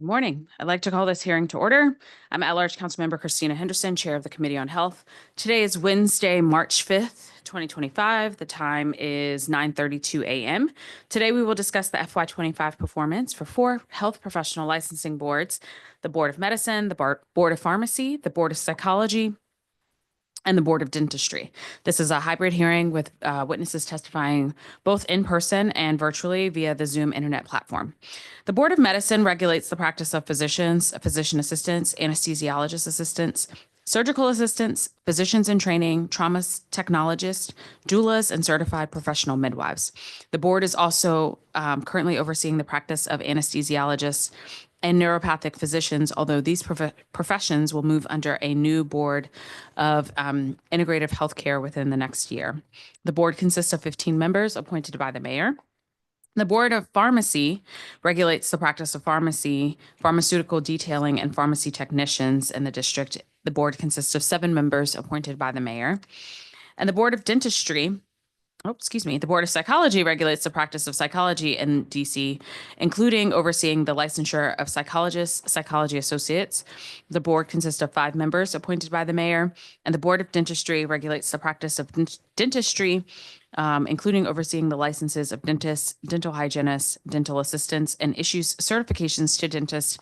Good morning. I'd like to call this hearing to order. I'm at-large Councilmember Christina Henderson, Chair of the Committee on Health. Today is Wednesday, March 5th, 2025. The time is 9:32 a.m. Today, we will discuss the FY25 performance for four health professional licensing boards: the Board of Medicine, the Board of Pharmacy, the Board of Psychology, and the Board of Dentistry. This is a hybrid hearing with witnesses testifying both in person and virtually via the Zoom internet platform. The Board of Medicine regulates the practice of physicians, physician assistants, anesthesiologist assistants, surgical assistants, physicians in training, trauma technologists, doulas, and certified professional midwives. The board is also currently overseeing the practice of anesthesiologists and neuropathic physicians, although these professions will move under a new board of integrative healthcare within the next year. The board consists of 15 members appointed by the mayor. The Board of Pharmacy regulates the practice of pharmacy, pharmaceutical detailing, and pharmacy technicians in the district. The board consists of 7 members appointed by the mayor. And the Board of Dentistry the Board of Psychology regulates the practice of psychology in DC, including overseeing the licensure of psychologists, psychology associates. The board consists of 5 members appointed by the mayor, and the Board of Dentistry regulates the practice of dentistry, including overseeing the licenses of dentists, dental hygienists, dental assistants, and issues certifications to dentists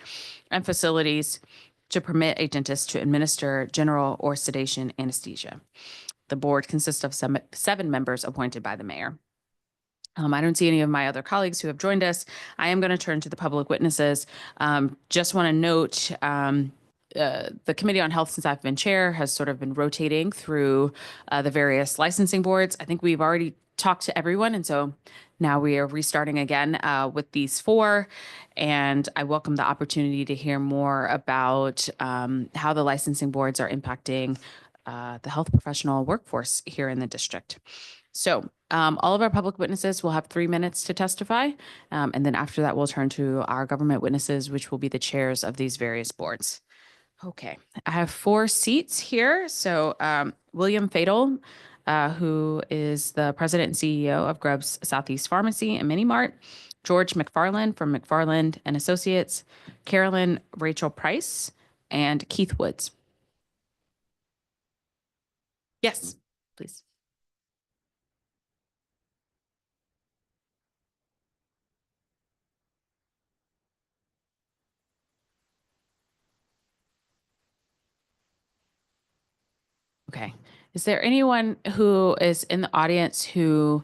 and facilities to permit a dentist to administer general or sedation anesthesia. The board consists of 7 members appointed by the mayor. I don't see any of my other colleagues who have joined us. I am going to turn to the public witnesses. Just want to note the Committee on Health, since I've been chair, has sort of been rotating through the various licensing boards. I think we've already talked to everyone, and so now we are restarting again with these 4. And I welcome the opportunity to hear more about how the licensing boards are impacting the health professional workforce here in the district. So all of our public witnesses will have 3 minutes to testify. And then after that, we'll turn to our government witnesses, which will be the chairs of these various boards. Okay, I have 4 seats here. So William Fatal, who is the president and CEO of Grubbs Southeast Pharmacy and Mini Mart; George McFarland from McFarland and Associates; Carolyn Rachel Price; and Keith Woods. Yes, please. Okay. Is there anyone who is in the audience who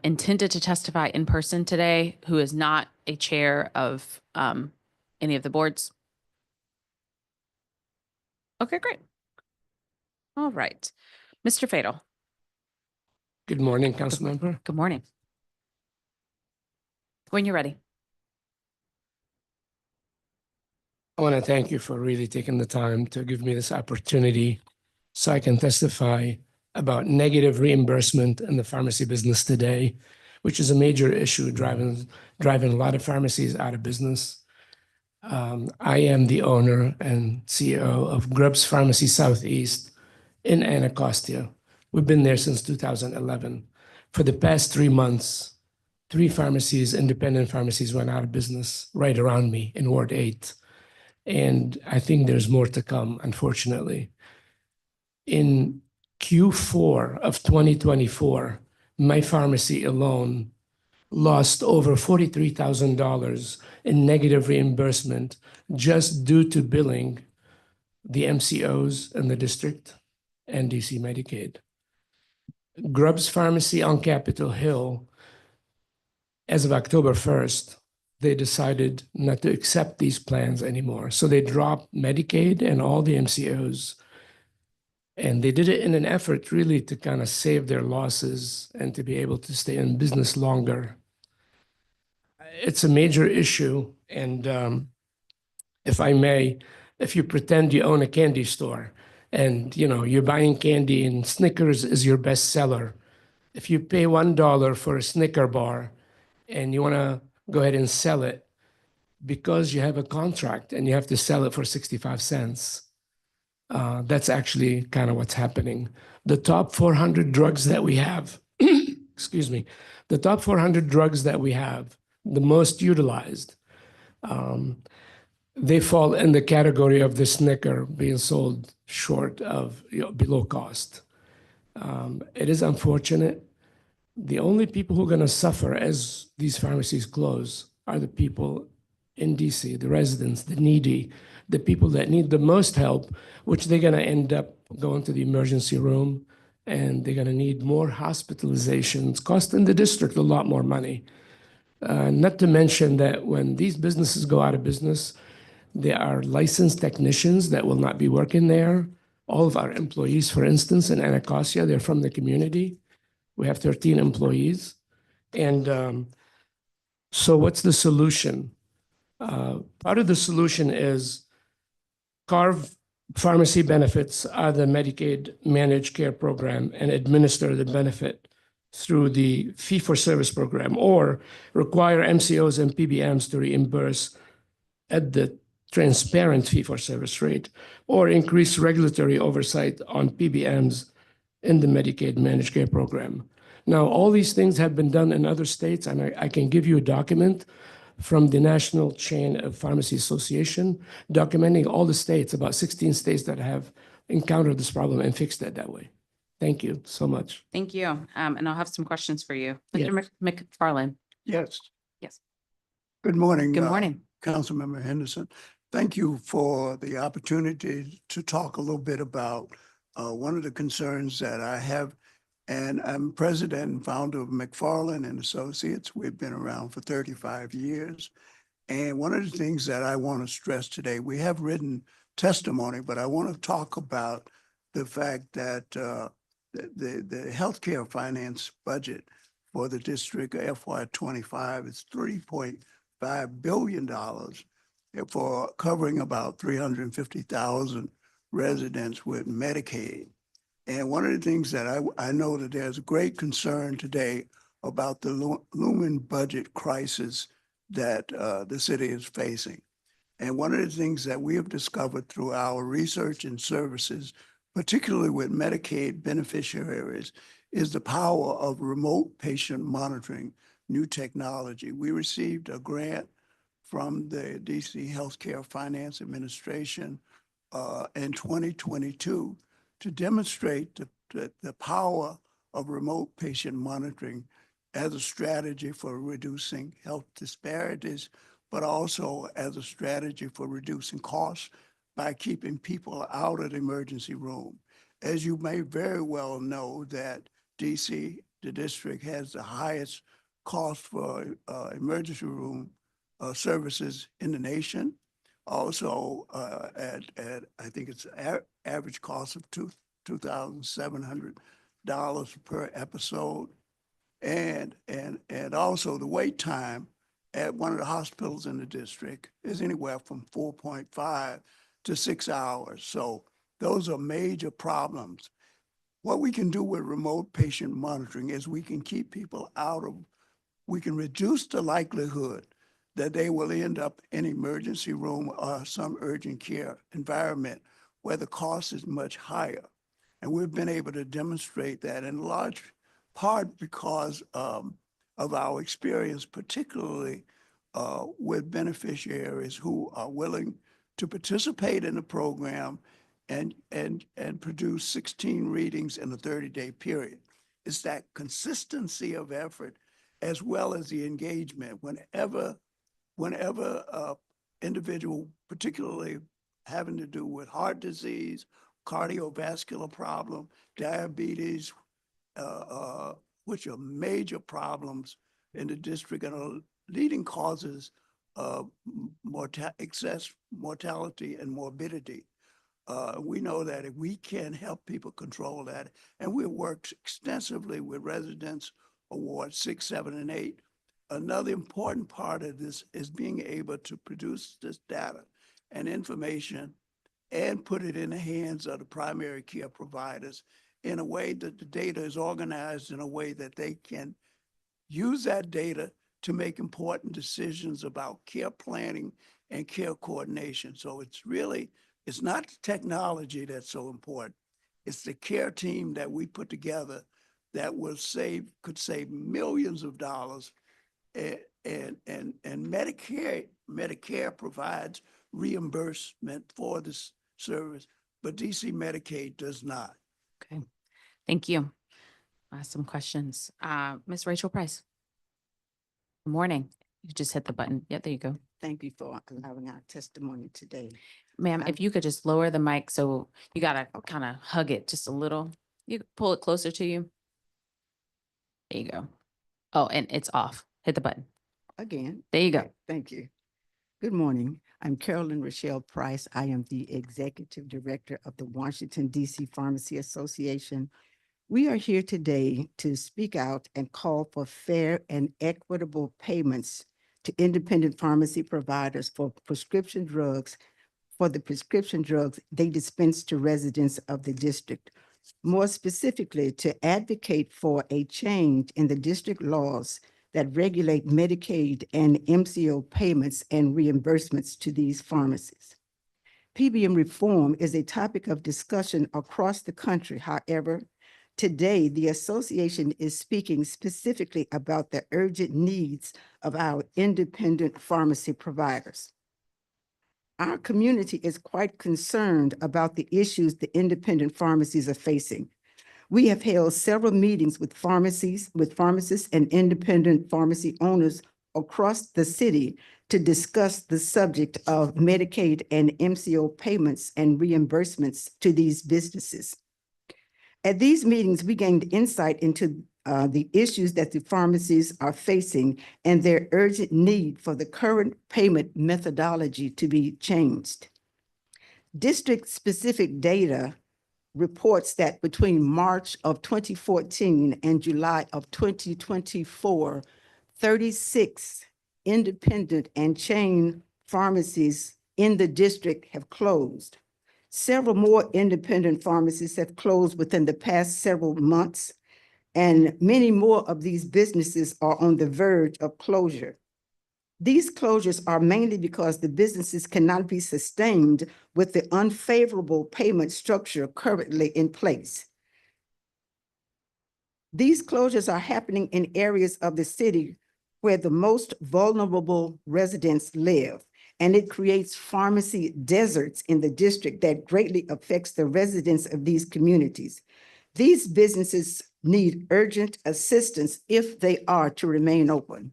intended to testify in person today who is not a chair of any of the boards? Okay, great. All right. Mr. Fatal. Good morning, Councilmember. Good morning. When you're ready. I want to thank you for really taking the time to give me this opportunity so I can testify about negative reimbursement in the pharmacy business today, which is a major issue driving a lot of pharmacies out of business. I am the owner and CEO of Grubbs Pharmacy Southeast in Anacostia. We've been there since 2011. For the past 3 months, 3 pharmacies, independent pharmacies, went out of business right around me in Ward 8. And I think there's more to come, unfortunately. In Q4 of 2024, my pharmacy alone lost over $43,000 in negative reimbursement just due to billing the MCOs in the district and DC Medicaid. Grubbs Pharmacy on Capitol Hill, as of October 1st, they decided not to accept these plans anymore. So they dropped Medicaid and all the MCOs. And they did it in an effort really to kind of save their losses and to be able to stay in business longer. It's a major issue. And if I may, if you pretend you own a candy store and you're buying candy and Snickers is your best seller, if you pay $1 for a Snicker bar and you want to go ahead and sell it because you have a contract and you have to sell it for 65 cents, that's actually kind of what's happening. The top 400 drugs that we have, excuse me, the top 400 drugs that we have, the most utilized, they fall in the category of the Snicker being sold short of, below cost. It is unfortunate. The only people who are going to suffer as these pharmacies close are the people in DC, the residents, the needy, the people that need the most help, which they're going to end up going to the emergency room, and they're going to need more hospitalizations, costing the district a lot more money. Not to mention that when these businesses go out of business, there are licensed technicians that will not be working there. All of our employees, for instance, in Anacostia, they're from the community. We have 13 employees. And so what's the solution? Part of the solution is carve pharmacy benefits out of the Medicaid managed care program and administer the benefit through the fee-for-service program, or require MCOs and PBMs to reimburse at the transparent fee-for-service rate, or increase regulatory oversight on PBMs in the Medicaid managed care program. Now, all these things have been done in other states, and I can give you a document from the National Chain of Pharmacy Association documenting all the states, about 16 states that have encountered this problem and fixed it that way. Thank you so much. Thank you. And I'll have some questions for you. Yeah. Mr. McFarland. Yes. Yes. Good morning. Good morning. Councilmember Henderson. Thank you for the opportunity to talk a little bit about one of the concerns that I have. And I'm president and founder of McFarland and Associates. We've been around for 35 years. And one of the things that I want to stress today, we have written testimony, but I want to talk about the fact that the healthcare finance budget for the district FY25 is $3.5 billion for covering about 350,000 residents with Medicaid. And one of the things that I know that there's great concern today about the looming budget crisis that the city is facing. And one of the things that we have discovered through our research and services, particularly with Medicaid beneficiaries, is the power of remote patient monitoring, new technology. We received a grant from the DC Healthcare Finance Administration in 2022 to demonstrate the power of remote patient monitoring as a strategy for reducing health disparities, but also as a strategy for reducing costs by keeping people out of the emergency room. As you may very well know, that DC, the district, has the highest cost for emergency room services in the nation. Also, at I think it's average cost of $2,700 per episode, and also the wait time at one of the hospitals in the district is anywhere from 4.5 to 6 hours. So those are major problems. What we can do with remote patient monitoring is we can keep people we can reduce the likelihood that they will end up in emergency room or some urgent care environment where the cost is much higher. And we've been able to demonstrate that in large part because of our experience, particularly with beneficiaries who are willing to participate in the program and produce 16 readings in a 30-day period. It's that consistency of effort as well as the engagement whenever individual, particularly having to do with heart disease, cardiovascular problem, diabetes, which are major problems in the district and are leading causes of excess mortality and morbidity. We know that if we can help people control that, and we worked extensively with Residents Award 6, 7, and 8. Another important part of this is being able to produce this data and information and put it in the hands of the primary care providers in a way that the data is organized in a way that they can use that data to make important decisions about care planning and care coordination. So it's not the technology that's so important. It's the care team that we put together that could save millions of dollars. And Medicare provides reimbursement for this service, but DC Medicaid does not. Okay, thank you. Some questions. Ms. Rachel Price. Good morning. You just hit the button. Yeah, there you go. Thank you for allowing our testimony today. Ma'am, if you could just lower the mic, so you gotta kind of hug it just a little. You could pull it closer to you. There you go. Oh, and it's off. Hit the button. Again. There you go. Okay, thank you. Good morning. I'm Carolyn Rochelle Price. I am the Executive Director of the Washington, D.C. Pharmacy Association. We are here today to speak out and call for fair and equitable payments to independent pharmacy providers for prescription drugs, for the prescription drugs they dispense to residents of the district. More specifically, to advocate for a change in the district laws that regulate Medicaid and MCO payments and reimbursements to these pharmacies. PBM reform is a topic of discussion across the country. However, today, the association is speaking specifically about the urgent needs of our independent pharmacy providers. Our community is quite concerned about the issues the independent pharmacies are facing. We have held several meetings with pharmacists and independent pharmacy owners across the city to discuss the subject of Medicaid and MCO payments and reimbursements to these businesses. At these meetings, we gained insight into the issues that the pharmacies are facing and their urgent need for the current payment methodology to be changed. District-specific data reports that between March of 2014 and July of 2024, 36 independent and chain pharmacies in the district have closed. Several more independent pharmacies have closed within the past several months, and many more of these businesses are on the verge of closure. These closures are mainly because the businesses cannot be sustained with the unfavorable payment structure currently in place. These closures are happening in areas of the city where the most vulnerable residents live, and it creates pharmacy deserts in the district that greatly affects the residents of these communities. These businesses need urgent assistance if they are to remain open.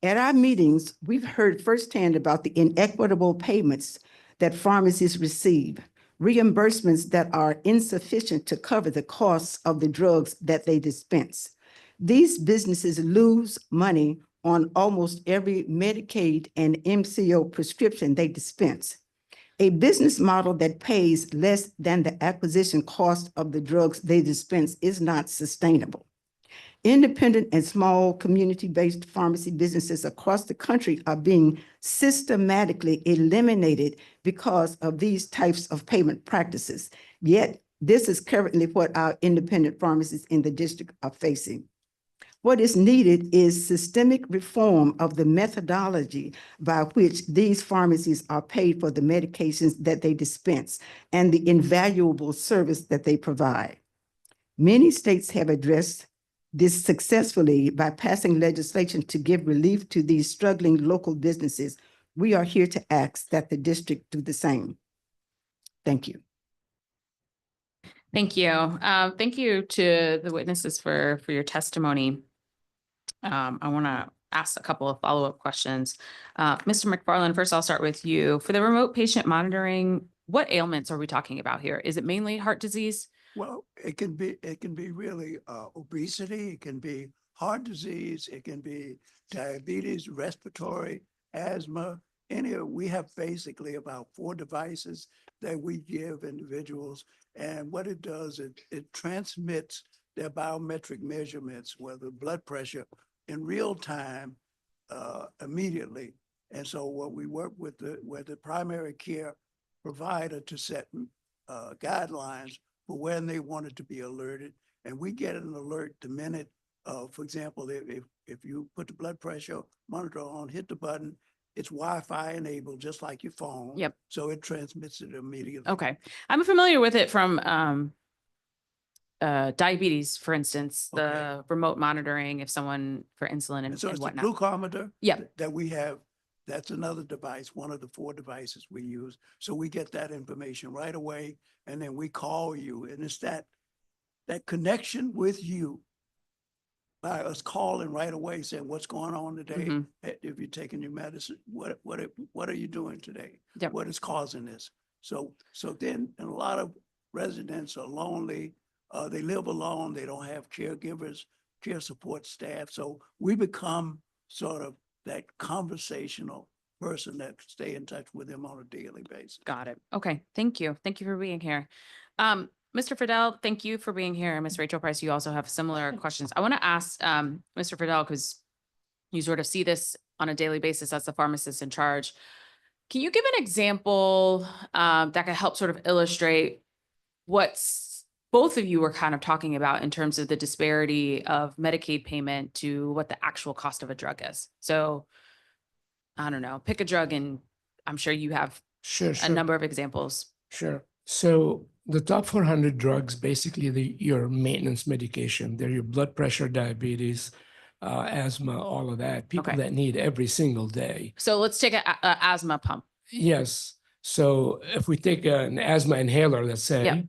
At our meetings, we've heard firsthand about the inequitable payments that pharmacies receive, reimbursements that are insufficient to cover the costs of the drugs that they dispense. These businesses lose money on almost every Medicaid and MCO prescription they dispense. A business model that pays less than the acquisition cost of the drugs they dispense is not sustainable. Independent and small community-based pharmacy businesses across the country are being systematically eliminated because of these types of payment practices. Yet, this is currently what our independent pharmacies in the district are facing. What is needed is systemic reform of the methodology by which these pharmacies are paid for the medications that they dispense and the invaluable service that they provide. Many states have addressed this successfully by passing legislation to give relief to these struggling local businesses. We are here to ask that the district do the same. Thank you. Thank you. Thank you to the witnesses for your testimony. I want to ask a couple of follow-up questions. Mr. McFarland, first I'll start with you. For the remote patient monitoring, what ailments are we talking about here? Is it mainly heart disease? Well, it can be really obesity, it can be heart disease, it can be diabetes, respiratory, asthma. We have basically about 4 devices that we give individuals. And what it does, it transmits their biometric measurements, whether blood pressure, in real time, immediately. And so what we work with the primary care provider to set guidelines for when they want it to be alerted. And we get an alert the minute, for example, if you put the blood pressure monitor on, hit the button, it's Wi-Fi enabled, just like your phone. Yep. So it transmits it immediately. Okay. I'm familiar with it from diabetes, for instance, Okay. the remote monitoring if someone for insulin and So it's the whatnot. glucometer Yep. that we have That's another device, one of the 4 devices we use. So we get that information right away, and then we call you, and it's that connection with you by us calling right away, saying, what's going on today? Mhm. If you're taking your medicine, what are you doing today? Yep. What is causing this? So then, and a lot of residents are lonely, they live alone, they don't have caregivers, care support staff. So we become sort of that conversational person that stay in touch with them on a daily basis. Got it. Okay. Thank you. Thank you for being here. Mr. Fidel, thank you for being here. Ms. Rachel Price, you also have similar questions. I want to ask Mr. Fidel, because you sort of see this on a daily basis as the pharmacist in charge. Can you give an example that could help sort of illustrate what's both of you were kind of talking about in terms of the disparity of Medicaid payment to what the actual cost of a drug is? So I don't know, pick a drug, and I'm sure you have Sure, a sure, number of examples. sure. So the top 400 drugs, basically your maintenance medication, they're your blood pressure, diabetes, asthma, all of that, people Okay. that need every single day. So let's take a asthma pump. Yes. So if we take an asthma inhaler, let's say,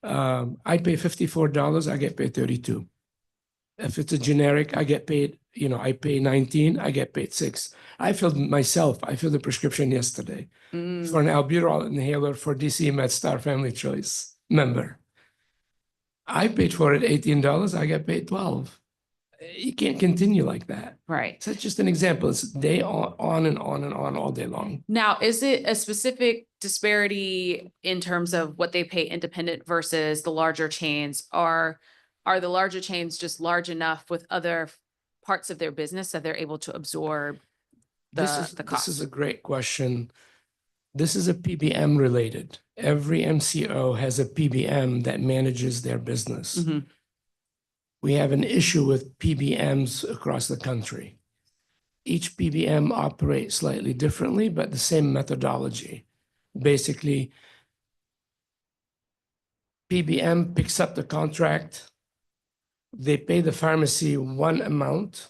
I pay $54, I get paid 32. If it's a generic, I get paid, I pay 19, I get paid 6. I filled the prescription yesterday for an albuterol inhaler for DC MedStar Family Choice member. I paid for it $18, I get paid 12. You can't continue like that. Right. So it's just an example. It's day on and on and on all day long. Now, is it a specific disparity in terms of what they pay independent versus the larger chains? Are the larger chains just large enough with other parts of their business that they're able to absorb the This is cost? a great question. This is a PBM related. Every MCO has a PBM that manages their business. Mhm. We have an issue with PBMs across the country. Each PBM operates slightly differently, but the same methodology. Basically, PBM picks up the contract. They pay the pharmacy one amount.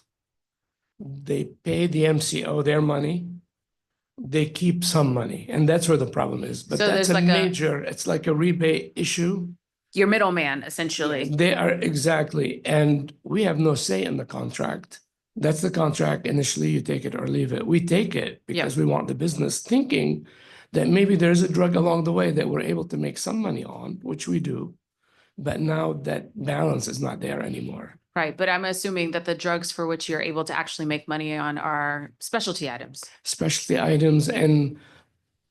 They pay the MCO their money. They keep some money, and that's where the problem is. But So that's there's a like major, it's like a rebate issue. your middleman, essentially. They are exactly, and we have no say in the contract. That's the contract. Initially, you take it or leave it. We take it because we want the business, thinking that maybe there's a drug along the way that we're able to make some money on, which we do. But now that balance is not there anymore. Right. But I'm assuming that the drugs for which you're able to actually make money on are specialty items. Specialty items and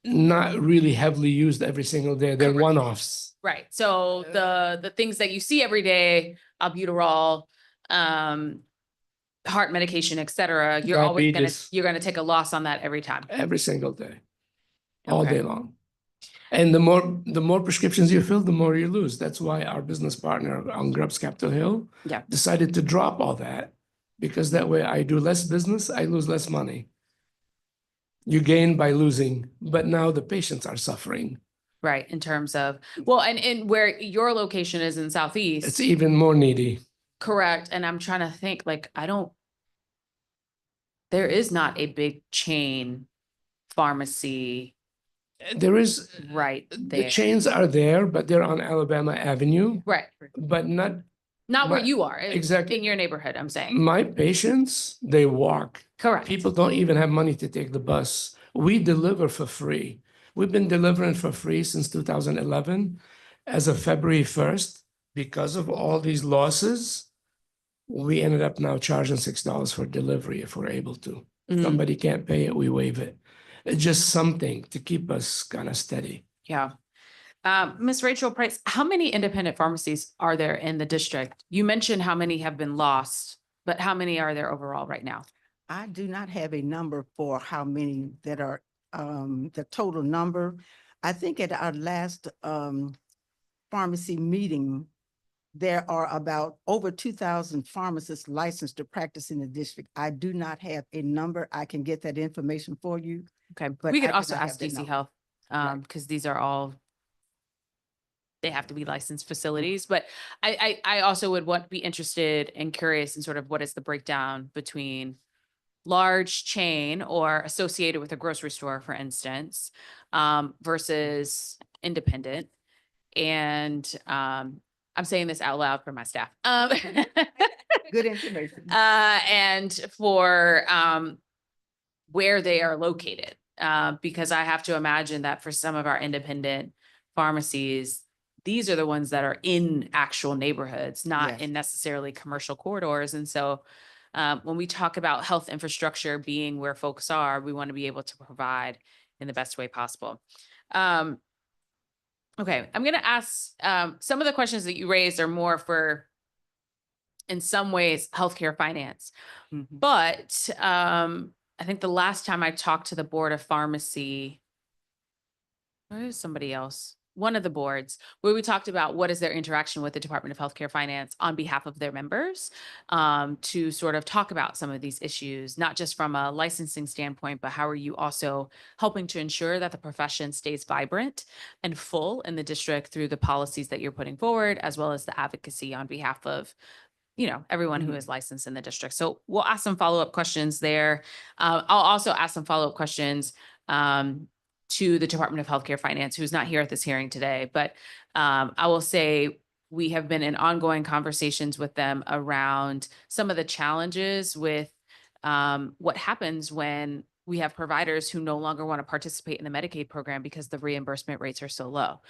not really heavily used every single day. They're Correct. one-offs. Right. So the things that you see every day, albuterol, heart medication, et cetera, Diabetes. you're gonna take a loss on that every time. Every single day, all Okay. day long. And the more prescriptions you fill, the more you lose. That's why our business partner on Grubbs Capitol Hill Yeah. decided to drop all that, because that way I do less business, I lose less money. You gain by losing, but now the patients are suffering. Right. In terms of, well, and where your location is in Southeast. It's even more needy. Correct. And I'm trying to think, there is not a big chain pharmacy There is, right the there. chains are there, but they're on Alabama Avenue, Right. but not Not where My- you are. exactly. In your neighborhood, I'm saying. my patients, they walk. Correct. People don't even have money to take the bus. We deliver for free. We've been delivering for free since 2011. As of February 1st, because of all these losses, we ended up now charging $6 for delivery if we're able to. If Mhm. somebody can't pay it, we waive it. It's just something to keep us kind of steady. Yeah. Ms. Rachel Price, how many independent pharmacies are there in the district? You mentioned how many have been lost, but how many are there overall right now? I do not have a number for how many that are, the total number. I think at our last, pharmacy meeting, there are about over 2,000 pharmacists licensed to practice in the district. I do not have a number. I can get that information for you. Okay, But we I could do also not ask have the DC number. Health, Right. because these are all, they have to be licensed facilities, but I also would be interested and curious in sort of what is the breakdown between large chain or associated with a grocery store, for instance, versus independent. And I'm saying this out loud for my staff. Good information. And for where they are located. Because I have to imagine that for some of our independent pharmacies, these are the ones that are in actual neighborhoods, not Yes. in necessarily commercial corridors. And so when we talk about health infrastructure being where folks are, we want to be able to provide in the best way possible. Okay, I'm going to ask some of the questions that you raised are more for, in some ways, healthcare finance. Mhm. But I think the last time I talked to the Board of Pharmacy, or was somebody else, one of the boards, where we talked about what is their interaction with the Department of Healthcare Finance on behalf of their members, to sort of talk about some of these issues, not just from a licensing standpoint, but how are you also helping to ensure that the profession stays vibrant and full in the district through the policies that you're putting forward, as well as the advocacy on behalf of everyone who is licensed in the district. So we'll ask some follow-up questions there. I'll also ask some follow-up questions to the Department of Healthcare Finance, who's not here at this hearing today. But I will say we have been in ongoing conversations with them around some of the challenges with what happens when we have providers who no longer want to participate in the Medicaid program because the reimbursement rates are so low.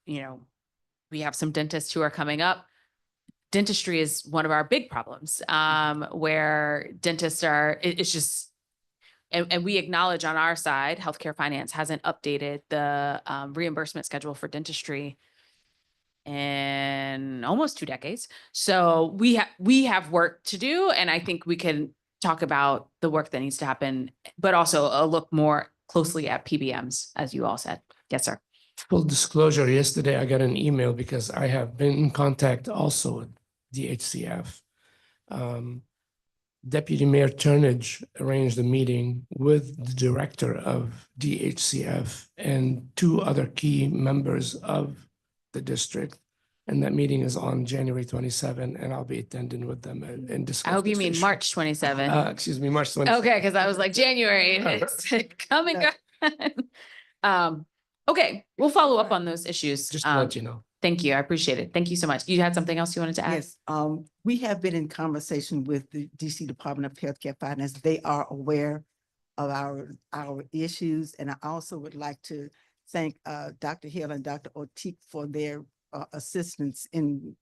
We have some dentists who are coming up. Dentistry is one of our big problems, where dentists are, it's just, and we acknowledge on our side, healthcare finance hasn't updated the reimbursement schedule for dentistry in almost 2 decades. So we have work to do, and I think we can talk about the work that needs to happen, but also look more closely at PBMs, as you all said. Yes, sir. Full disclosure, yesterday I got an email because I have been in contact also with DHCF. Deputy Mayor Turnage arranged a meeting with the director of DHCF and 2 other key members of the district. And that meeting is on January 27, and I'll be attending with them and discuss. I hope you this mean issue. March 27. Excuse me, March 27. Okay, because I was like, January, it's coming. Okay, we'll follow up on those issues. Just to let you know. Thank you. I appreciate it. Thank you so much. You had something else you wanted to add? Yes, we have been in conversation with the DC Department of Healthcare Finance. They are aware of our issues, and I also would like to thank Dr. Hill and Dr. Otique for their assistance in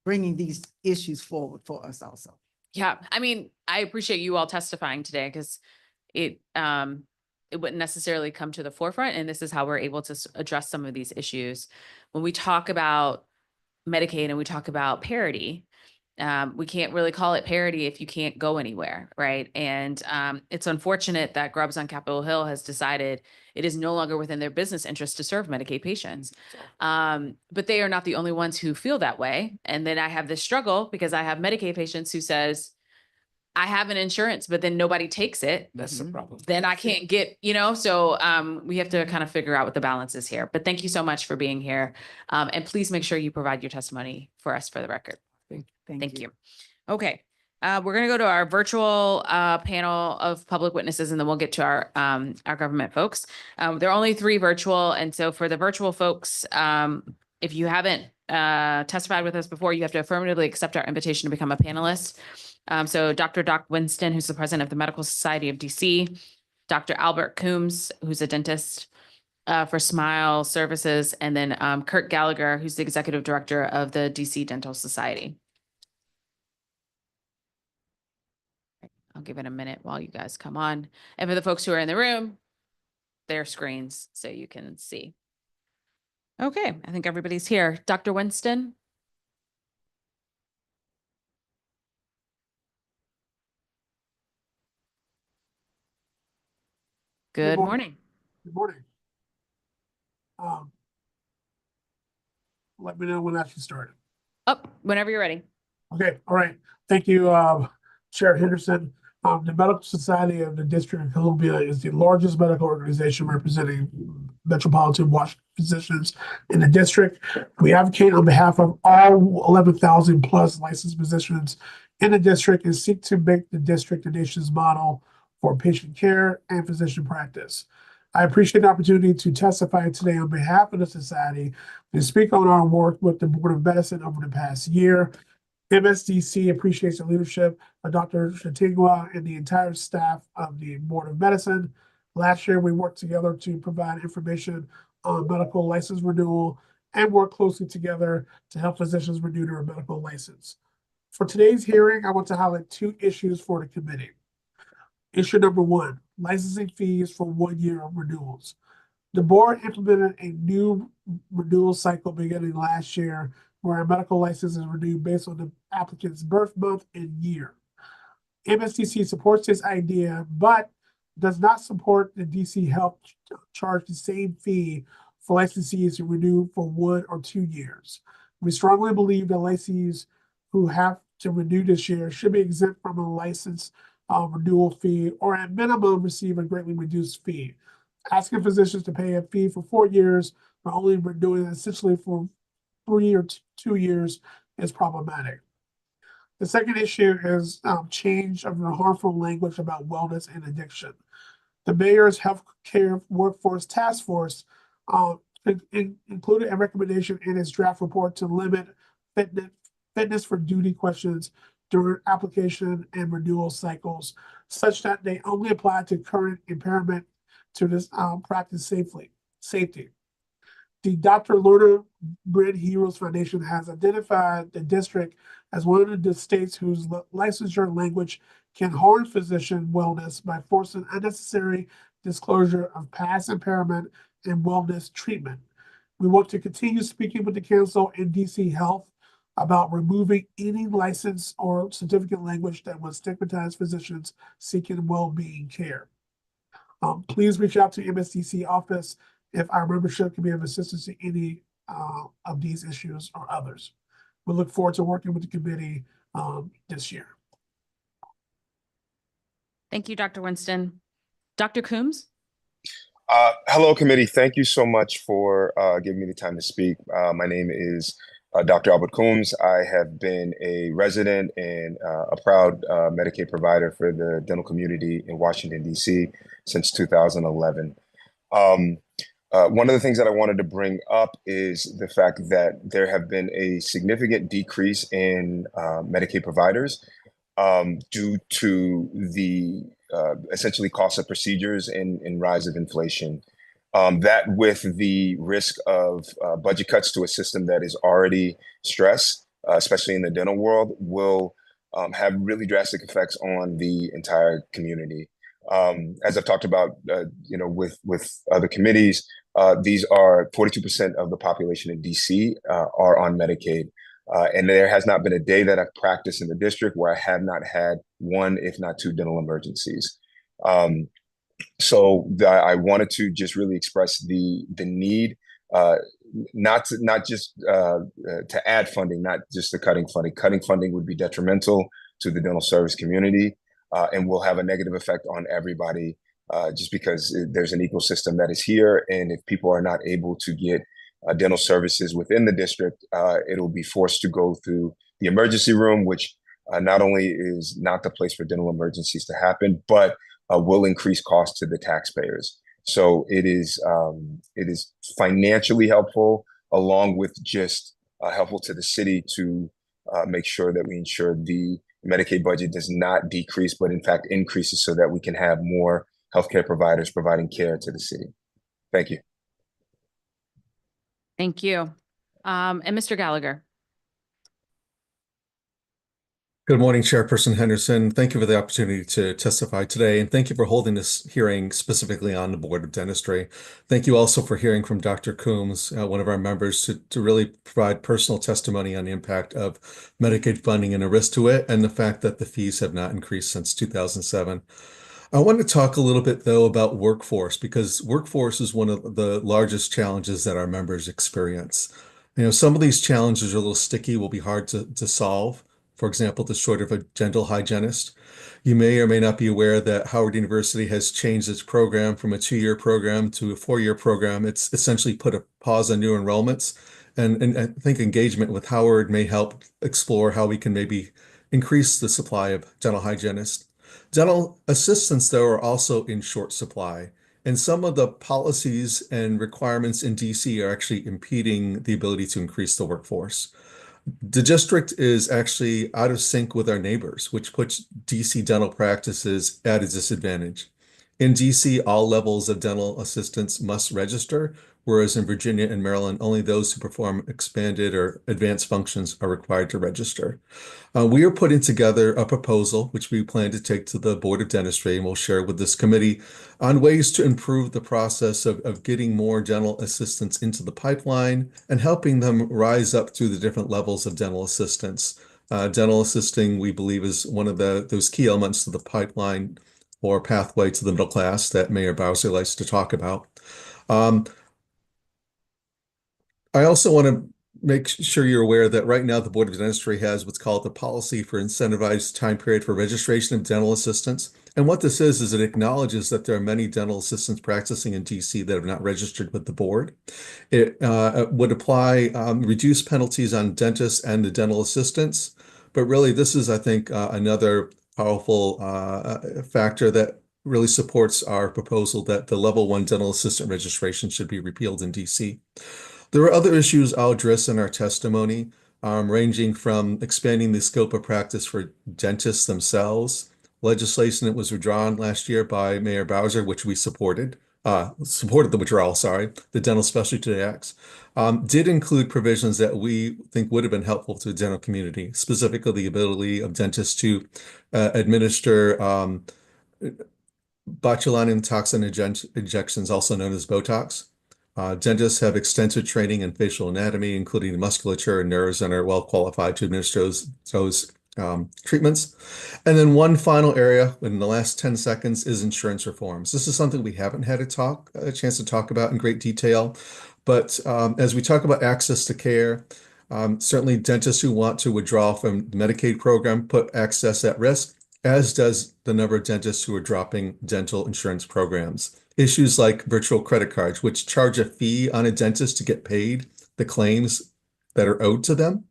bringing these issues forward for us also. Yeah, I mean, I appreciate you all testifying today because it wouldn't necessarily come to the forefront, and this is how we're able to address some of these issues. When we talk about Medicaid and we talk about parity, we can't really call it parity if you can't go anywhere, right? And it's unfortunate that Grubbs on Capitol Hill has decided it is no longer within their business interest to serve Medicaid patients. But they are not the only ones who feel that way. And then I have this struggle because I have Medicaid patients who says, I have an insurance, but then nobody takes it. That's the problem. Then I can't get, so we have to kind of figure out what the balance is here. But thank you so much for being here. And please make sure you provide your testimony for us for the record. Thank you. Okay. We're going to go to our virtual panel of public witnesses, and then we'll get to our government folks. There are only 3 virtual. And so for the virtual folks, if you haven't testified with us before, you have to affirmatively accept our invitation to become a panelist. So Dr. Doc Winston, who's the president of the Medical Society of DC, Dr. Albert Coombs, who's a dentist for Smile Services, and then Kurt Gallagher, who's the executive director of the DC Dental Society. I'll give it a minute while you guys come on. And for the folks who are in the room, their screens so you can see. Okay, I think everybody's here. Dr. Winston. Good morning. Good morning. Let me know when that should start. Oh, whenever you're ready. Okay, all right. Thank you, Chair Henderson. The Medical Society of the District of Columbia is the largest medical organization representing metropolitan Washington physicians in the district. We advocate on behalf of all 11,000 plus licensed physicians in the district and seek to make the district the nation's model for patient care and physician practice. I appreciate the opportunity to testify today on behalf of the society and speak on our work with the Board of Medicine over the past year. MSDC appreciates the leadership of Dr. Shatigwa and the entire staff of the Board of Medicine. Last year, we worked together to provide information on medical license renewal and work closely together to help physicians renew their medical license. For today's hearing, I want to highlight two issues for the committee. Issue number one, licensing fees for 1 year of renewals. The board implemented a new renewal cycle beginning last year where a medical license is renewed based on the applicant's birth month and year. MSDC supports this idea, but does not support the DC Health charge the same fee for licensees to renew for 1 or 2 years. We strongly believe that licensees who have to renew this year should be exempt from a license renewal fee, or at minimum receive a greatly reduced fee. Asking physicians to pay a fee for 4 years, but only renewing essentially for 3 or 2 years is problematic. The second issue is change of the harmful language about wellness and addiction. The mayor's healthcare workforce task force included a recommendation in its draft report to limit fitness for duty questions during application and renewal cycles, such that they only apply to current impairment to this practice safety. The Dr. Lorna Bryn Heroes Foundation has identified the district as one of the states whose licensure language can harm physician wellness by forcing unnecessary disclosure of past impairment and wellness treatment. We want to continue speaking with the council and DC Health about removing any license or certificate language that would stigmatize physicians seeking well-being care. Please reach out to MSDC office if our membership can be of assistance in any of these issues or others. We look forward to working with the committee this year. Thank you, Dr. Winston. Dr. Coombs? Hello, committee. Thank you so much for giving me the time to speak. My name is Dr. Albert Coombs. I have been a resident and a proud Medicaid provider for the dental community in Washington, D.C. since 2011. One of the things that I wanted to bring up is the fact that there have been a significant decrease in Medicaid providers due to the essentially cost of procedures and rise of inflation. That with the risk of budget cuts to a system that is already stressed, especially in the dental world, will have really drastic effects on the entire community. As I've talked about, with other committees, these are 42% of the population in DC are on Medicaid. And there has not been a day that I've practiced in the district where I have not had one, if not two, dental emergencies. So I wanted to just really express the need, not just to add funding, not just the cutting funding. Cutting funding would be detrimental to the dental service community and will have a negative effect on everybody just because there's an ecosystem that is here. And if people are not able to get dental services within the district, it'll be forced to go through the emergency room, which not only is not the place for dental emergencies to happen, but will increase costs to the taxpayers. So it is financially helpful, along with just helpful to the city to make sure that we ensure the Medicaid budget does not decrease, but in fact increases so that we can have more healthcare providers providing care to the city. Thank you. Thank you. And Mr. Gallagher. Good morning, Chairperson Henderson. Thank you for the opportunity to testify today, and thank you for holding this hearing specifically on the Board of Dentistry. Thank you also for hearing from Dr. Coombs, one of our members, to really provide personal testimony on the impact of Medicaid funding and the risk to it, and the fact that the fees have not increased since 2007. I want to talk a little bit, though, about workforce, because workforce is one of the largest challenges that our members experience. Some of these challenges are a little sticky, will be hard to solve. For example, the shortage of a dental hygienist. You may or may not be aware that Howard University has changed its program from a 2-year program to a 4-year program. It's essentially put a pause on new enrollments. And I think engagement with Howard may help explore how we can maybe increase the supply of dental hygienists. Dental assistants, though, are also in short supply. And some of the policies and requirements in DC are actually impeding the ability to increase the workforce. The district is actually out of sync with our neighbors, which puts DC dental practices at a disadvantage. In DC, all levels of dental assistants must register, whereas in Virginia and Maryland, only those who perform expanded or advanced functions are required to register. We are putting together a proposal, which we plan to take to the Board of Dentistry, and we'll share with this committee on ways to improve the process of getting more dental assistants into the pipeline and helping them rise up through the different levels of dental assistance. Dental assisting, we believe, is one of those key elements to the pipeline or pathway to the middle class that Mayor Bowser likes to talk about. I also want to make sure you're aware that right now the Board of Dentistry has what's called the policy for incentivized time period for registration of dental assistants. And what this is it acknowledges that there are many dental assistants practicing in DC that have not registered with the board. It would apply reduced penalties on dentists and the dental assistants. But really, this is, I think, another powerful factor that really supports our proposal that the level 1 dental assistant registration should be repealed in DC. There are other issues I'll address in our testimony, ranging from expanding the scope of practice for dentists themselves, legislation that was withdrawn last year by Mayor Bowser, which we supported the withdrawal, the Dental Specialty Acts, did include provisions that we think would have been helpful to the dental community, specifically the ability of dentists to administer botulinum toxin injections, also known as Botox. Dentists have extensive training in facial anatomy, including the musculature and nerves, and are well qualified to administer those treatments. And then one final area in the last 10 seconds is insurance reforms. This is something we haven't had a chance to talk about in great detail. But as we talk about access to care, certainly dentists who want to withdraw from the Medicaid program put access at risk, as does the number of dentists who are dropping dental insurance programs. Issues like virtual credit cards, which charge a fee on a dentist to get paid the claims that are owed to them,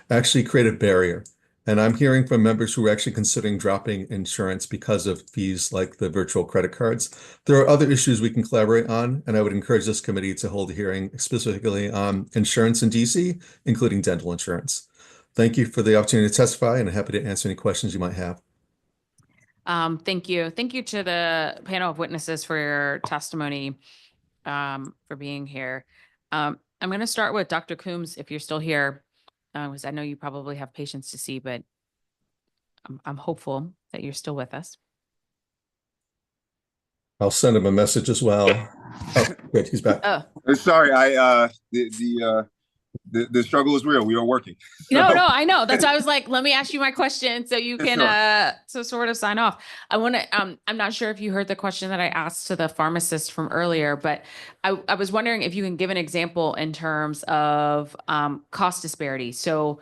actually create a barrier. And I'm hearing from members who are actually considering dropping insurance because of fees like the virtual credit cards. There are other issues we can collaborate on, and I would encourage this committee to hold a hearing specifically on insurance in DC, including dental insurance. Thank you for the opportunity to testify, and I'm happy to answer any questions you might have. Thank you. Thank you to the panel of witnesses for your testimony, for being here. I'm going to start with Dr. Coombs, if you're still here, because I know you probably have patients to see, but I'm hopeful that you're still with us. I'll send him a message as well. Oh, good, he's back. Oh, Sorry, the struggle is real. We are working. no, I know. That's why I was like, let me ask you my question so you can so sort of sign off. I want to I'm not sure if you heard the question that I asked to the pharmacist from earlier, but I was wondering if you can give an example in terms of cost disparity. So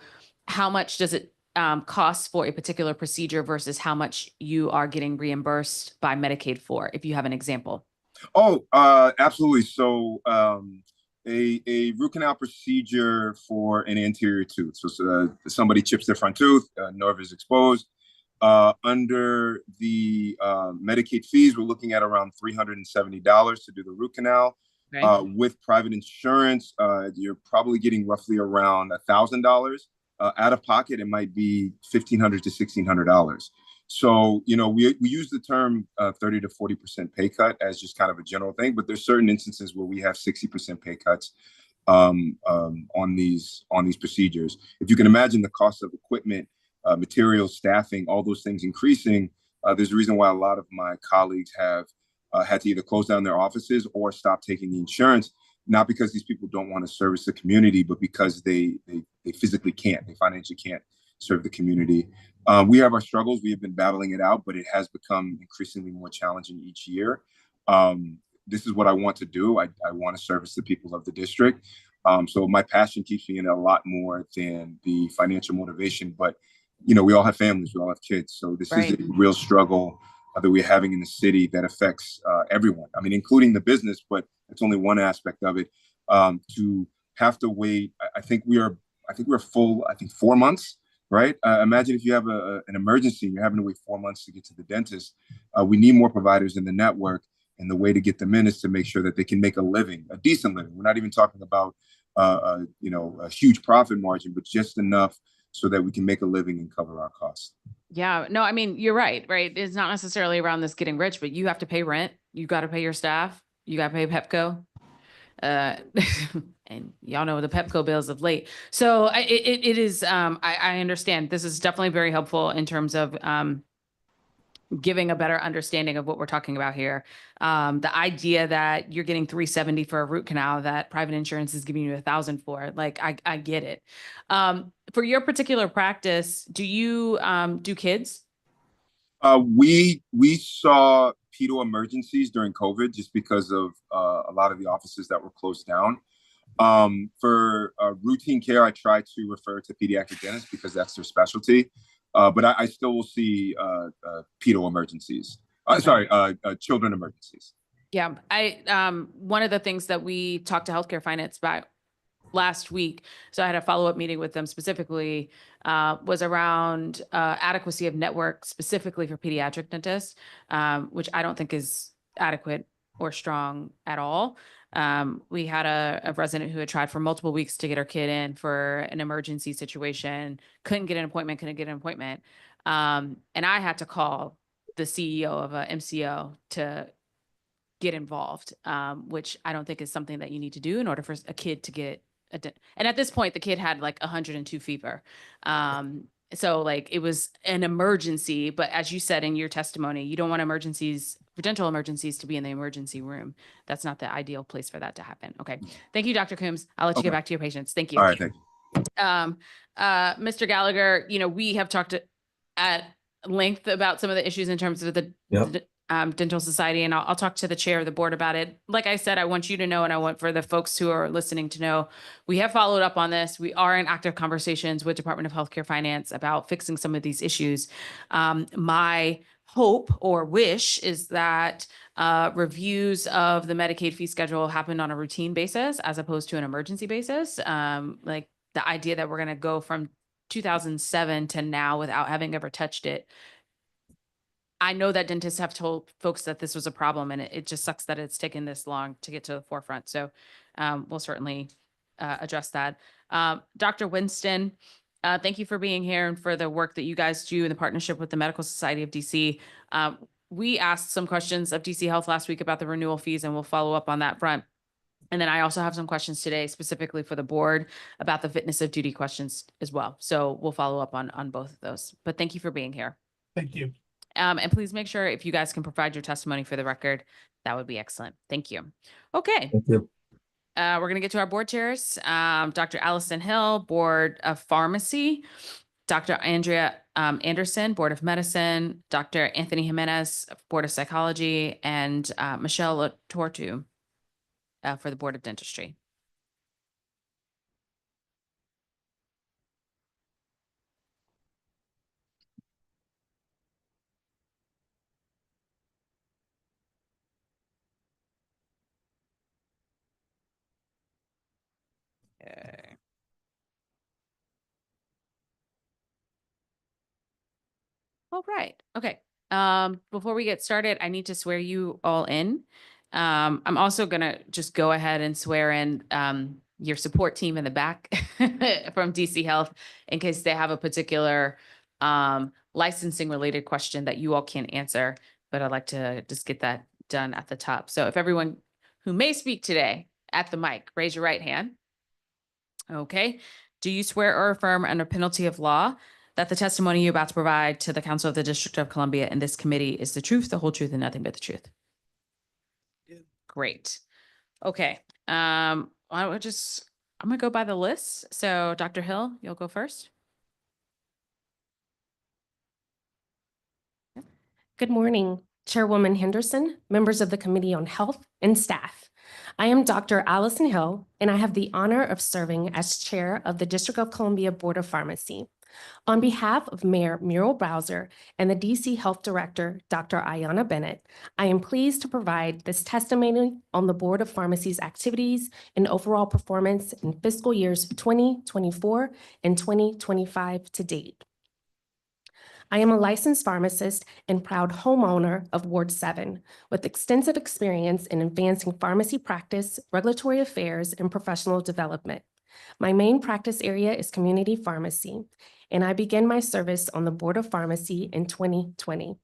how much does it cost for a particular procedure versus how much you are getting reimbursed by Medicaid for, if you have an example? Oh, absolutely. So a root canal procedure for an anterior tooth. So somebody chips their front tooth, nerve is exposed. Under the Medicaid fees, we're looking at around $370 to do the root canal. Okay. With private insurance, you're probably getting roughly around $1,000. Out of pocket, it might be $1,500 to $1,600. So, we use the term 30 to 40% pay cut as just kind of a general thing, but there's certain instances where we have 60% pay cuts on these procedures. If you can imagine the cost of equipment, materials, staffing, all those things increasing, there's a reason why a lot of my colleagues have had to either close down their offices or stop taking the insurance, not because these people don't want to service the community, but because they physically can't, they financially can't serve the community. We have our struggles. We have been battling it out, but it has become increasingly more challenging each year. This is what I want to do. I want to service the people of the district. So my passion keeps me in a lot more than the financial motivation. But, we all have families. We all have kids. So this is a real struggle that we're having in the city that affects everyone. I mean, including the business, but it's only one aspect of it. To have to wait, I think we're full, 4 months right? Imagine if you have an emergency and you're having to wait 4 months to get to the dentist. We need more providers in the network, and the way to get them in is to make sure that they can make a living, a decent living. We're not even talking about, a huge profit margin, but just enough so that we can make a living and cover our costs. Yeah, no, I mean, you're right? It's not necessarily around this getting rich, but you have to pay rent. You got to pay your staff. You got to pay Pepco. And y'all know the Pepco bills of late. So it is, I understand this is definitely very helpful in terms of, giving a better understanding of what we're talking about here. The idea that you're getting $370 for a root canal that private insurance is giving you $1,000 for, like, I get it. For your particular practice, do you do kids? We saw pedo emergencies during COVID just because of a lot of the offices that were closed down. For routine care, I try to refer to pediatric dentists because that's their specialty. But I still will see pedo emergencies. Children emergencies. Yeah, one of the things that we talked to healthcare finance about last week, so I had a follow-up meeting with them specifically, was around adequacy of network specifically for pediatric dentists, which I don't think is adequate or strong at all. We had a resident who had tried for multiple weeks to get her kid in for an emergency situation, couldn't get an appointment. And I had to call the CEO of a MCO to get involved, which I don't think is something that you need to do in order for a kid to get and at this point, the kid had like 102 fever. So like it was an emergency, but as you said in your testimony, you don't want dental emergencies to be in the emergency room. That's not the ideal place for that to happen. Okay. Thank you, Dr. Coombs. I'll let you get back to your patients. Thank you. All right, thank you. Mr. Gallagher, we have talked at length about some of the issues in terms of the Dental Society, and I'll talk to the chair of the board about it. Like I said, I want you to know, and I want for the folks who are listening to know, we have followed up on this. We are in active conversations with Department of Healthcare Finance about fixing some of these issues. My hope or wish is that reviews of the Medicaid fee schedule happen on a routine basis as opposed to an emergency basis. Like the idea that we're going to go from 2007 to now without having ever touched it. I know that dentists have told folks that this was a problem, and it just sucks that it's taken this long to get to the forefront. So we'll certainly address that. Dr. Winston, thank you for being here and for the work that you guys do in the partnership with the Medical Society of DC. We asked some questions of DC Health last week about the renewal fees, and we'll follow up on that front. And then I also have some questions today specifically for the board about the fitness of duty questions as well. So we'll follow up on both of those. But thank you for being here. Thank you. And please make sure if you guys can provide your testimony for the record, that would be excellent. Thank you. Okay. Thank you. We're going to get to our board chairs. Dr. Allison Hill, Board of Pharmacy, Dr. Andrea Anderson, Board of Medicine, Dr. Anthony Jimenez, Board of Psychology, and Michelle Tortu for the Board of Dentistry. Okay. All right. Okay. Before we get started, I need to swear you all in. I'm also going to just go ahead and swear in your support team in the back from DC Health in case they have a particular licensing related question that you all can't answer, but I'd like to just get that done at the top. So if everyone who may speak today at the mic, raise your right hand. Okay. Do you swear or affirm under penalty of law that the testimony you're about to provide to the Council of the District of Columbia in this committee is the truth, the whole truth, and nothing but the truth? Yeah. Great. Okay. I'm gonna go by the list. So Dr. Hill, you'll go first. Good morning, Chairwoman Henderson, members of the Committee on Health, and staff. I am Dr. Allison Hill, and I have the honor of serving as Chair of the District of Columbia Board of Pharmacy. On behalf of Mayor Muriel Bowser and the DC Health Director, Dr. Ayanna Bennett, I am pleased to provide this testimony on the Board of Pharmacy's activities and overall performance in fiscal years 2024 and 2025 to date. I am a licensed pharmacist and proud homeowner of Ward 7 with extensive experience in advancing pharmacy practice, regulatory affairs, and professional development. My main practice area is community pharmacy, and I began my service on the Board of Pharmacy in 2020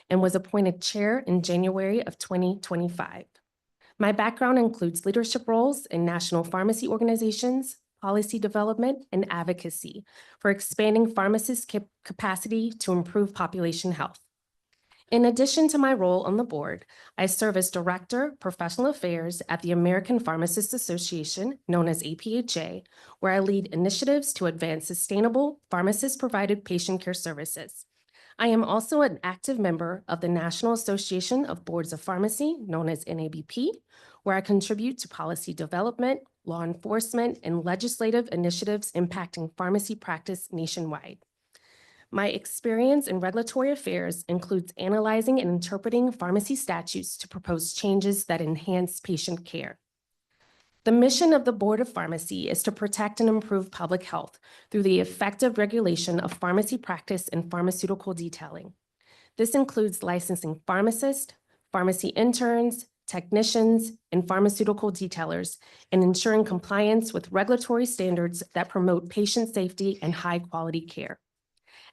and was appointed chair in January of 2025. My background includes leadership roles in national pharmacy organizations, policy development, and advocacy for expanding pharmacists' capacity to improve population health. In addition to my role on the board, I serve as Director, Professional Affairs at the American Pharmacists Association, known as APHA, where I lead initiatives to advance sustainable pharmacist-provided patient care services. I am also an active member of the National Association of Boards of Pharmacy, known as NABP, where I contribute to policy development, law enforcement, and legislative initiatives impacting pharmacy practice nationwide. My experience in regulatory affairs includes analyzing and interpreting pharmacy statutes to propose changes that enhance patient care. The mission of the Board of Pharmacy is to protect and improve public health through the effective regulation of pharmacy practice and pharmaceutical detailing. This includes licensing pharmacists, pharmacy interns, technicians, and pharmaceutical detailers, and ensuring compliance with regulatory standards that promote patient safety and high-quality care.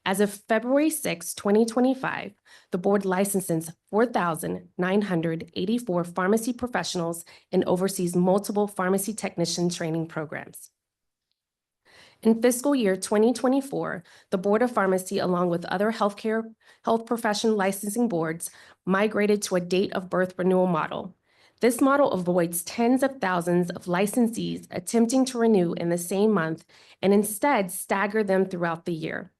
As of February 6, 2025, the board licenses 4,984 pharmacy professionals and oversees multiple pharmacy technician training programs. In fiscal year 2024, the Board of Pharmacy, along with other health profession licensing boards, migrated to a date of birth renewal model. This model avoids tens of thousands of licensees attempting to renew in the same month and instead stagger them throughout the year.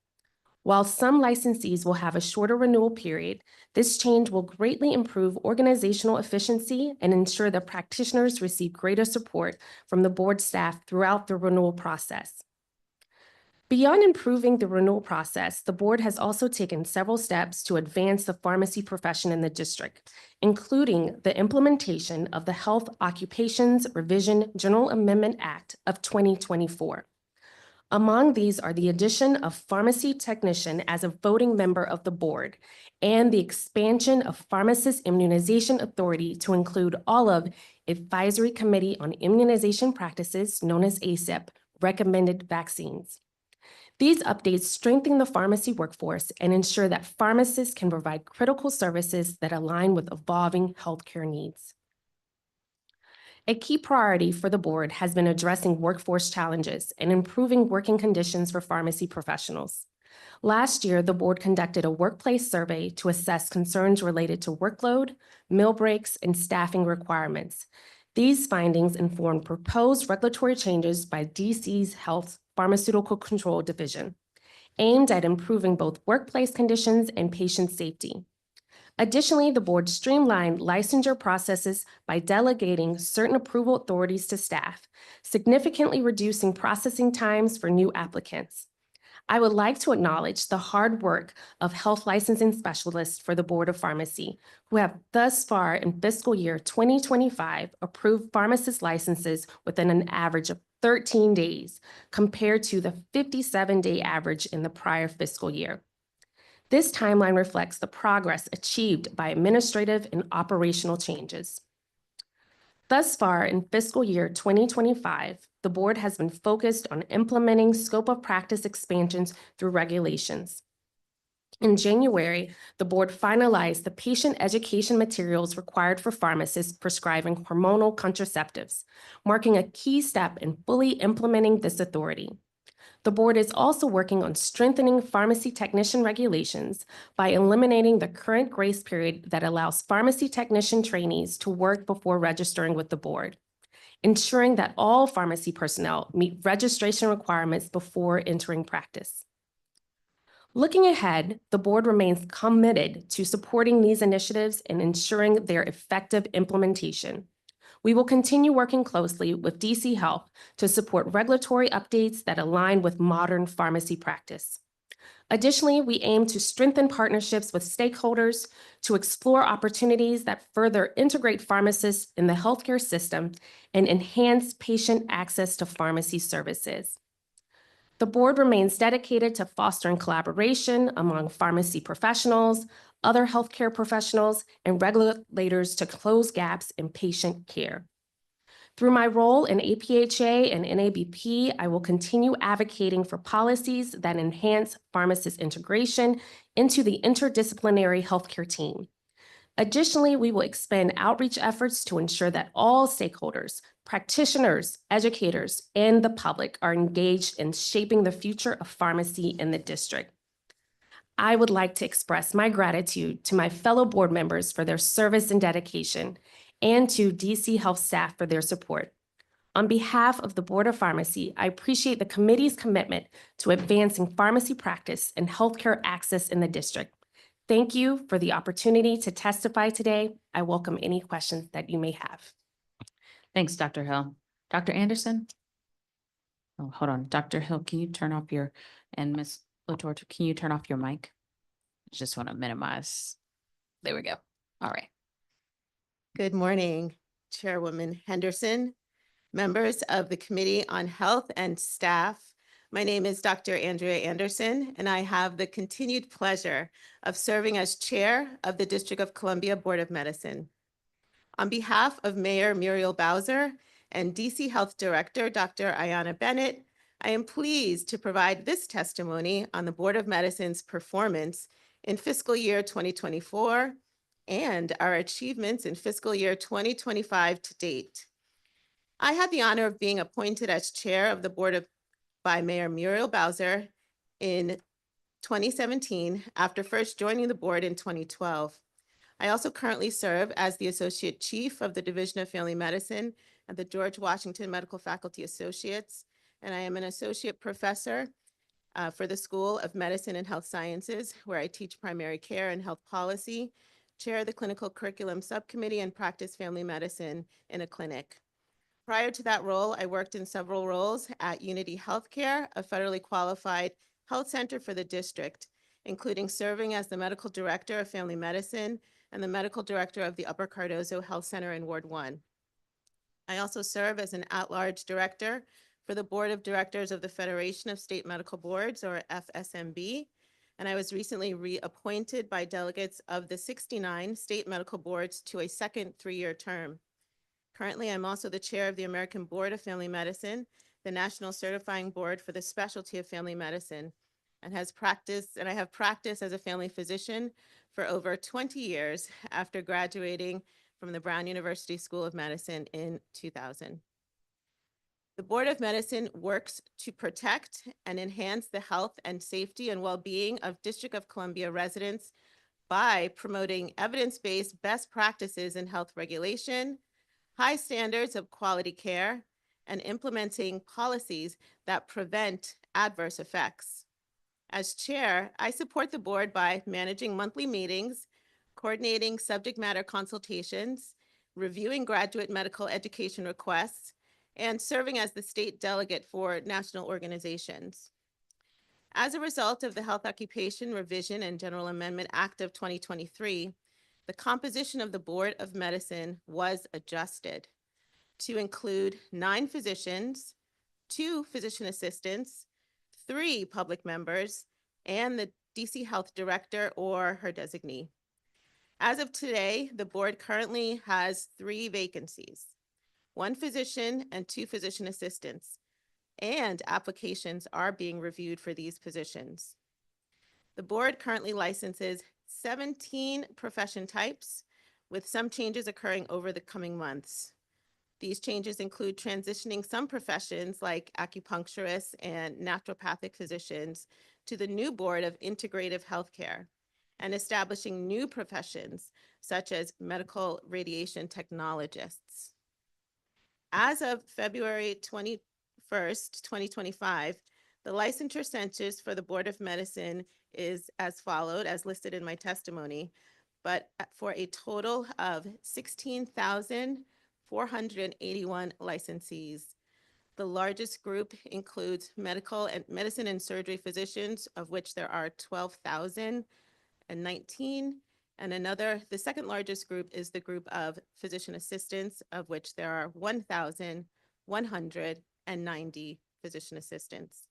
While some licensees will have a shorter renewal period, this change will greatly improve organizational efficiency and ensure that practitioners receive greater support from the board staff throughout the renewal process. Beyond improving the renewal process, the board has also taken several steps to advance the pharmacy profession in the district, including the implementation of the Health Occupations Revision General Amendment Act of 2024. Among these are the addition of pharmacy technician as a voting member of the board and the expansion of Pharmacist Immunization Authority to include all of Advisory Committee on Immunization Practices, known as ACIP, recommended vaccines. These updates strengthen the pharmacy workforce and ensure that pharmacists can provide critical services that align with evolving healthcare needs. A key priority for the board has been addressing workforce challenges and improving working conditions for pharmacy professionals. Last year, the board conducted a workplace survey to assess concerns related to workload, meal breaks, and staffing requirements. These findings informed proposed regulatory changes by DC's Health Pharmaceutical Control Division, aimed at improving both workplace conditions and patient safety. Additionally, the board streamlined licensure processes by delegating certain approval authorities to staff, significantly reducing processing times for new applicants. I would like to acknowledge the hard work of health licensing specialists for the Board of Pharmacy, who have thus far in fiscal year 2025 approved pharmacist licenses within an average of 13 days, compared to the 57-day average in the prior fiscal year. This timeline reflects the progress achieved by administrative and operational changes. Thus far in fiscal year 2025, the board has been focused on implementing scope of practice expansions through regulations. In January, the board finalized the patient education materials required for pharmacists prescribing hormonal contraceptives, marking a key step in fully implementing this authority. The board is also working on strengthening pharmacy technician regulations by eliminating the current grace period that allows pharmacy technician trainees to work before registering with the board, ensuring that all pharmacy personnel meet registration requirements before entering practice. Looking ahead, the board remains committed to supporting these initiatives and ensuring their effective implementation. We will continue working closely with DC Health to support regulatory updates that align with modern pharmacy practice. Additionally, we aim to strengthen partnerships with stakeholders to explore opportunities that further integrate pharmacists in the healthcare system and enhance patient access to pharmacy services. The board remains dedicated to fostering collaboration among pharmacy professionals, other healthcare professionals, and regulators to close gaps in patient care. Through my role in APHA and NABP, I will continue advocating for policies that enhance pharmacist integration into the interdisciplinary healthcare team. Additionally, we will expand outreach efforts to ensure that all stakeholders, practitioners, educators, and the public are engaged in shaping the future of pharmacy in the district. I would like to express my gratitude to my fellow board members for their service and dedication, and to DC Health staff for their support. On behalf of the Board of Pharmacy, I appreciate the committee's commitment to advancing pharmacy practice and healthcare access in the district. Thank you for the opportunity to testify today. I welcome any questions that you may have. Thanks, Dr. Hill. Dr. Anderson? Oh, hold on. Dr. Hill, can you turn off your, and Ms. Latorre, can you turn off your mic? Just want to minimize. There we go. All right. Good morning, Chairwoman Henderson, members of the Committee on Health and staff. My name is Dr. Andrea Anderson, and I have the continued pleasure of serving as Chair of the District of Columbia Board of Medicine. On behalf of Mayor Muriel Bowser and DC Health Director, Dr. Ayanna Bennett, I am pleased to provide this testimony on the Board of Medicine's performance in fiscal year 2024 and our achievements in fiscal year 2025 to date. I had the honor of being appointed as chair of the board by Mayor Muriel Bowser in 2017 after first joining the board in 2012. I also currently serve as the Associate Chief of the Division of Family Medicine at the George Washington Medical Faculty Associates, and I am an Associate Professor for the School of Medicine and Health Sciences, where I teach primary care and health policy, chair the Clinical Curriculum Subcommittee, and practice family medicine in a clinic. Prior to that role, I worked in several roles at Unity Healthcare, a federally qualified health center for the district, including serving as the medical director of family medicine and the medical director of the Upper Cardozo Health Center in Ward 1. I also serve as an at-large director for the Board of Directors of the Federation of State Medical Boards, or FSMB, and I was recently reappointed by delegates of the 69 state medical boards to a second 3-year term. Currently, I'm also the chair of the American Board of Family Medicine, the national certifying board for the specialty of family medicine, and I have practiced as a family physician for over 20 years after graduating from the Brown University School of Medicine in 2000. The Board of Medicine works to protect and enhance the health and safety and well-being of District of Columbia residents by promoting evidence-based best practices in health regulation, high standards of quality care, and implementing policies that prevent adverse effects. As chair, I support the board by managing monthly meetings, coordinating subject matter consultations, reviewing graduate medical education requests, and serving as the state delegate for national organizations. As a result of the Health Occupation Revision and General Amendment Act of 2023, the composition of the Board of Medicine was adjusted to include 9 physicians, 2 physician assistants, 3 public members, and the DC Health Director or her designee. As of today, the board currently has 3 vacancies, 1 physician and 2 physician assistants, and applications are being reviewed for these positions. The board currently licenses 17 profession types, with some changes occurring over the coming months. These changes include transitioning some professions like acupuncturists and naturopathic physicians to the new Board of Integrative Healthcare and establishing new professions such as medical radiation technologists. As of February 21st, 2025, the licensure census for the Board of Medicine is as followed, as listed in my testimony, but for a total of 16,481 licensees. The largest group includes medicine and surgery physicians, of which there are 12,019. And the second largest group is the group of physician assistants, of which there are 1,190 physician assistants.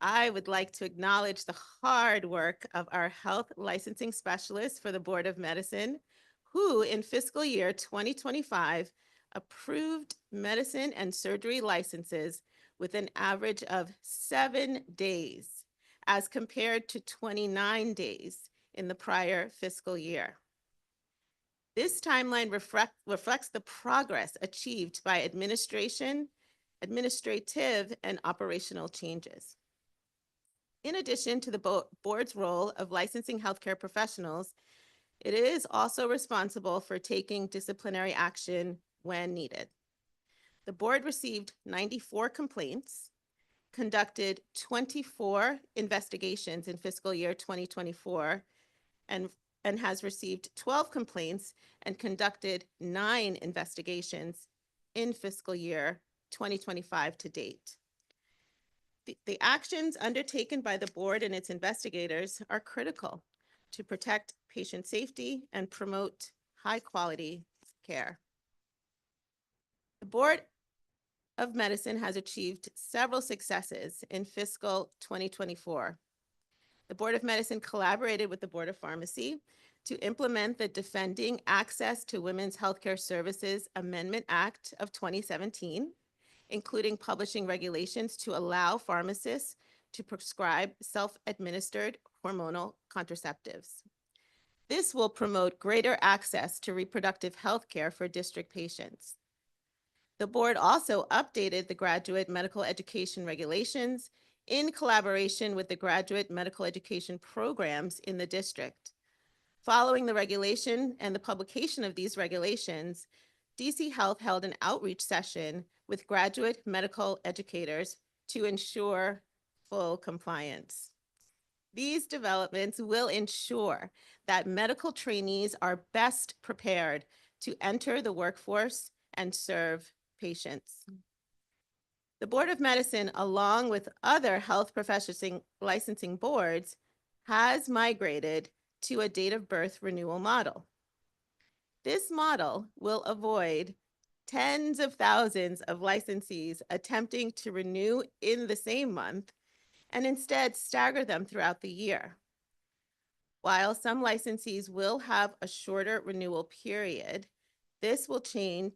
I would like to acknowledge the hard work of our health licensing specialists for the Board of Medicine, who in fiscal year 2025 approved medicine and surgery licenses with an average of 7 days, as compared to 29 days in the prior fiscal year. This timeline reflects the progress achieved by administrative and operational changes. In addition to the board's role of licensing healthcare professionals, it is also responsible for taking disciplinary action when needed. The board received 94 complaints, conducted 24 investigations in fiscal year 2024, and has received 12 complaints and conducted 9 investigations in fiscal year 2025 to date. The actions undertaken by the board and its investigators are critical to protect patient safety and promote high-quality care. The Board of Medicine has achieved several successes in fiscal 2024. The Board of Medicine collaborated with the Board of Pharmacy to implement the Defending Access to Women's Healthcare Services Amendment Act of 2017, including publishing regulations to allow pharmacists to prescribe self-administered hormonal contraceptives. This will promote greater access to reproductive health care for district patients. The board also updated the graduate medical education regulations in collaboration with the graduate medical education programs in the district. Following the regulation and the publication of these regulations, DC Health held an outreach session with graduate medical educators to ensure full compliance. These developments will ensure that medical trainees are best prepared to enter the workforce and serve patients. The Board of Medicine, along with other health professional licensing boards, has migrated to a date of birth renewal model. This model will avoid tens of thousands of licensees attempting to renew in the same month and instead stagger them throughout the year. While some licensees will have a shorter renewal period, this will change,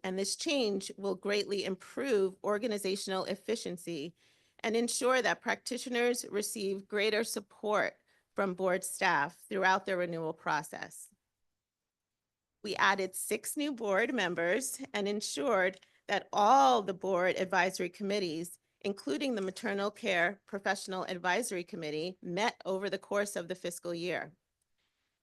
and this change will greatly improve organizational efficiency and ensure that practitioners receive greater support from board staff throughout their renewal process. We added 6 new board members and ensured that all the board advisory committees, including the Maternal Care Professional Advisory Committee, met over the course of the fiscal year.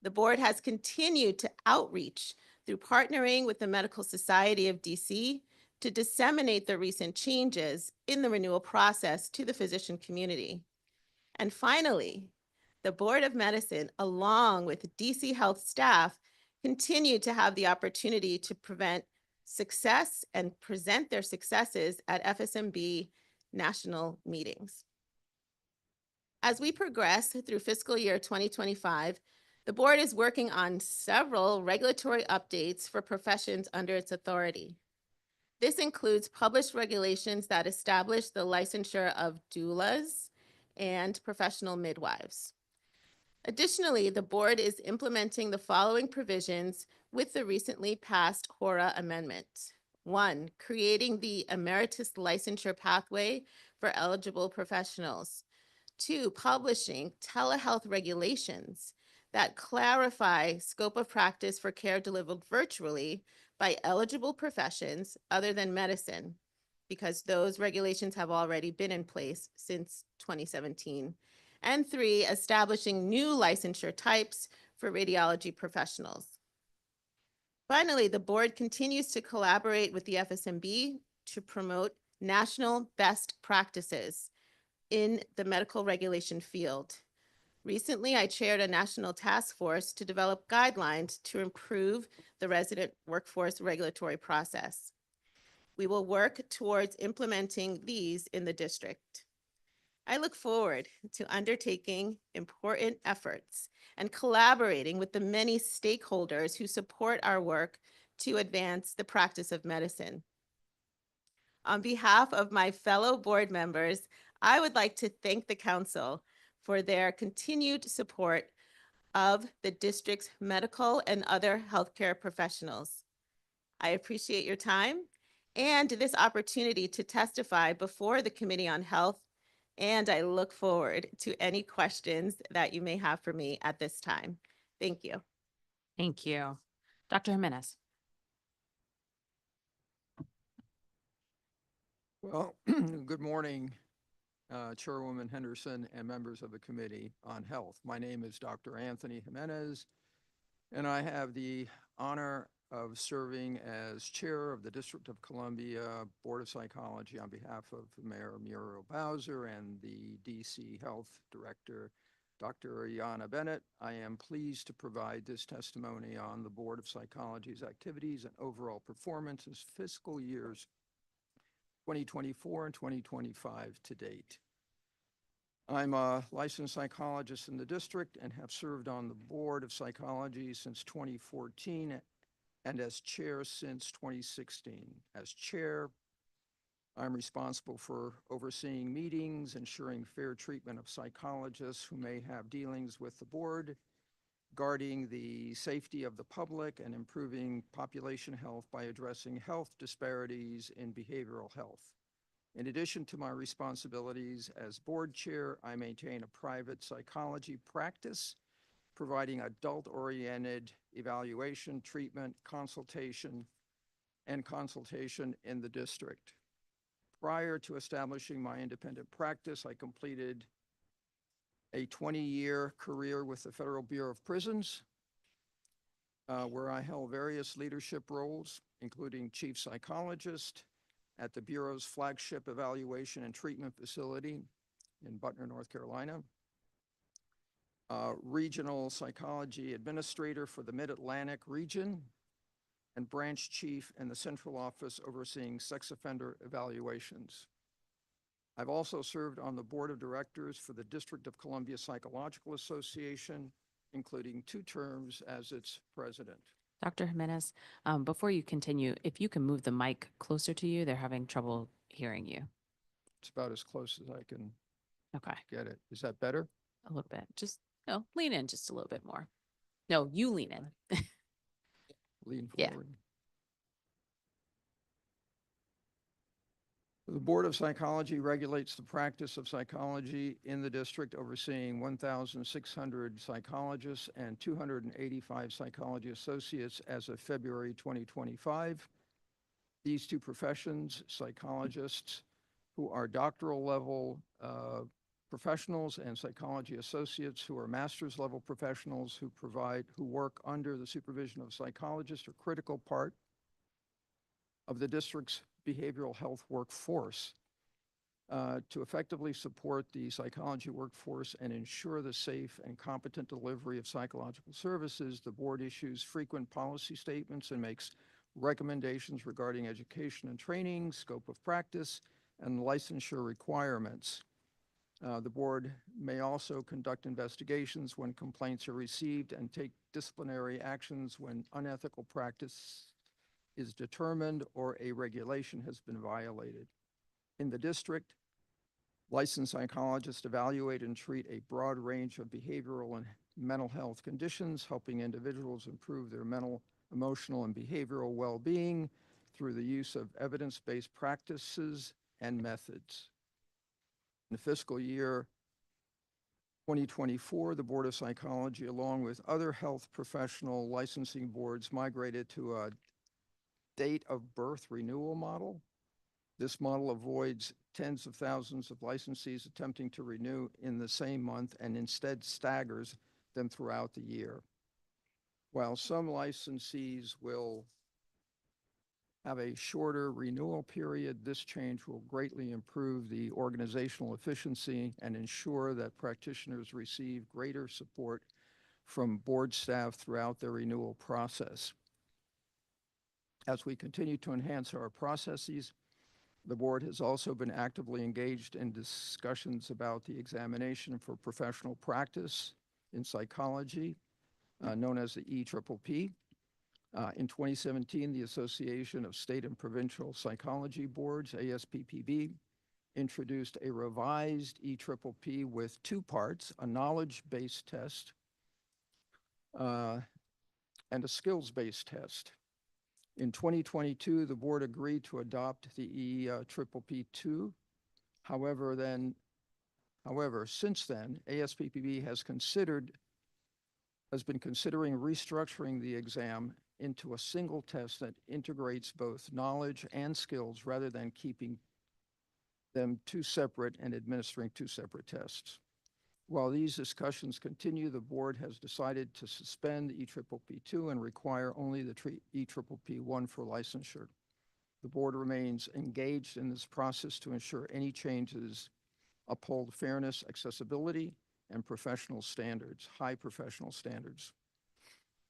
The board has continued to outreach through partnering with the Medical Society of DC to disseminate the recent changes in the renewal process to the physician community. And finally, the Board of Medicine, along with DC Health staff, continue to have the opportunity to present their successes at FSMB national meetings. As we progress through fiscal year 2025, the board is working on several regulatory updates for professions under its authority. This includes published regulations that establish the licensure of doulas and professional midwives. Additionally, the board is implementing the following provisions with the recently passed HORA amendment. 1, creating the emeritus licensure pathway for eligible professionals. 2, publishing telehealth regulations that clarify scope of practice for care delivered virtually by eligible professions other than medicine, because those regulations have already been in place since 2017. And 3, establishing new licensure types for radiology professionals. Finally, the board continues to collaborate with the FSMB to promote national best practices in the medical regulation field. Recently, I chaired a national task force to develop guidelines to improve the resident workforce regulatory process. We will work towards implementing these in the district. I look forward to undertaking important efforts and collaborating with the many stakeholders who support our work to advance the practice of medicine. On behalf of my fellow board members, I would like to thank the council for their continued support of the district's medical and other healthcare professionals. I appreciate your time and this opportunity to testify before the Committee on Health, and I look forward to any questions that you may have for me at this time. Thank you. Thank you. Dr. Jimenez. Well, good morning, Chairwoman Henderson and members of the Committee on Health. My name is Dr. Anthony Jimenez, and I have the honor of serving as Chair of the District of Columbia Board of Psychology on behalf of Mayor Muriel Bowser and the DC Health Director, Dr. Yana Bennett. I am pleased to provide this testimony on the Board of Psychology's activities and overall performance in fiscal years 2024 and 2025 to date. I'm a licensed psychologist in the district and have served on the Board of Psychology since 2014 and as chair since 2016. As chair, I'm responsible for overseeing meetings, ensuring fair treatment of psychologists who may have dealings with the board, guarding the safety of the public, and improving population health by addressing health disparities in behavioral health. In addition to my responsibilities as board chair, I maintain a private psychology practice, providing adult-oriented evaluation, treatment, consultation in the district. Prior to establishing my independent practice, I completed a 20-year career with the Federal Bureau of Prisons, where I held various leadership roles, including chief psychologist at the Bureau's flagship evaluation and treatment facility in Butner, North Carolina, regional psychology administrator for the Mid-Atlantic region, and branch chief in the central office overseeing sex offender evaluations. I've also served on the board of directors for the District of Columbia Psychological Association, including 2 terms as its president. Dr. Jimenez, before you continue, if you can move the mic closer to you, they're having trouble hearing you. It's about as close as I can Okay, get it. Is that better? a little bit. Just, lean in just a little bit more. No, you lean in. Lean Yeah. forward. The Board of Psychology regulates the practice of psychology in the district, overseeing 1,600 psychologists and 285 psychology associates as of February 2025. These 2 professions, psychologists who are doctoral level professionals and psychology associates who are master's level professionals who work under the supervision of psychologists, are a critical part of the district's behavioral health workforce. To effectively support the psychology workforce and ensure the safe and competent delivery of psychological services, the board issues frequent policy statements and makes recommendations regarding education and training, scope of practice, and licensure requirements. The board may also conduct investigations when complaints are received and take disciplinary actions when unethical practice is determined or a regulation has been violated. In the district, licensed psychologists evaluate and treat a broad range of behavioral and mental health conditions, helping individuals improve their mental, emotional, and behavioral well-being through the use of evidence-based practices and methods. In the fiscal year 2024, the Board of Psychology, along with other health professional licensing boards, migrated to a date of birth renewal model. This model avoids tens of thousands of licensees attempting to renew in the same month and instead staggers them throughout the year. While some licensees will have a shorter renewal period, this change will greatly improve the organizational efficiency and ensure that practitioners receive greater support from board staff throughout their renewal process. As we continue to enhance our processes, the board has also been actively engaged in discussions about the examination for professional practice in psychology, known as the EPPP. In 2017, the Association of State and Provincial Psychology Boards, ASPPB, introduced a revised EPPP with two parts, a knowledge-based test and a skills-based test. In 2022, the board agreed to adopt the EPPP2. However, since then, ASPPB has been considering restructuring the exam into a single test that integrates both knowledge and skills rather than keeping them two separate and administering two separate tests. While these discussions continue, the board has decided to suspend EPPP2 and require only the EPPP1 for licensure. The board remains engaged in this process to ensure any changes uphold fairness, accessibility, and professional standards, high professional standards.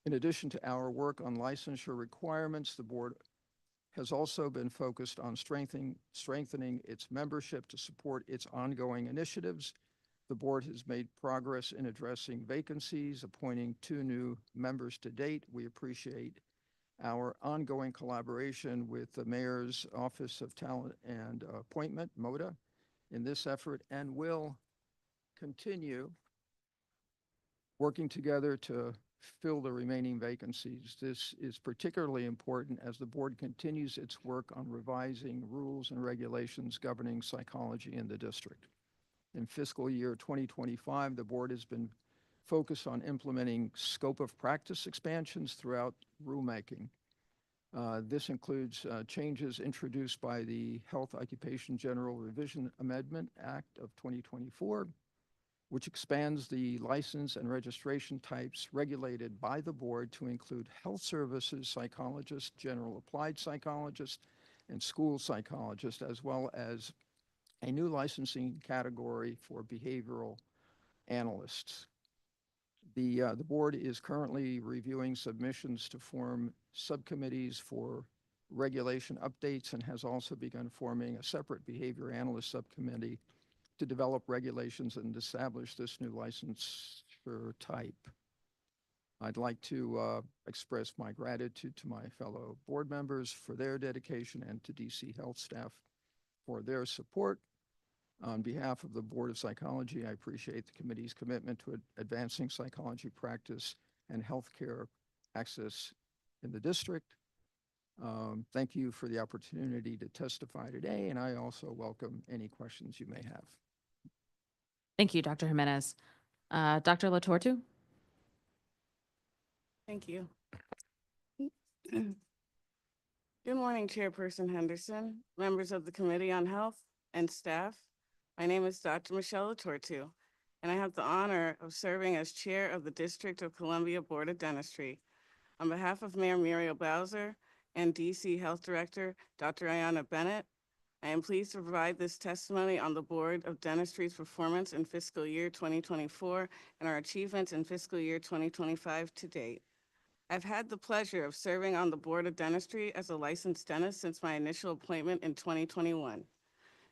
In addition to our work on licensure requirements, the board has also been focused on strengthening its membership to support its ongoing initiatives. The board has made progress in addressing vacancies, appointing 2 new members to date. We appreciate our ongoing collaboration with the Mayor's Office of Talent and Appointment, MOTA, in this effort, and will continue working together to fill the remaining vacancies. This is particularly important as the board continues its work on revising rules and regulations governing psychology in the district. In fiscal year 2025, the board has been focused on implementing scope of practice expansions throughout rulemaking. This includes changes introduced by the Health Occupation General Revision Amendment Act of 2024, which expands the license and registration types regulated by the board to include health services psychologist, general applied psychologist, and school psychologist, as well as a new licensing category for behavioral analysts. The board is currently reviewing submissions to form subcommittees for regulation updates and has also begun forming a separate behavior analyst subcommittee to develop regulations and establish this new licensure type. I'd like to express my gratitude to my fellow board members for their dedication and to DC Health staff for their support. On behalf of the Board of Psychology, I appreciate the committee's commitment to advancing psychology practice and healthcare access in the district. Thank you for the opportunity to testify today, and I also welcome any questions you may have. Thank you, Dr. Jimenez. Dr. Latortu? Thank you. Good morning, Chairperson Henderson, members of the Committee on Health, and staff. My name is Dr. Michelle Latortu, and I have the honor of serving as Chair of the District of Columbia Board of Dentistry. On behalf of Mayor Muriel Bowser and DC Health Director, Dr. Ayanna Bennett, I am pleased to provide this testimony on the Board of Dentistry's performance in fiscal year 2024 and our achievements in fiscal year 2025 to date. I've had the pleasure of serving on the Board of Dentistry as a licensed dentist since my initial appointment in 2021.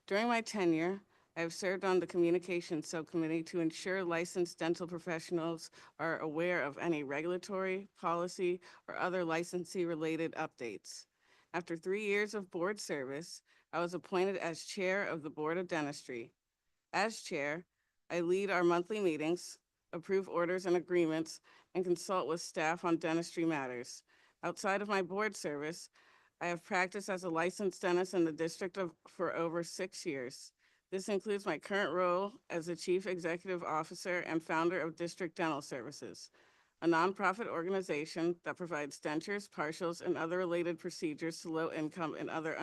During my tenure, I have served on the Communications Subcommittee to ensure licensed dental professionals are aware of any regulatory, policy, or other licensee-related updates. After 3 years of board service, I was appointed as Chair of the Board of Dentistry. As Chair, I lead our monthly meetings, approve orders and agreements, and consult with staff on dentistry matters. Outside of my board service, I have practiced as a licensed dentist in the district for over 6 years. This includes my current role as the Chief Executive Officer and founder of District Dental Services, a nonprofit organization that provides dentures, partials, and other related procedures to low-income and other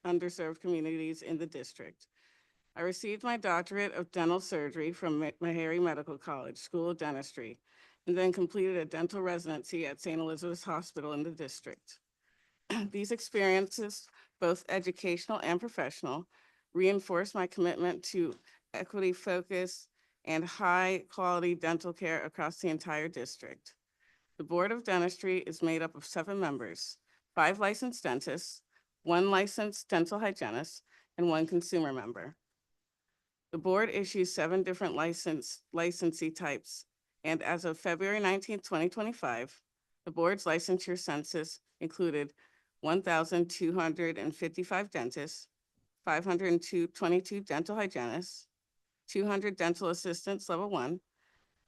underserved communities in the district. I received my doctorate of dental surgery from Meharry Medical College, School of Dentistry, and then completed a dental residency at St. Elizabeth's Hospital in the district. These experiences, both educational and professional, reinforce my commitment to equity focus and high quality dental care across the entire district. The Board of Dentistry is made up of 7 members, 5 licensed dentists, 1 licensed dental hygienist, and 1 consumer member. The board issues 7 different licensee types, and as of February 19th, 2025, the board's licensure census included 1,255 dentists, 522 dental hygienists, 200 dental assistants level 1,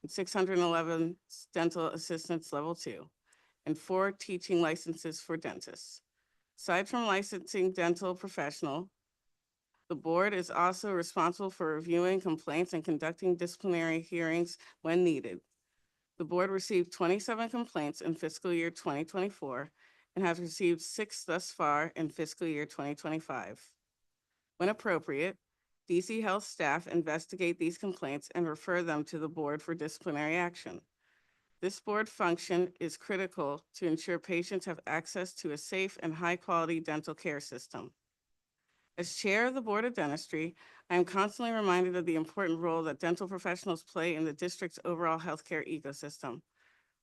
and 611 dental assistants level 2, and 4 teaching licenses for dentists. Aside from licensing dental professional, the board is also responsible for reviewing complaints and conducting disciplinary hearings when needed. The board received 27 complaints in fiscal year 2024 and has received 6 thus far in fiscal year 2025. When appropriate, DC Health staff investigate these complaints and refer them to the board for disciplinary action. This board function is critical to ensure patients have access to a safe and high-quality dental care system. As chair of the Board of Dentistry, I am constantly reminded of the important role that dental professionals play in the district's overall healthcare ecosystem.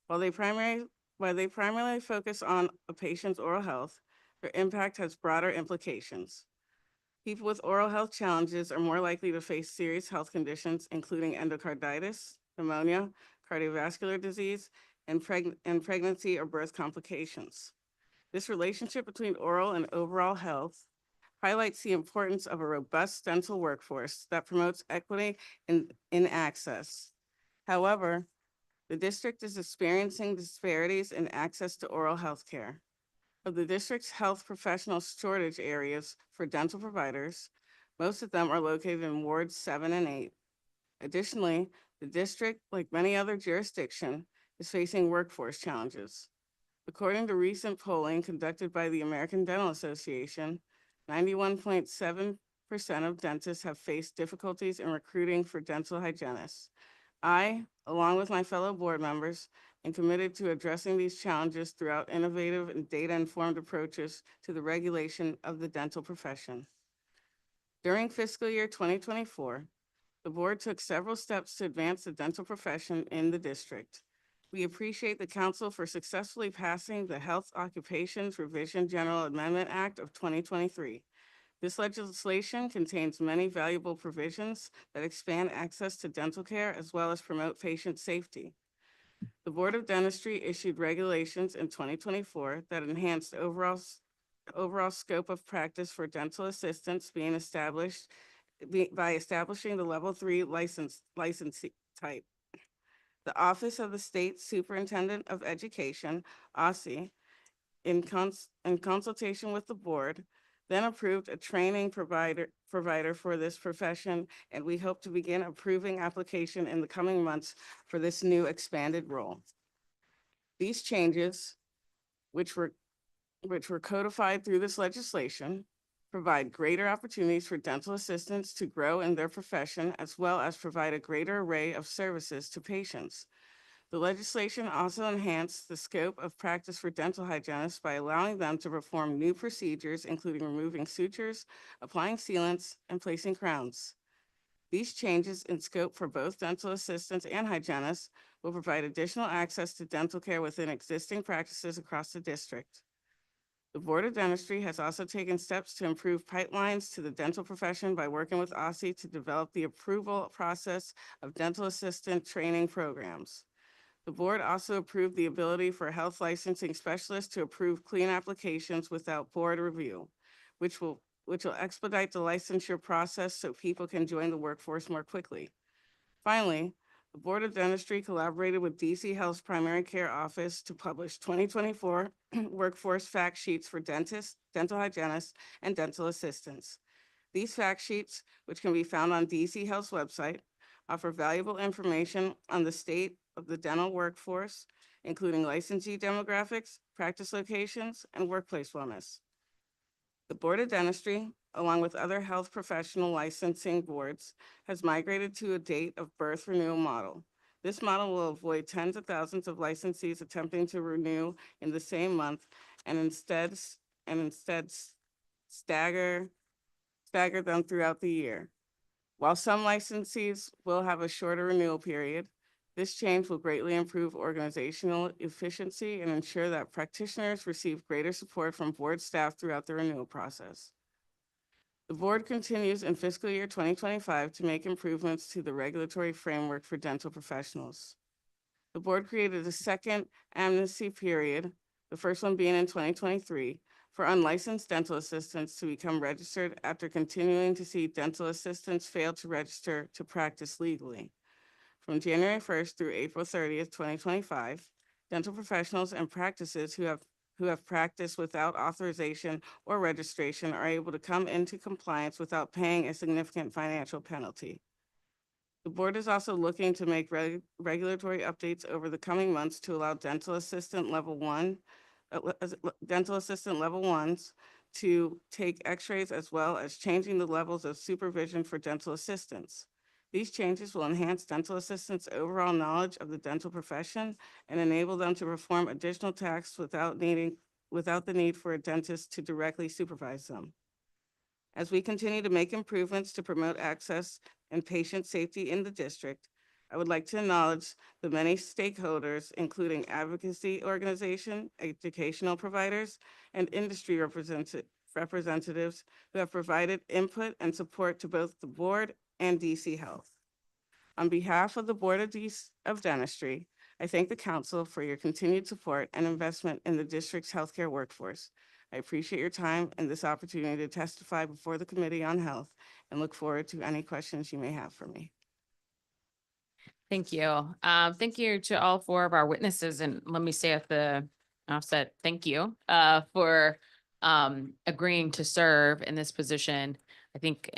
While they primarily focus on a patient's oral health, their impact has broader implications. People with oral health challenges are more likely to face serious health conditions, including endocarditis, pneumonia, cardiovascular disease, and pregnancy or birth complications. This relationship between oral and overall health highlights the importance of a robust dental workforce that promotes equity in access. However, the district is experiencing disparities in access to oral health care. Of the district's health professional shortage areas for dental providers, most of them are located in wards 7 and 8. Additionally, the district, like many other jurisdictions, is facing workforce challenges. According to recent polling conducted by the American Dental Association, 91.7% of dentists have faced difficulties in recruiting for dental hygienists. I, along with my fellow board members, am committed to addressing these challenges throughout innovative and data-informed approaches to the regulation of the dental profession. During fiscal year 2024, the board took several steps to advance the dental profession in the district. We appreciate the council for successfully passing the Health Occupations Revision General Amendment Act of 2023. This legislation contains many valuable provisions that expand access to dental care as well as promote patient safety. The Board of Dentistry issued regulations in 2024 that enhanced overall scope of practice for dental assistants being established by establishing the level 3 license type. The Office of the State Superintendent of Education, OSSE, in consultation with the board, then approved a training provider for this profession, and we hope to begin approving application in the coming months for this new expanded role. These changes, which were codified through this legislation, provide greater opportunities for dental assistants to grow in their profession, as well as provide a greater array of services to patients. The legislation also enhanced the scope of practice for dental hygienists by allowing them to perform new procedures, including removing sutures, applying sealants, and placing crowns. These changes in scope for both dental assistants and hygienists will provide additional access to dental care within existing practices across the district. The Board of Dentistry has also taken steps to improve pipelines to the dental profession by working with OSSE to develop the approval process of dental assistant training programs. The board also approved the ability for health licensing specialists to approve clean applications without board review, which will expedite the licensure process so people can join the workforce more quickly. Finally, the Board of Dentistry collaborated with DC Health's Primary Care Office to publish 2024 workforce fact sheets for dentists, dental hygienists, and dental assistants. These fact sheets, which can be found on DC Health's website, offer valuable information on the state of the dental workforce, including licensee demographics, practice locations, and workplace wellness. The Board of Dentistry, along with other health professional licensing boards, has migrated to a date of birth renewal model. This model will avoid tens of thousands of licensees attempting to renew in the same month and instead stagger them throughout the year. While some licensees will have a shorter renewal period, This change will greatly improve organizational efficiency and ensure that practitioners receive greater support from board staff throughout the renewal process. The board continues in fiscal year 2025 to make improvements to the regulatory framework for dental professionals. The board created a second amnesty period, the first one being in 2023, for unlicensed dental assistants to become registered after continuing to see dental assistants fail to register to practice legally. From January 1st through April 30th, 2025, dental professionals and practices who have practiced without authorization or registration are able to come into compliance without paying a significant financial penalty. The board is also looking to make regulatory updates over the coming months to allow dental assistant level 1s to take x-rays, as well as changing the levels of supervision for dental assistants. These changes will enhance dental assistants' overall knowledge of the dental profession and enable them to perform additional tasks without the need for a dentist to directly supervise them. As we continue to make improvements to promote access and patient safety in the district, I would like to acknowledge the many stakeholders, including advocacy organizations, educational providers, and industry representatives who have provided input and support to both the board and DC Health. On behalf of the Board of Dentistry, I thank the council for your continued support and investment in the district's healthcare workforce. I appreciate your time and this opportunity to testify before the Committee on Health and look forward to any questions you may have for me. Thank you. Thank you to all four of our witnesses. And let me say at the offset, thank you for agreeing to serve in this position. I think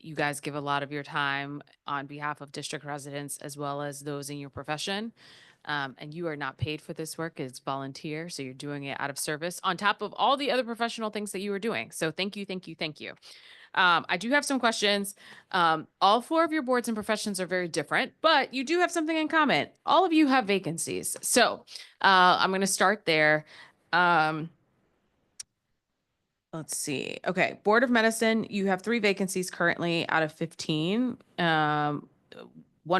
you guys give a lot of your time on behalf of district residents as well as those in your profession. And you are not paid for this work. It's volunteer. So you're doing it out of service on top of all the other professional things that you were doing. So thank you, thank you, thank you. I do have some questions. All four of your boards and professions are very different, but you do have something in common. All of you have vacancies. So I'm going to start there. Let's see. Okay. Board of Medicine, you have 3 vacancies currently out of 15. 1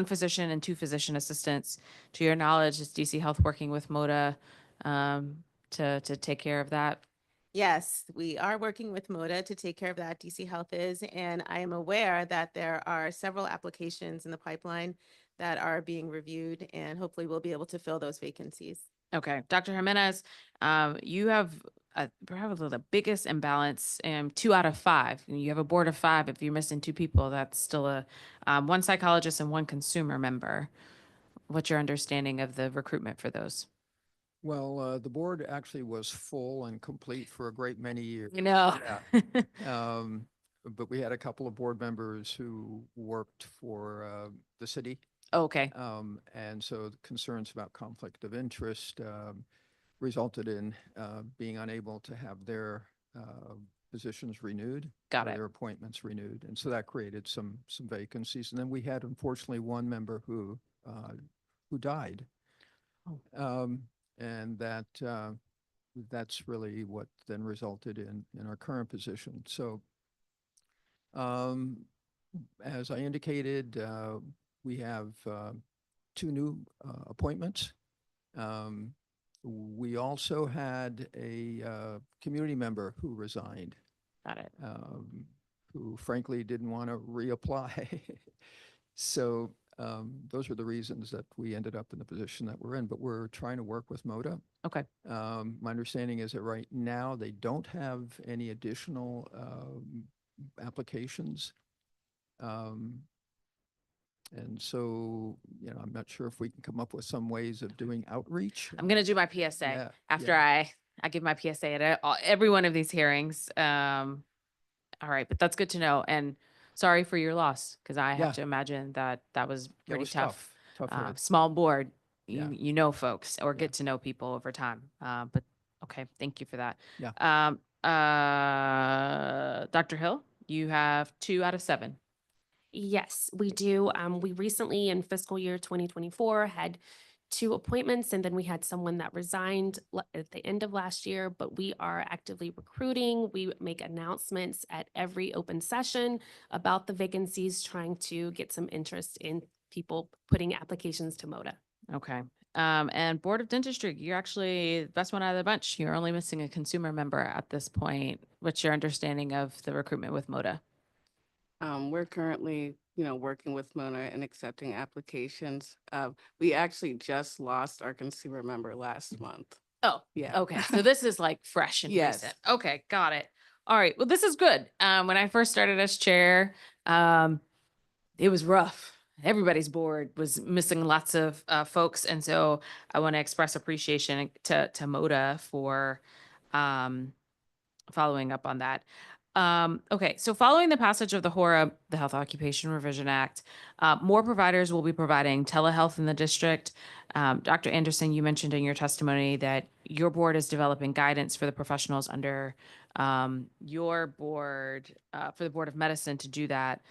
physician and 2 physician assistants. To your knowledge, is DC Health working with MODA to take care of that? Yes, we are working with MODA to take care of that. DC Health is, and I am aware that there are several applications in the pipeline that are being reviewed, and hopefully we'll be able to fill those vacancies. Okay. Dr. Jimenez, you have probably the biggest imbalance, 2 out of 5. You have a board of 5. If you're missing 2 people, that's still a 1 psychologist and 1 consumer member. What's your understanding of the recruitment for those? Well, the board actually was full and complete for a great many years. You know. Yeah. But we had a couple of board members who worked for the city. Okay. And so the concerns about conflict of interest resulted in being unable to have their positions renewed. Got or it. Their appointments renewed. And so that created some vacancies. And then we had, unfortunately, 1 member who died. Oh. And that's really what then resulted in our current position. So as I indicated, we have 2 new appointments. We also had a community member who resigned. Got it. Who frankly didn't want to reapply. So those are the reasons that we ended up in the position that we're in, but we're trying to work with MODA. Okay. My understanding is that right now they don't have any additional applications. And so, I'm not sure if we can come up with some ways of doing outreach. I'm going to do my PSA after I give my PSA at every one of these hearings. All right, but that's good to know. And sorry for your loss, because I have to imagine that was pretty tough. Tough. Small board, Yeah. you know folks or get to know people over time. But okay, thank you for that. Yeah. Dr. Hill, you have 2 out of 7. Yes, we do. We recently in fiscal year 2024 had 2 appointments, and then we had someone that resigned at the end of last year, but we are actively recruiting. We make announcements at every open session about the vacancies, trying to get some interest in people putting applications to MODA. Okay. And Board of Dentistry, you're actually the best one out of the bunch. You're only missing a consumer member at this point. What's your understanding of the recruitment with MODA? We're currently, working with Mona and accepting applications. We actually just lost our consumer member last month. Oh, Yeah. okay. So this is like fresh and Yes. recent. Okay, got it. All right. Well, this is good. When I first started as chair, it was rough. Everybody's board was missing lots of folks, and so I want to express appreciation to MODA for following up on that. Okay, so following the passage of the HORA, the Health Occupation Revision Act, more providers will be providing telehealth in the district. Dr. Anderson, you mentioned in your testimony that your board is developing guidance for the professionals under your board, for the Board of Medicine to do that.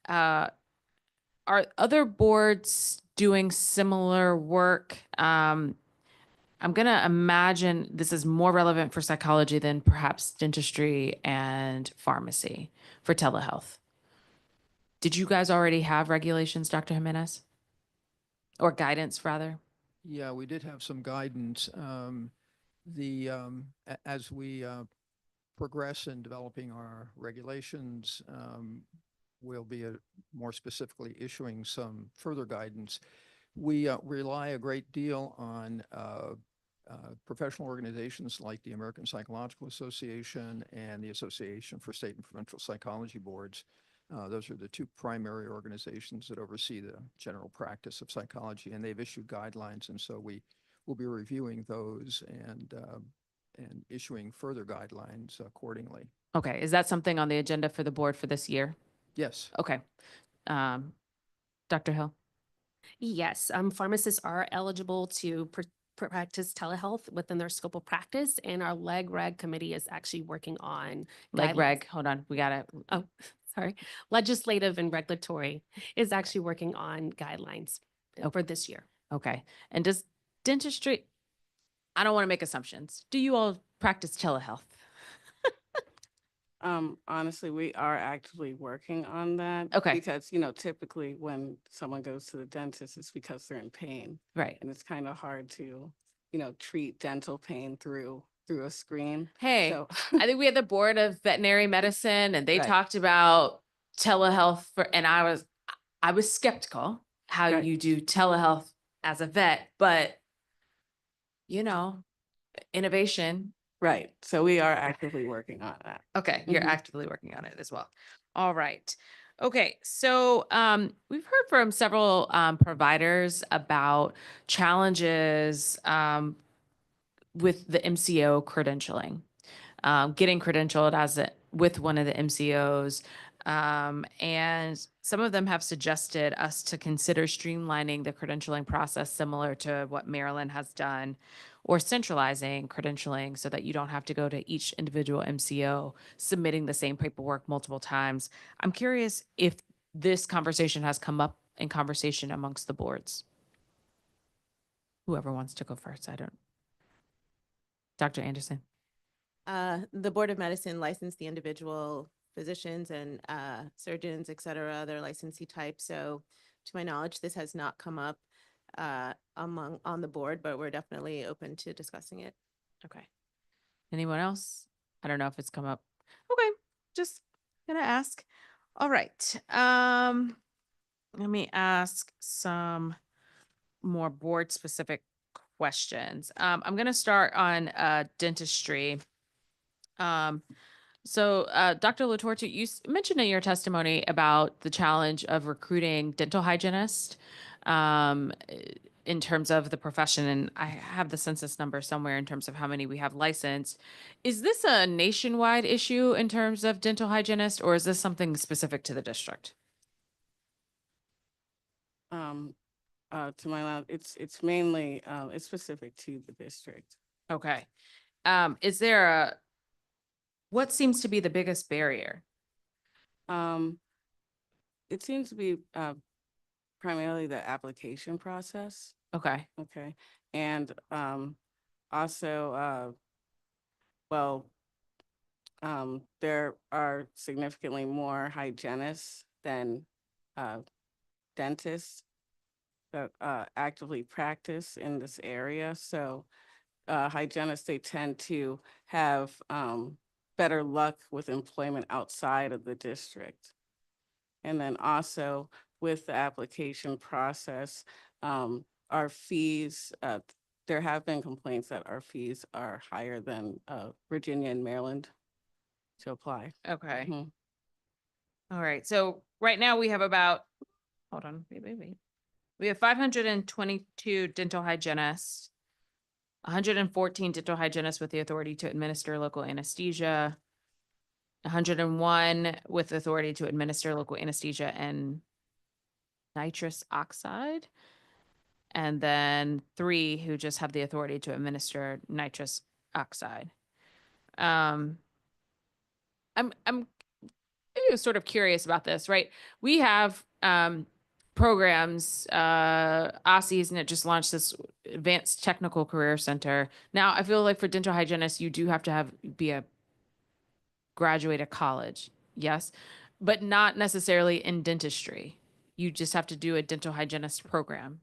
Are other boards doing similar work? I'm going to imagine this is more relevant for psychology than perhaps dentistry and pharmacy for telehealth. Did you guys already have regulations, Dr. Jimenez? Or guidance, rather? Yeah, we did have some guidance. As we progress in developing our regulations, we'll be more specifically issuing some further guidance. We rely a great deal on professional organizations like the American Psychological Association and the Association for State and Provincial Psychology Boards. Those are the two primary organizations that oversee the general practice of psychology, and they've issued guidelines, and so we will be reviewing those and issuing further guidelines accordingly. Okay, is that something on the agenda for the board for this year? Yes. Okay. Dr. Hill? Yes, pharmacists are eligible to practice telehealth within their scope of practice, and our reg committee is actually working on guidelines. Hold on, we got it. Oh, sorry. Legislative and regulatory is actually working on guidelines for this year. Okay. And does dentistry, I don't want to make assumptions. Do you all practice telehealth? Honestly, we are actively working on that. Okay. Because, typically when someone goes to the dentist, it's because they're in pain. Right. And it's kind of hard to, treat dental pain through a screen. Hey, So I think we had the board of veterinary medicine and they Right. talked about telehealth and I was skeptical how Right. you do telehealth as a vet, but innovation. Right. So we are actively working on that. Okay, you're Mhm. actively working on it as well. All right. Okay, so we've heard from several providers about challenges with the MCO credentialing, getting credentialed with one of the MCOs. And some of them have suggested us to consider streamlining the credentialing process similar to what Maryland has done, or centralizing credentialing so that you don't have to go to each individual MCO submitting the same paperwork multiple times. I'm curious if this conversation has come up in conversation amongst the boards. Whoever wants to go first, I don't. Dr. Anderson. The Board of Medicine licensed the individual physicians and surgeons, et cetera, their licensee type. So to my knowledge, this has not come up on the board, but we're definitely open to discussing it. Okay. Anyone else? I don't know if it's come up. Okay, just gonna ask. All right. Let me ask some more board specific questions. I'm gonna start on dentistry. So Dr. Latortu, you mentioned in your testimony about the challenge of recruiting dental hygienists in terms of the profession. And I have the census number somewhere in terms of how many we have licensed. Is this a nationwide issue in terms of dental hygienists, or is this something specific to the district? To my knowledge, it's mainly, it's specific to the district. Okay. Is there what seems to be the biggest barrier? It seems to be primarily the application process. Okay. Okay. And also, there are significantly more hygienists than dentists that actively practice in this area. So hygienists, they tend to have better luck with employment outside of the district. And then also with the application process, our fees, there have been complaints that our fees are higher than Virginia and Maryland to apply. Okay. Mhm. All right. So right now we have about, hold on, wait. We have 522 dental hygienists, 114 dental hygienists with the authority to administer local anesthesia, 101 with authority to administer local anesthesia and nitrous oxide, and then 3 who just have the authority to administer nitrous oxide. I'm sort of curious about this, right? We have programs, OSSI's, and it just launched this Advanced Technical Career Center. Now, I feel like for dental hygienists, you do have to be a graduate of college, yes, but not necessarily in dentistry. You just have to do a dental hygienist program.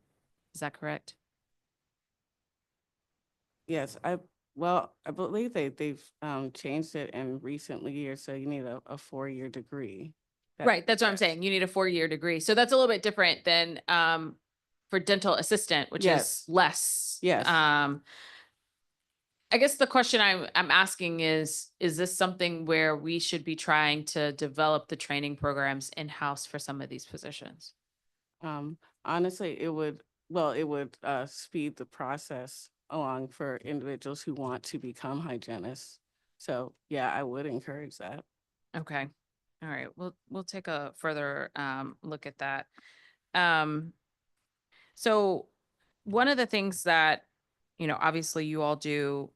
Is that correct? Yes, I believe they've changed it in recent years, so you need a 4-year degree. Right, that's what I'm Yes. saying. You need a 4-year degree. So that's a little bit different than for dental assistant, which Yes. is less. Yes. I guess the question I'm asking is this something where we should be trying to develop the training programs in-house for some of these positions? Honestly, it would speed the process along for individuals who want to become hygienists. So yeah, I would encourage that. Okay. All right. We'll take a further look at that. So one of the things that, obviously you all do,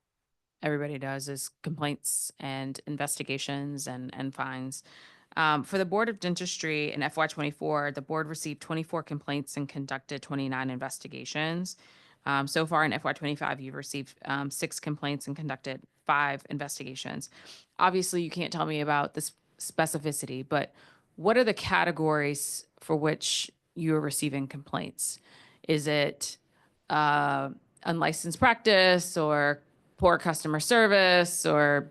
everybody does, is complaints and investigations and fines. For the Board of Dentistry in FY24, the board received 24 complaints and conducted 29 investigations. So far in FY25, you've received 6 complaints and conducted 5 investigations. Obviously, you can't tell me about this specificity, but what are the categories for which you are receiving complaints? Is it unlicensed practice or poor customer service or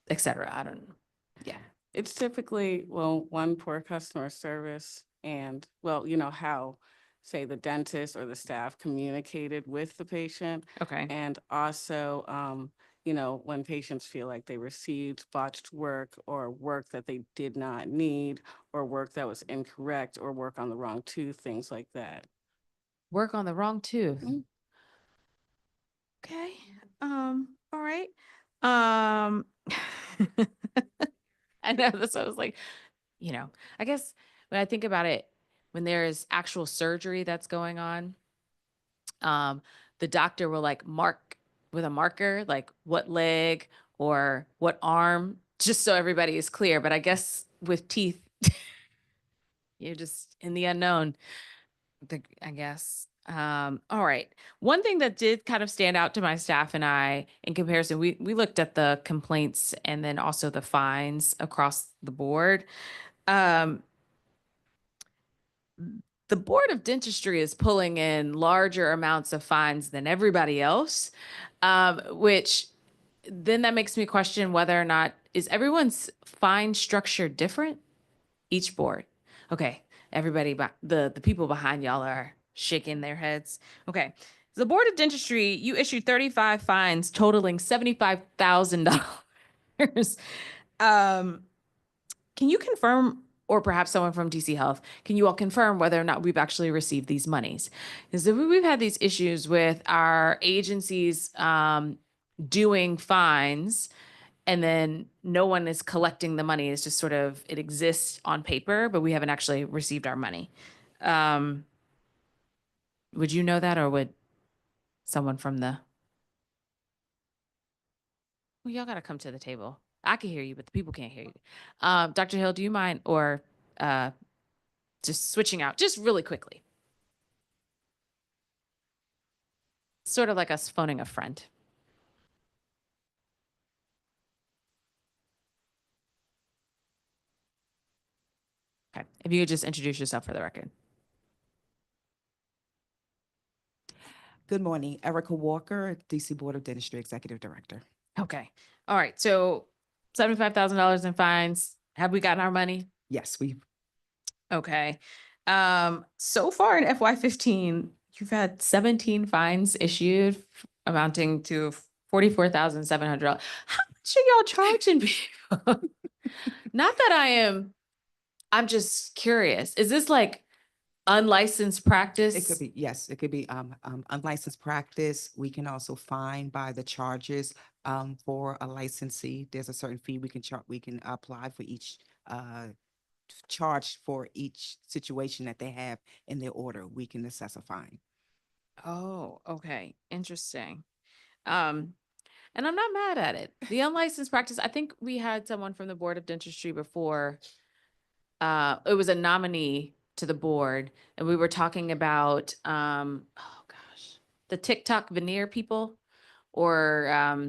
et cetera? I don't know. Yeah. It's typically, one, poor customer service and, how, say, the dentist or the staff communicated with the patient. Okay. And also, when patients feel like they received botched work or work that they did not need or work that was incorrect or work on the wrong tooth, things like that. Work on the wrong tooth. Mhm. Okay. All right. Um, I know this. I was like, I guess when I think about it, when there's actual surgery that's going on, the doctor will like mark with a marker, like what leg or what arm, just so everybody is clear. But I guess with teeth, you're just in the unknown, I guess. All right. One thing that did kind of stand out to my staff and I in comparison, we looked at the complaints and then also the fines across the board. The Board of Dentistry is pulling in larger amounts of fines than everybody else, which then that makes me question whether or not is everyone's fine structure different? Each board. Okay, everybody, the people behind y'all are shaking their heads. Okay, the Board of Dentistry, you issued 35 fines totaling $75,000. Can you confirm, or perhaps someone from DC Health, can you all confirm whether or not we've actually received these monies? Because we've had these issues with our agencies doing fines, and then no one is collecting the money. It's just sort of, it exists on paper, but we haven't actually received our money. Would you know that, or would someone from the... Well, y'all got to come to the table. I can hear you, but the people can't hear you. Dr. Hill, do you mind, or just switching out just really quickly? Sort of like us phoning a friend. Okay, if you could just introduce yourself for the record. Good morning, Erica Walker, DC Board of Dentistry Executive Director. Okay. All right. So $75,000 in fines. Have we gotten our money? Yes, we, Okay. So far in FY15, you've had 17 fines issued amounting to $44,700. How much are y'all charging people? Not that I'm just curious. Is this like unlicensed practice? it could be, yes, it could be unlicensed practice. We can also fine by the charges for a licensee. There's a certain fee we can apply for each charge for each situation that they have in their order. We can assess a fine. Oh, okay. Interesting. And I'm not mad at it. The unlicensed practice, I think we had someone from the Board of Dentistry before. It was a nominee to the board, and we were talking about oh gosh, the TikTok veneer people or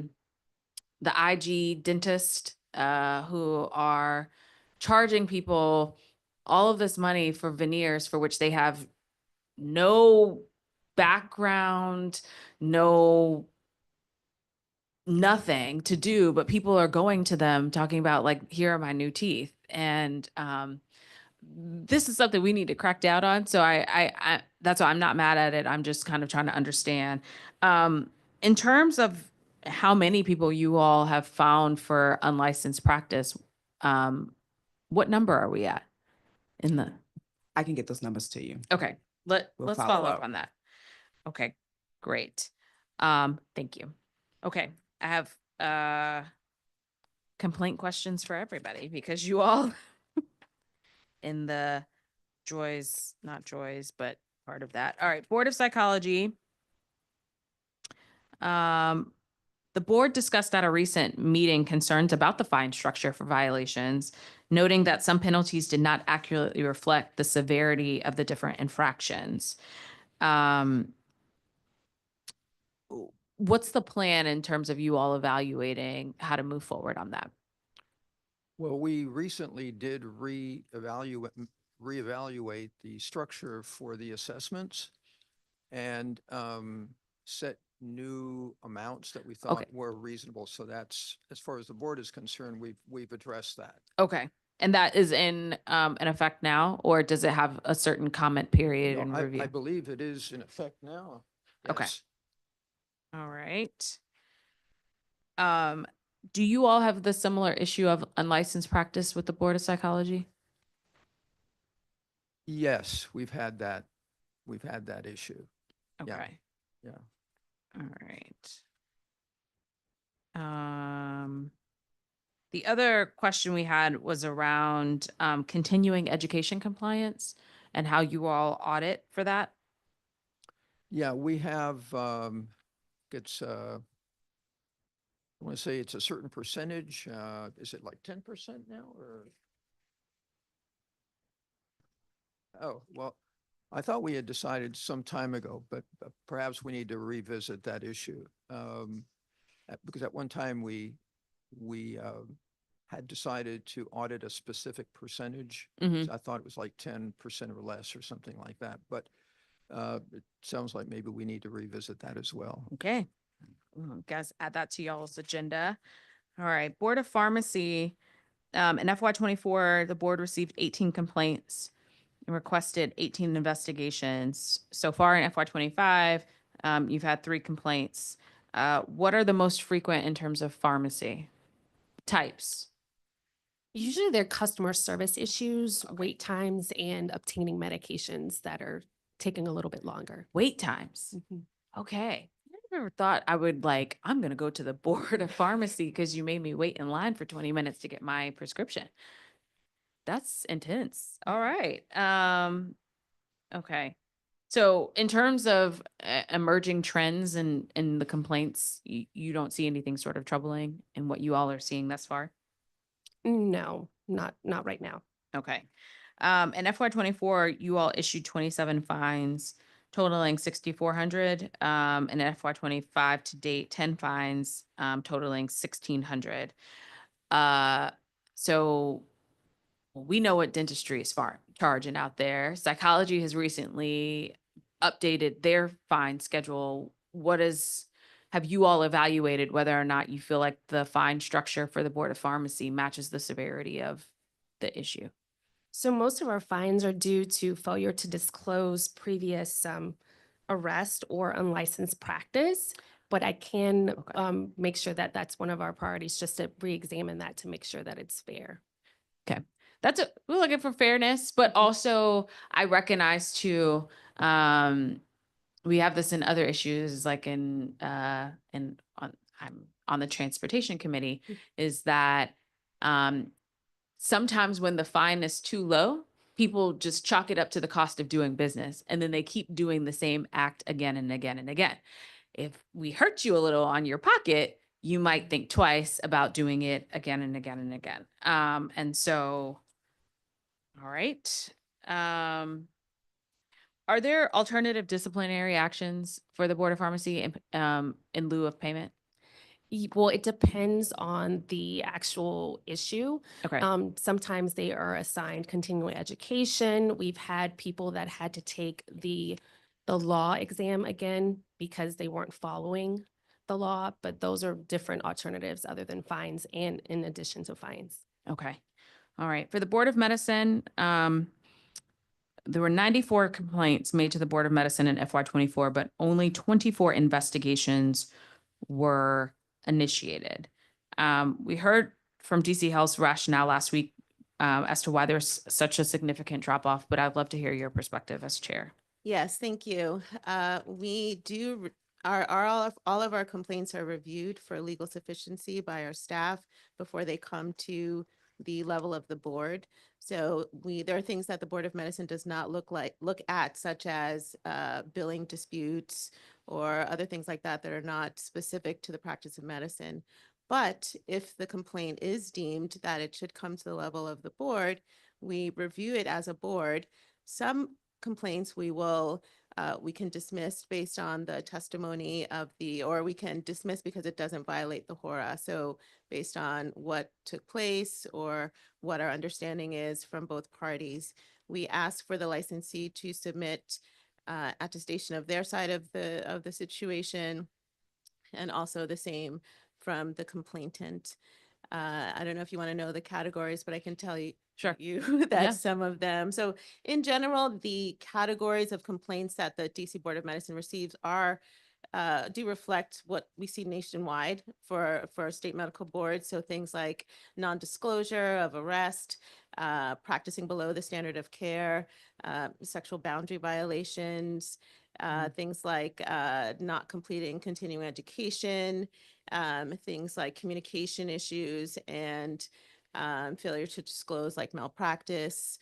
the IG dentist who are charging people all of this money for veneers for which they have no background, nothing to do, but people are going to them talking about like, here are my new teeth. And this is something we need to crack down on. So I that's why I'm not mad at it. I'm just kind of trying to understand. In terms of how many people you all have found for unlicensed practice, what number are we at in the? I can get those numbers to you. Okay, We'll let's follow follow up up. on that. Okay, great. Thank you. Okay, I have complaint questions for everybody because you all in the not joys, but part of that. All right, Board of Psychology. The board discussed at a recent meeting concerns about the fine structure for violations, noting that some penalties did not accurately reflect the severity of the different infractions. What's the plan in terms of you all evaluating how to move forward on that? Well, we recently did reevaluate the structure for the assessments and set new amounts that we thought Okay. were reasonable. So that's, as far as the board is concerned, we've addressed that. Okay. And that is in effect now, or does it have a certain comment period No, and I review? believe it is in effect now. Okay. Yes. All right. Do you all have the similar issue of unlicensed practice with the Board of Psychology? Yes, we've had that issue. Yeah. Okay. Yeah. All right. The other question we had was around continuing education compliance and how you all audit for that. Yeah, we have, it's, I want to say it's a certain percentage. Is it like 10% now or? Oh, well, I thought we had decided some time ago, but perhaps we need to revisit that issue. Because at one time we had decided to audit a specific percentage. Mhm. So I thought it was like 10% or less or something like that. But it sounds like maybe we need to revisit that as well. Okay. Guys, add that to y'all's agenda. All right. Board of Pharmacy. In FY24, the board received 18 complaints and requested 18 investigations. So far in FY25, you've had 3 complaints. What are the most frequent in terms of pharmacy types? Usually they're customer service issues, wait times, and obtaining medications that are taking a little bit longer. Wait times. Mhm. Okay. I never thought I would I'm going to go to the Board of Pharmacy because you made me wait in line for 20 minutes to get my prescription. That's intense. All right. Okay. So in terms of emerging trends and the complaints, you don't see anything sort of troubling in what you all are seeing thus far? No, not right now. Okay. In FY24, you all issued 27 fines totaling 6,400. And in FY25 to date, 10 fines totaling 1,600. So we know what dentistry is charging out there. Psychology has recently updated their fine schedule, have you all evaluated whether or not you feel like the fine structure for the Board of Pharmacy matches the severity of the issue? So most of our fines are due to failure to disclose previous arrest or unlicensed practice. But I can Okay. make sure that that's one of our priorities, just to re-examine that to make sure that it's fair. Okay. We're looking for fairness, but also I recognize too, we have this in other issues, like I'm on the transportation committee, is that, sometimes when the fine is too low, people just chalk it up to the cost of doing business, and then they keep doing the same act again and again and again. If we hurt you a little on your pocket, you might think twice about doing it again and again and again. And so, all right. Are there alternative disciplinary actions for the Board of Pharmacy in lieu of payment? Well, it depends on the actual issue. Okay. Sometimes they are assigned continuing education. We've had people that had to take the law exam again because they weren't following the law, but those are different alternatives other than fines and in addition to fines. Okay. All right. For the Board of Medicine, there were 94 complaints made to the Board of Medicine in FY24, but only 24 investigations were initiated. We heard from DC Health's rationale last week as to why there's such a significant drop off, but I'd love to hear your perspective as chair. Yes, thank you. We do, all of our complaints are reviewed for legal sufficiency by our staff before they come to the level of the board. So there are things that the Board of Medicine does not look at, such as billing disputes or other things like that are not specific to the practice of medicine. But if the complaint is deemed that it should come to the level of the board, we review it as a board. Some complaints we can dismiss based on the testimony or we can dismiss because it doesn't violate the HORA. So based on what took place or what our understanding is from both parties, we ask for the licensee to submit attestation of their side of the situation, and also the same from the complainant. I don't know if you want to know the categories, but I can tell you Sure. that Yeah. some of them. So in general, the categories of complaints that the DC Board of Medicine receives do reflect what we see nationwide for state medical boards. So things like non-disclosure of arrest, practicing below the standard of care, sexual boundary violations, things like not completing continuing education, things like communication issues and failure to disclose, like malpractice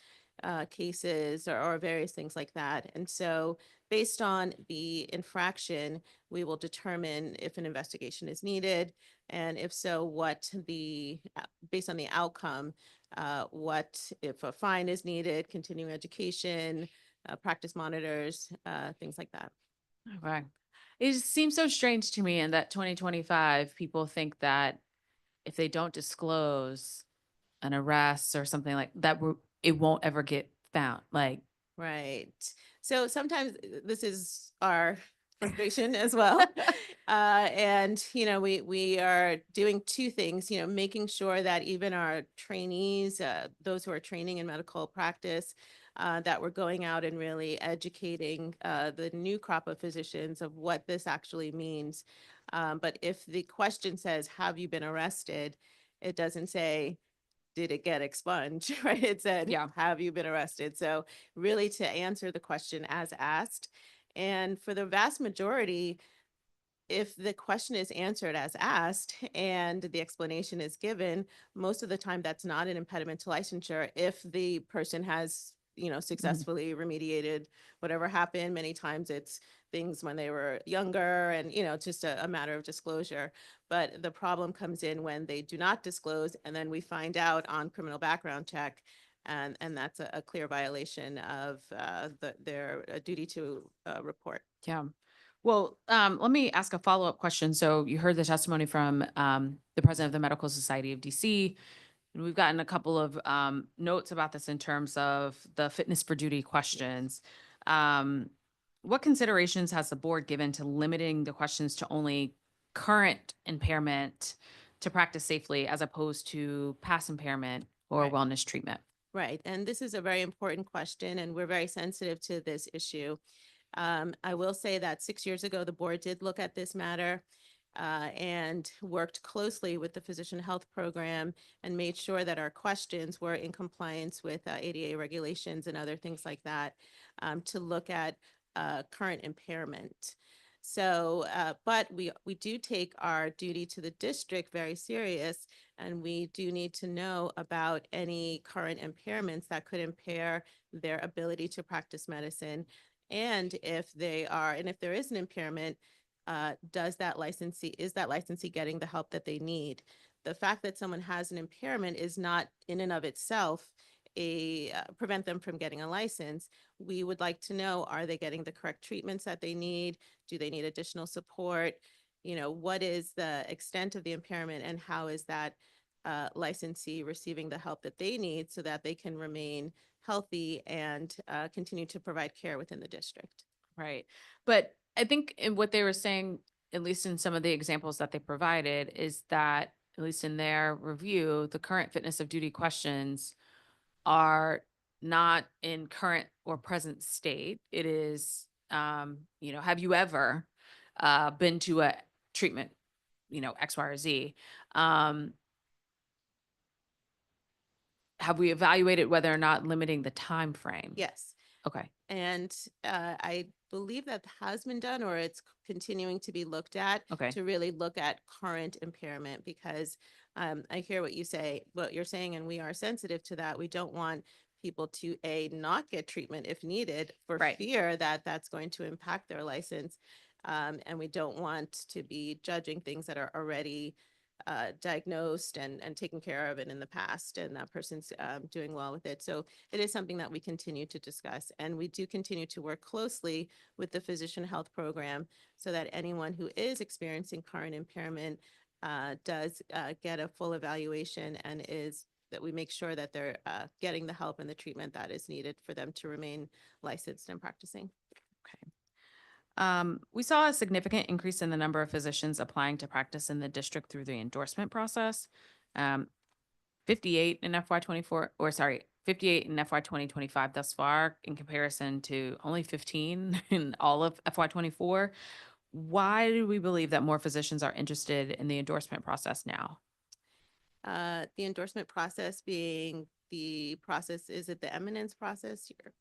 cases or various things like that. And so based on the infraction, we will determine if an investigation is needed, and if so, based on the outcome, what if a fine is needed, continuing education, practice monitors, things like that. Okay. It seems so strange to me in that 2025, people think that if they don't disclose an arrest or something like that, it won't ever get found. Like, Right. So sometimes this is our frustration as well. And, we are doing two things, making sure that even our trainees, those who are training in medical practice, that we're going out and really educating the new crop of physicians of what this actually means. But if the question says, have you been arrested? It doesn't say, did it get expunged, right? It said, Yeah. have you been arrested? So really to answer the question as asked. And for the vast majority, if the question is answered as asked and the explanation is given, most of the time that's not an impediment to licensure if the person has successfully remediated whatever happened. Many times it's things when they were younger and, it's just a matter of disclosure. But the problem comes in when they do not disclose, and then we find out on criminal background check, and that's a clear violation of their duty to report. yeah. Well, let me ask a follow-up question. So you heard the testimony from the president of the Medical Society of DC. And we've gotten a couple of notes about this in terms of the fitness for duty questions. what considerations has the board given to limiting the questions to only current impairment to practice safely as opposed to past impairment or Right. wellness treatment? Right, and this is a very important question, and we're very sensitive to this issue. I will say that 6 years ago, the board did look at this matter and worked closely with the physician health program and made sure that our questions were in compliance with ADA regulations and other things like that to look at current impairment. So, but we do take our duty to the district very serious, and we do need to know about any current impairments that could impair their ability to practice medicine. And if there is an impairment, is that licensee getting the help that they need? The fact that someone has an impairment is not in and of itself prevent them from getting a license. We would like to know, are they getting the correct treatments that they need? Do they need additional support? You know, what is the extent of the impairment, and how is that licensee receiving the help that they need so that they can remain healthy and continue to provide care within the district? Right. But I think in what they were saying, at least in some of the examples that they provided, is that, at least in their review, the current fitness of duty questions are not in current or present state. It is, have you ever been to a treatment, X, Y, or Z? Have we evaluated whether or not limiting the time frame? Yes. Okay. And I believe that has been done, or it's continuing to be looked at Okay. to really look at current impairment, because I hear what you're saying, and we are sensitive to that. We don't want people to not get treatment if needed for Right. fear that that's going to impact their license. And we don't want to be judging things that are already diagnosed and taken care of it in the past, and that person's doing well with it. So it is something that we continue to discuss, and we do continue to work closely with the physician health program so that anyone who is experiencing current impairment does get a full evaluation, and that we make sure that they're getting the help and the treatment that is needed for them to remain licensed and practicing. We saw a significant increase in the number of physicians applying to practice in the district through the endorsement process. 58 in FY 2025 thus far, in comparison to only 15 in all of FY 24. Why do we believe that more physicians are interested in the endorsement process now? The endorsement process being the process, is it the eminence process here?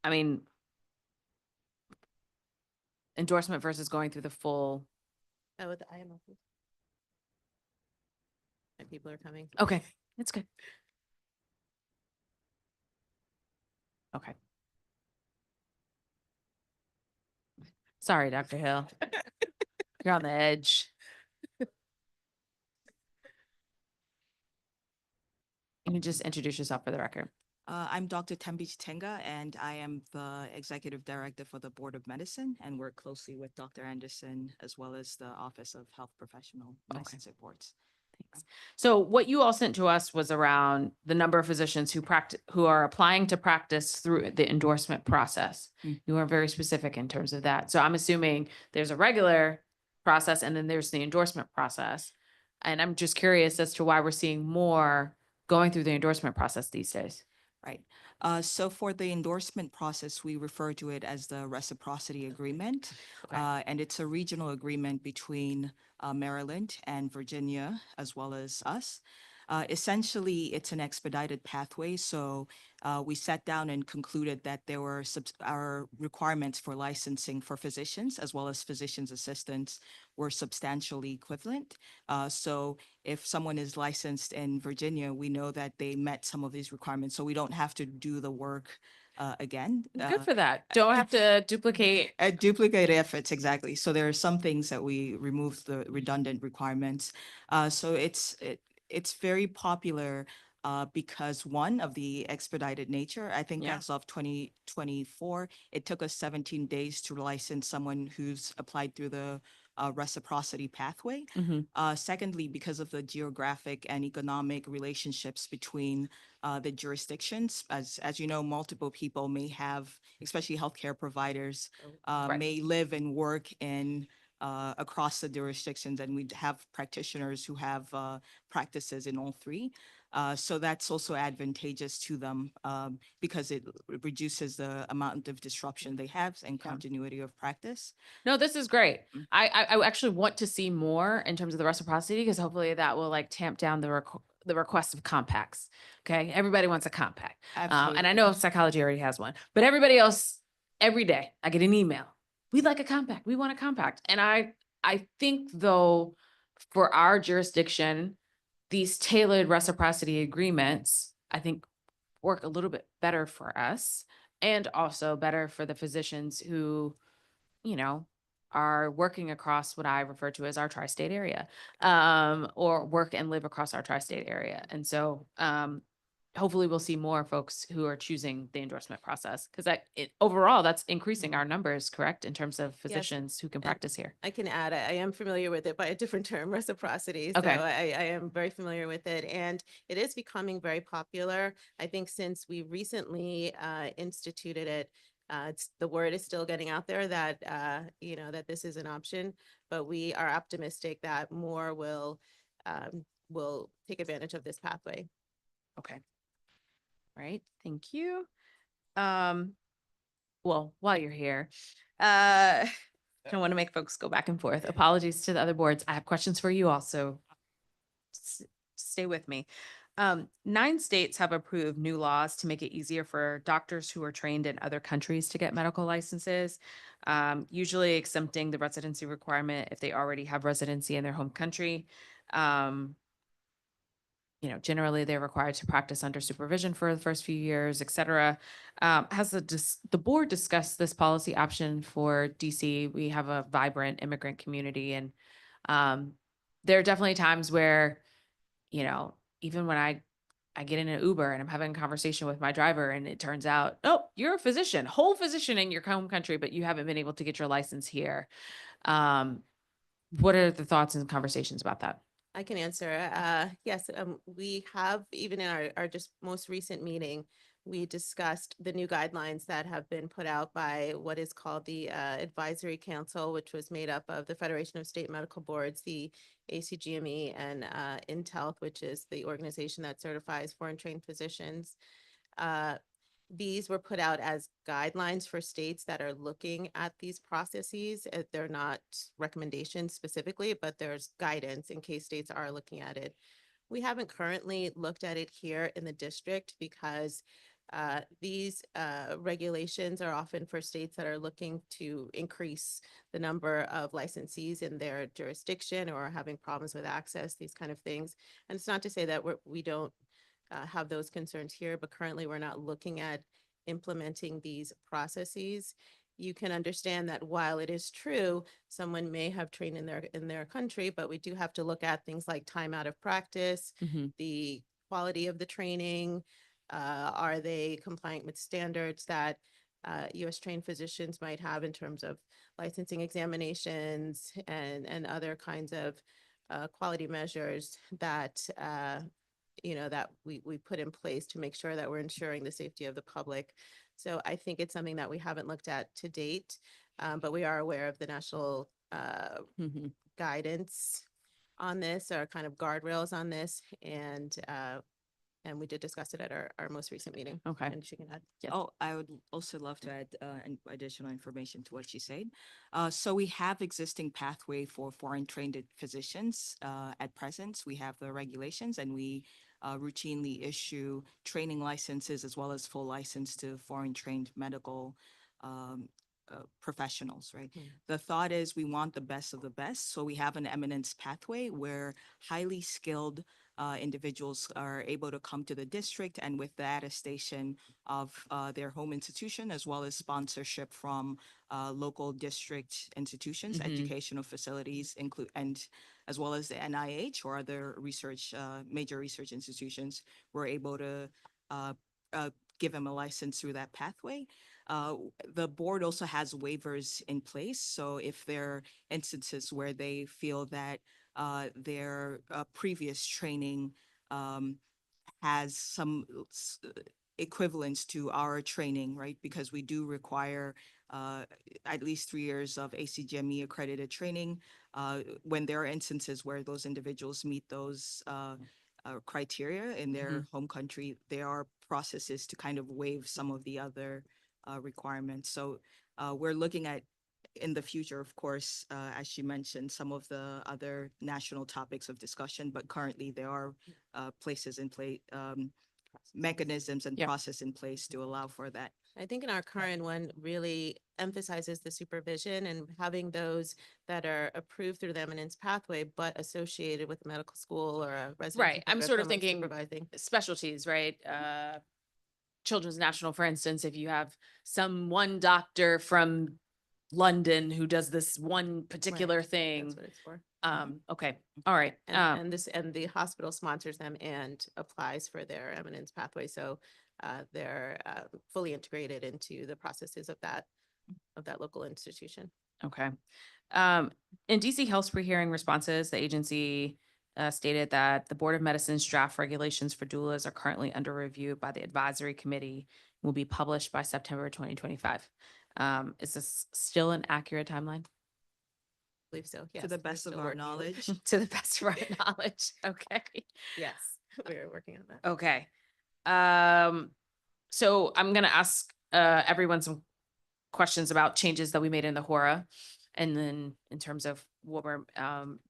I mean, endorsement versus going through the full. Oh, with the IMO. And people are coming. Okay, it's good. Okay. Sorry, Dr. Hill. You're on the edge. Can you just introduce yourself for the record? I'm Dr. Tembi Chitenga, and I am the Executive Director for the Board of Medicine, and work closely with Dr. Anderson as well as the Office of Health Professional Licensing Boards. Thanks. So what you all sent to us was around the number of physicians who are applying to practice through the endorsement process. You are very specific in terms of that. So I'm assuming there's a regular process and then there's the endorsement process. And I'm just curious as to why we're seeing more going through the endorsement process these days. Right. So for the endorsement process, we refer to it as the reciprocity agreement. Okay. And it's a regional agreement between Maryland and Virginia, as well as us. Essentially, it's an expedited pathway. So we sat down and concluded that there were our requirements for licensing for physicians as well as physician's assistants were substantially equivalent. So if someone is licensed in Virginia, we know that they met some of these requirements, so we don't have to do the work again. Good for that. Don't have to duplicate. Duplicate efforts, exactly. So there are some things that we removed the redundant requirements. So it's very popular because one of the expedited nature. I think Yeah. as of 2024, it took us 17 days to license someone who's applied through the reciprocity pathway. Secondly, because of the geographic and economic relationships between the jurisdictions, as you know, multiple people may have, especially healthcare providers, Right. may live and work in across the jurisdictions, and we have practitioners who have practices in all three. So that's also advantageous to them because it reduces the amount of disruption they have and continuity of practice. No, this is great. I actually want to see more in terms of the reciprocity because hopefully that will like tamp down the request of compacts. Okay, everybody wants a compact, and I know psychology already has one, but everybody else, every day I get an email. We'd like a compact. We want a compact, and I think though for our jurisdiction, these tailored reciprocity agreements, I think work a little bit better for us and also better for the physicians who, you know, are working across what I refer to as our tri-state area, or work and live across our tri-state area. And so, hopefully we'll see more folks who are choosing the endorsement process because overall that's increasing our numbers, correct, in terms of physicians who can practice here. I can add, I am familiar with it by a different term, reciprocity. Okay. So I am very familiar with it, and it is becoming very popular. I think since we recently instituted it, the word is still getting out there that, that this is an option, but we are optimistic that more will take advantage of this pathway. Okay. Right. Thank you. Well, while you're here, I don't want to make folks go back and forth. Apologies to the other boards. I have questions for you also. Stay with me. 9 states have approved new laws to make it easier for doctors who are trained in other countries to get medical licenses, usually exempting the residency requirement if they already have residency in their home country. Generally they're required to practice under supervision for the first few years, et cetera. Has the board discussed this policy option for DC? We have a vibrant immigrant community, and there are definitely times where, even when I get in an Uber and I'm having a conversation with my driver and it turns out, oh, you're a physician, whole physician in your home country, but you haven't been able to get your license here. What are the thoughts and conversations about that? I can answer. Yes, we have, even in our just most recent meeting, we discussed the new guidelines that have been put out by what is called the Advisory Council, which was made up of the Federation of State Medical Boards, the ACGME, and InThealth, which is the organization that certifies foreign trained physicians. These were put out as guidelines for states that are looking at these processes. They're not recommendations specifically, but there's guidance in case states are looking at it. We haven't currently looked at it here in the district because these regulations are often for states that are looking to increase the number of licensees in their jurisdiction or having problems with access, these kind of things. And it's not to say that we don't have those concerns here, but currently we're not looking at implementing these processes. You can understand that while it is true, someone may have trained in their country, but we do have to look at things like time out of practice, the quality of the training. Are they compliant with standards that U.S. trained physicians might have in terms of licensing examinations and other kinds of quality measures that that we put in place to make sure that we're ensuring the safety of the public. So I think it's something that we haven't looked at to date, but we are aware of the national guidance on this, or kind of guardrails on this, and we did discuss it at our most recent meeting. Okay. And she can add. Yes. Oh, I would also love to add additional information to what she said. So we have existing pathway for foreign trained physicians. At present, we have the regulations, and we routinely issue training licenses as well as full license to foreign trained medical professionals, right? The thought is we want the best of the best. So we have an eminence pathway where highly skilled individuals are able to come to the district, and with the attestation of their home institution, as well as sponsorship from local district institutions, educational facilities, and as well as the NIH or other research, major research institutions, we're able to give them a license through that pathway. The board also has waivers in place. So if there are instances where they feel that their previous training has some equivalence to our training, right? Because we do require at least 3 years of ACGME accredited training. When there are instances where those individuals meet those criteria in their home country, there are processes to kind of waive some of the other requirements. So we're looking at in the future, of course, as she mentioned, some of the other national topics of discussion, but currently there are places in place, mechanisms and Yep. process in place to allow for that. I think in our current one really emphasizes the supervision and having those that are approved through the eminence pathway, but associated with a medical school or a residency. Right. I'm program, sort of someone thinking supervising. specialties, right? Children's National, for instance, if you have one doctor from London who does this one particular Right, thing. That's what it's for. Okay. All right. And the hospital sponsors them and applies for their eminence pathway. So they're fully integrated into the processes of that local institution. Okay. In DC Health's pre-hearing responses, the agency stated that the Board of Medicine's draft regulations for doulas are currently under review by the advisory committee, will be published by September 2025. Is this still an accurate timeline? I believe so. Yes. To the we're best of still our working. knowledge. To the best of our knowledge. Okay. Yes, we're working on that. Okay. So I'm gonna ask everyone some questions about changes that we made in the HORA, and then in terms of what we're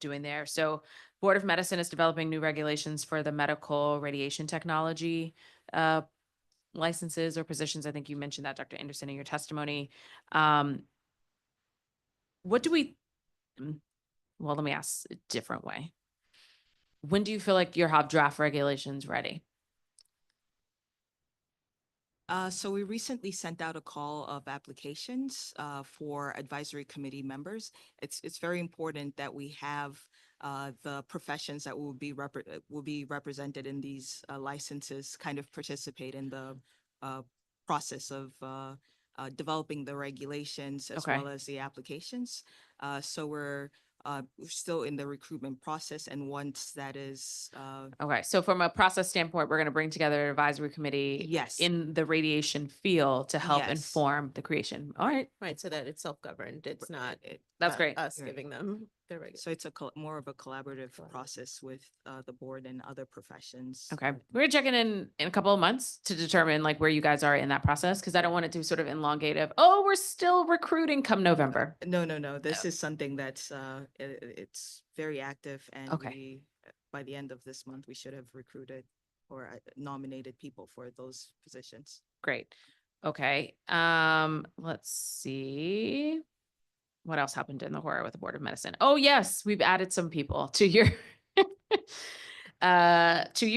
doing there. So Board of Medicine is developing new regulations for the medical radiation technology licenses or positions. I think you mentioned that, Dr. Anderson, in your testimony. What do we, well, let me ask a different way. When do you feel like you'll have draft regulations ready? So we recently sent out a call of applications for advisory committee members. It's very important that we have the professions that will be represented in these licenses kind of participate in the process of developing the regulations as Okay. well as the applications. So we're still in the recruitment process, and once that is Okay, so from a process standpoint, we're going to bring together an advisory committee Yes. in the radiation field to help Yes. inform the creation. All right, Right, so that it's self-governed. It's not that's great. us Right. giving them their regular. So it's more of a collaborative process with the board and other professions. Okay, we're gonna check in a couple of months to determine like where you guys are in that process, because I don't want it to sort of elongate of, oh, we're still recruiting come November. No. This is something that's it's very active, and Okay. we by the end of this month we should have recruited or nominated people for those positions. Great. Okay, let's see. What else happened in the horror with the Board of Medicine? Oh, yes, we've added some people to your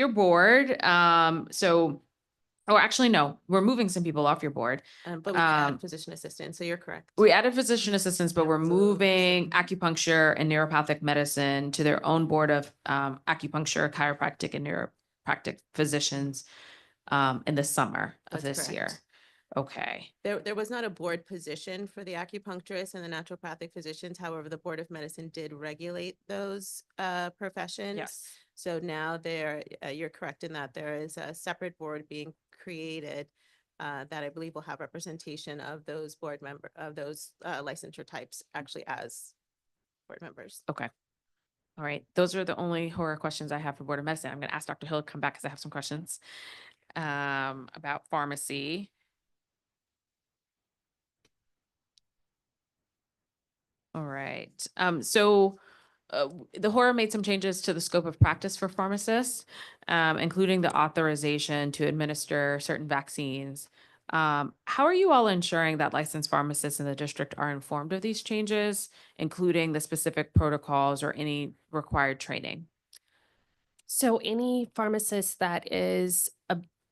board. Actually, no, we're moving some people off your board. But we can add physician assistant, so you're correct. We added physician assistants, but we're moving acupuncture and neuropathic medicine to their own board of acupuncture, chiropractic, and neuropractic physicians in the summer of That's this year. correct. Okay. There was not a board position for the acupuncturists and the naturopathic physicians. However, the Board of Medicine did regulate those professions. Yes. So now you're correct in that there is a separate board being created that I believe will have representation of those licensure types actually as board members. Okay. All right. Those are the only horror questions I have for Board of Medicine. I'm going to ask Dr. Hill to come back because I have some questions about pharmacy. All right. The horror made some changes to the scope of practice for pharmacists, including the authorization to administer certain vaccines. How are you all ensuring that licensed pharmacists in the district are informed of these changes, including the specific protocols or any required training? So any pharmacist that is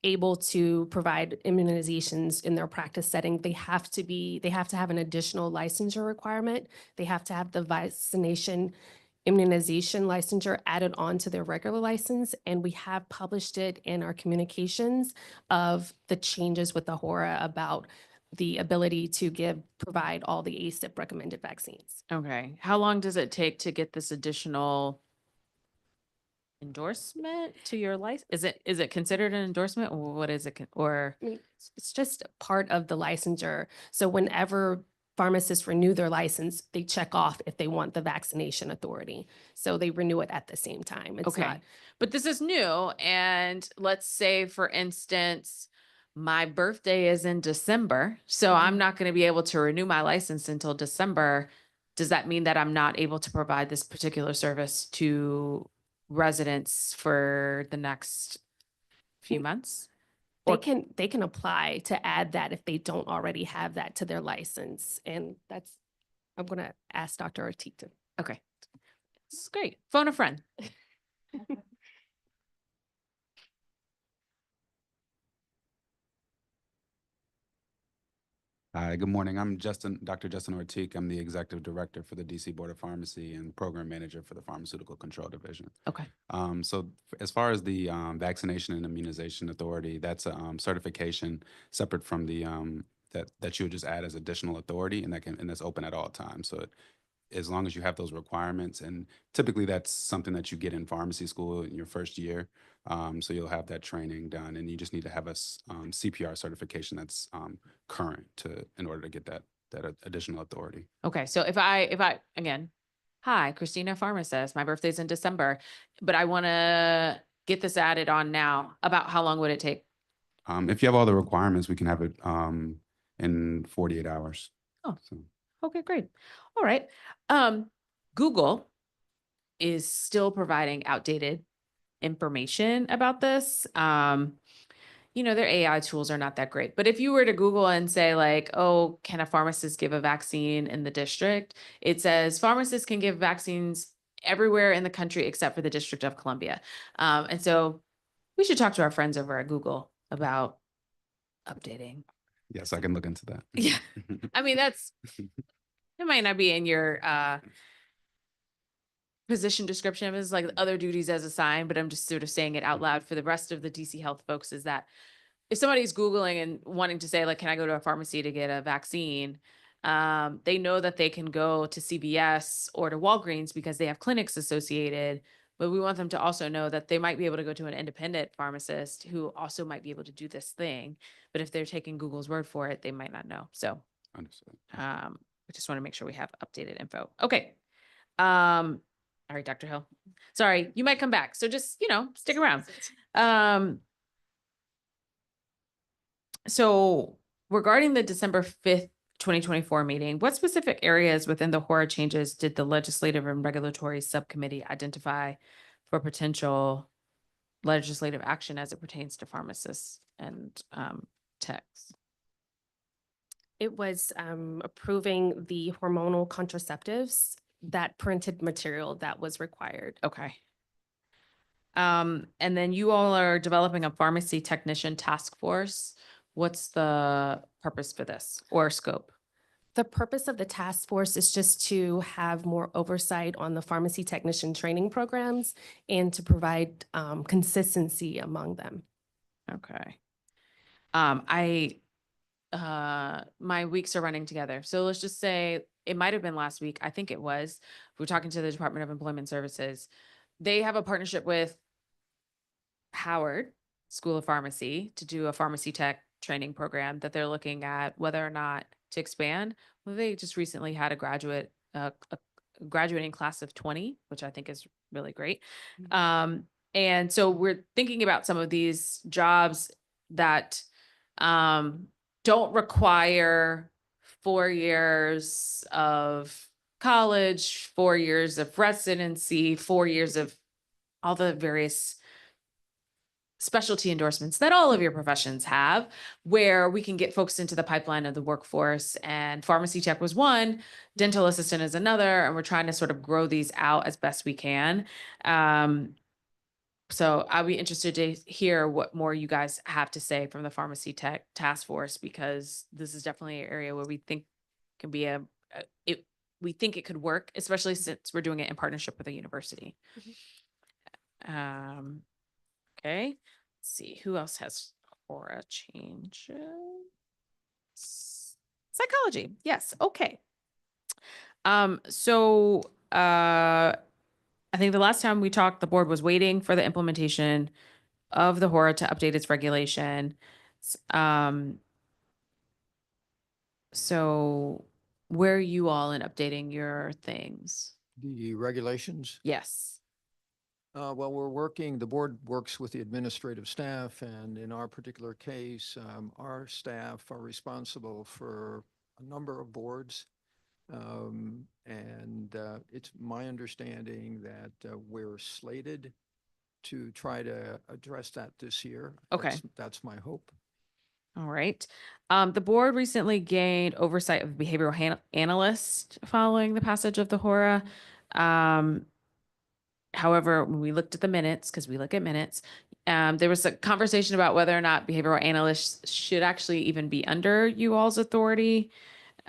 able to provide immunizations in their practice setting, they have to have an additional licensure requirement. They have to have the vaccination immunization licensure added on to their regular license. And we have published it in our communications of the changes with the HORA about the ability to provide all the ACIP recommended vaccines. Okay. How long does it take to get this additional endorsement to your license? Is it considered an endorsement, or what is it? Or I mean, it's just part of the licensure. So whenever pharmacists renew their license, they check off if they want the vaccination authority. So they renew it at the same time. It's okay, not, but this is new, and let's say, for instance, my birthday is in December, so I'm not going to be able to renew my license until December. Does that mean that I'm not able to provide this particular service to residents for the next few months? they can apply to add that if they don't already have that to their license. And I'm going to ask Dr. Ortiz to. Okay, this is great. Phone a friend. Hi, good morning. I'm Dr. Justin Ortiz. I'm the Executive Director for the DC Board of Pharmacy and Program Manager for the Pharmaceutical Control Division. Okay. As far as the Vaccination and Immunization Authority, that's a certification separate from the that you would just add as additional authority, and that's open at all times. So as long as you have those requirements, and typically that's something that you get in pharmacy school in your first year. So you'll have that training done, and you just need to have a CPR certification that's current in order to get that additional authority. Okay. So if I again, hi, Christina, pharmacist, my birthday's in December, but I want to get this added on now, about how long would it take? If you have all the requirements, we can have it in 48 hours. Oh. So. Okay, great. All right. Google is still providing outdated information about this. Their AI tools are not that great, but if you were to Google and say like, oh, can a pharmacist give a vaccine in the district? It says pharmacists can give vaccines everywhere in the country except for the District of Columbia. And so we should talk to our friends over at Google about updating. Yes, I can look into that. Yeah. I mean, it might not be in your position description. It's like other duties as assigned, but I'm just sort of saying it out loud for the rest of the DC Health folks, is that if somebody's Googling and wanting to say like, can I go to a pharmacy to get a vaccine? They know that they can go to CVS or to Walgreens because they have clinics associated, but we want them to also know that they might be able to go to an independent pharmacist who also might be able to do this thing. But if they're taking Google's word for it, they might not know. So Understood. I just want to make sure we have updated info. Okay. All right, Dr. Hill. Sorry, you might come back. So just, stick around. So regarding the December 5th, 2024 meeting, what specific areas within the HORA changes did the Legislative and Regulatory Subcommittee identify for potential legislative action as it pertains to pharmacists and techs? It was approving the hormonal contraceptives, that printed material that was required. Okay. And then you all are developing a pharmacy technician task force. What's the purpose for this or scope? The purpose of the task force is just to have more oversight on the pharmacy technician training programs and to provide consistency among them. Okay. My weeks are running together. So let's just say it might have been last week. I think it was. We're talking to the Department of Employment Services. They have a partnership with Howard School of Pharmacy to do a pharmacy tech training program that they're looking at whether or not to expand. Well, they just recently had a graduating class of 20, which I think is really great. And so we're thinking about some of these jobs that don't require 4 years of college, 4 years of residency, 4 years of all the various specialty endorsements that all of your professions have, where we can get folks into the pipeline of the workforce. And pharmacy tech was one, dental assistant is another, and we're trying to sort of grow these out as best we can. So I'll be interested to hear what more you guys have to say from the pharmacy tech task force, because this is definitely an area where we think can be we think it could work, especially since we're doing it in partnership with a university. Okay, let's see who else has HORA changes. Psychology. Yes. Okay. So I think the last time we talked, the board was waiting for the implementation of the HORA to update its regulation. So where are you all in updating your things? The regulations. Yes. Well, the board works with the administrative staff, and in our particular case, our staff are responsible for a number of boards. It's my understanding that we're slated to try to address that this year. Okay. That's my hope. All right. The board recently gained oversight of behavioral analyst following the passage of the HORA. However, when we looked at the minutes, because we look at minutes, there was a conversation about whether or not behavioral analysts should actually even be under you all's authority,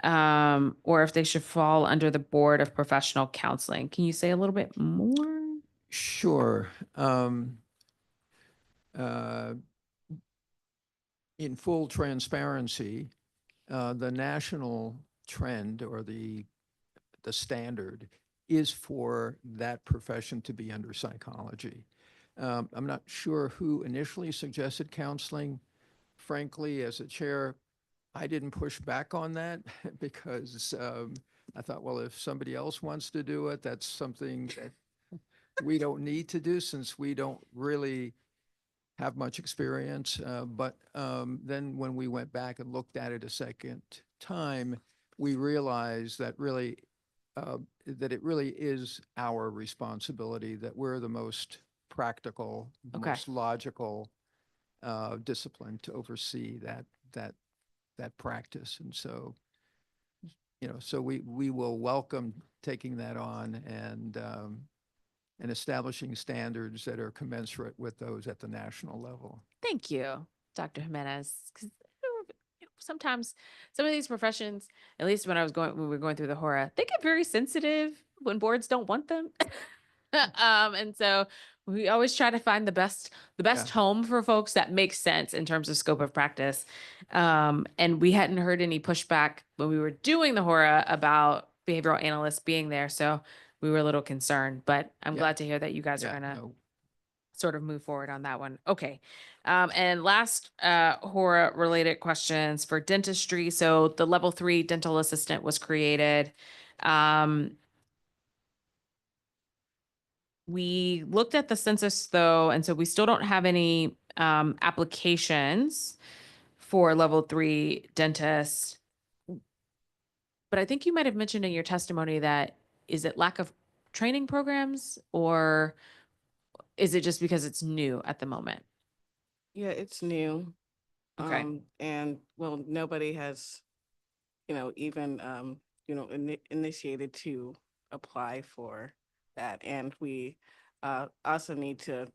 or if they should fall under the Board of Professional Counseling. Can you say a little bit more? Sure. In full transparency, the national trend or the standard is for that profession to be under psychology. I'm not sure who initially suggested counseling. Frankly, as a chair, I didn't push back on that because I thought, well, if somebody else wants to do it, that's something that we don't need to do since we don't really have much experience. But then when we went back and looked at it a second time, we realized that it really is our responsibility, that we're the most practical, the Okay. most logical discipline to oversee that practice. And so, so we will welcome taking that on and establishing standards that are commensurate with those at the national level. Thank you, Dr. Jimenez. 'Cause, sometimes some of these professions, at least when we were going through the HORA, they get very sensitive when boards don't want them. And so we always try to find the best Yeah. home for folks that makes sense in terms of scope of practice. And we hadn't heard any pushback when we were doing the HORA about behavioral analysts being there. So we were a little concerned, but I'm glad to hear that you guys are going to sort of move forward on that one. Okay. And last HORA related questions for dentistry. So the level 3 dental assistant was created. We looked at the census though, and so we still don't have any applications for level 3 dentists. But I think you might have mentioned in your testimony that, is it lack of training programs, or is it just because it's new at the moment? Yeah, it's new. Okay. And well, nobody has, even, initiated to apply for that. And we also need to,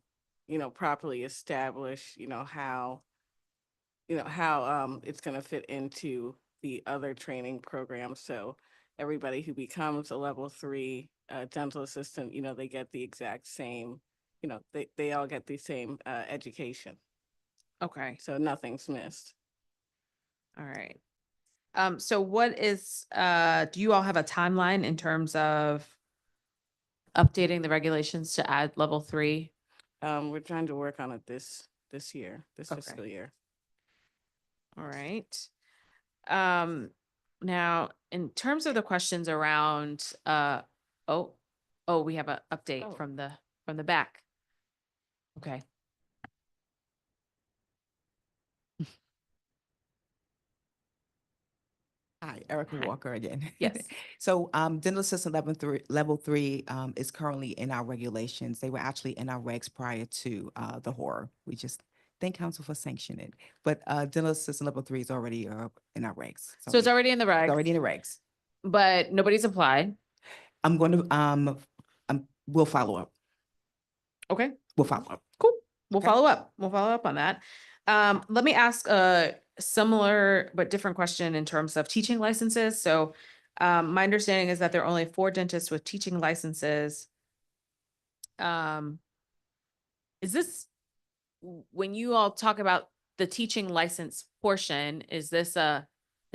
properly establish, how it's going to fit into the other training programs. So everybody who becomes a level 3 dental assistant, they get the exact same, they all get the same education. Okay. So nothing's missed. All right. So what is, do you all have a timeline in terms of updating the regulations to add level 3? We're trying to work on it this year, this Okay. fiscal year. All right. Now, in terms of the questions around, we have an update from the back. Okay. Hi, Erica Hi. Walker again. Yes. So dental assistant level three is currently in our regulations. They were actually in our regs prior to the HORA. We just thank council for sanctioning it. But dental assistant level 3 is already in our regs. So it's already in the It's reg, already in the regs. but nobody's applied. I'm going to we'll follow up. Okay. We'll follow up. Cool. We'll Okay. follow up. We'll follow up on that. Let me ask a similar but different question in terms of teaching licenses. So, my understanding is that there are only 4 dentists with teaching licenses. Is this, when you all talk about the teaching license portion, is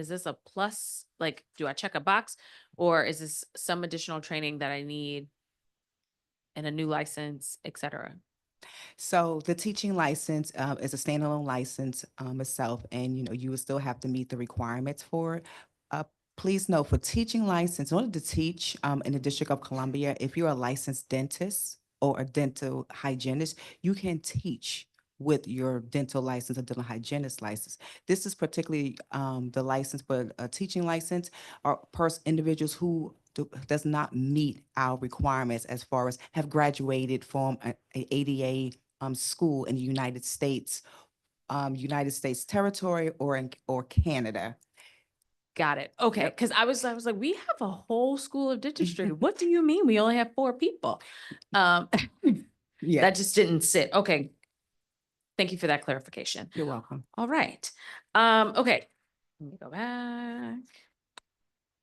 Is this a plus? Like, do I check a box? Or is this some additional training that I need and a new license, et cetera? So the teaching license is a standalone license itself, and you would still have to meet the requirements for it. Please note, for teaching license, in order to teach in the District of Columbia, if you're a licensed dentist or a dental hygienist, you can teach with your dental license or dental hygienist license. This is particularly the license for a teaching license or individuals who does not meet our requirements as far as have graduated from a ADA school in the United States territory or Canada. Got it. Okay. Yep. Cause I was like, we have a whole school of dentistry. What do you mean? We only have 4 people. Yeah, That just didn't sit. Okay. Thank you for that clarification. you're welcome. All right. Okay. Let me go back.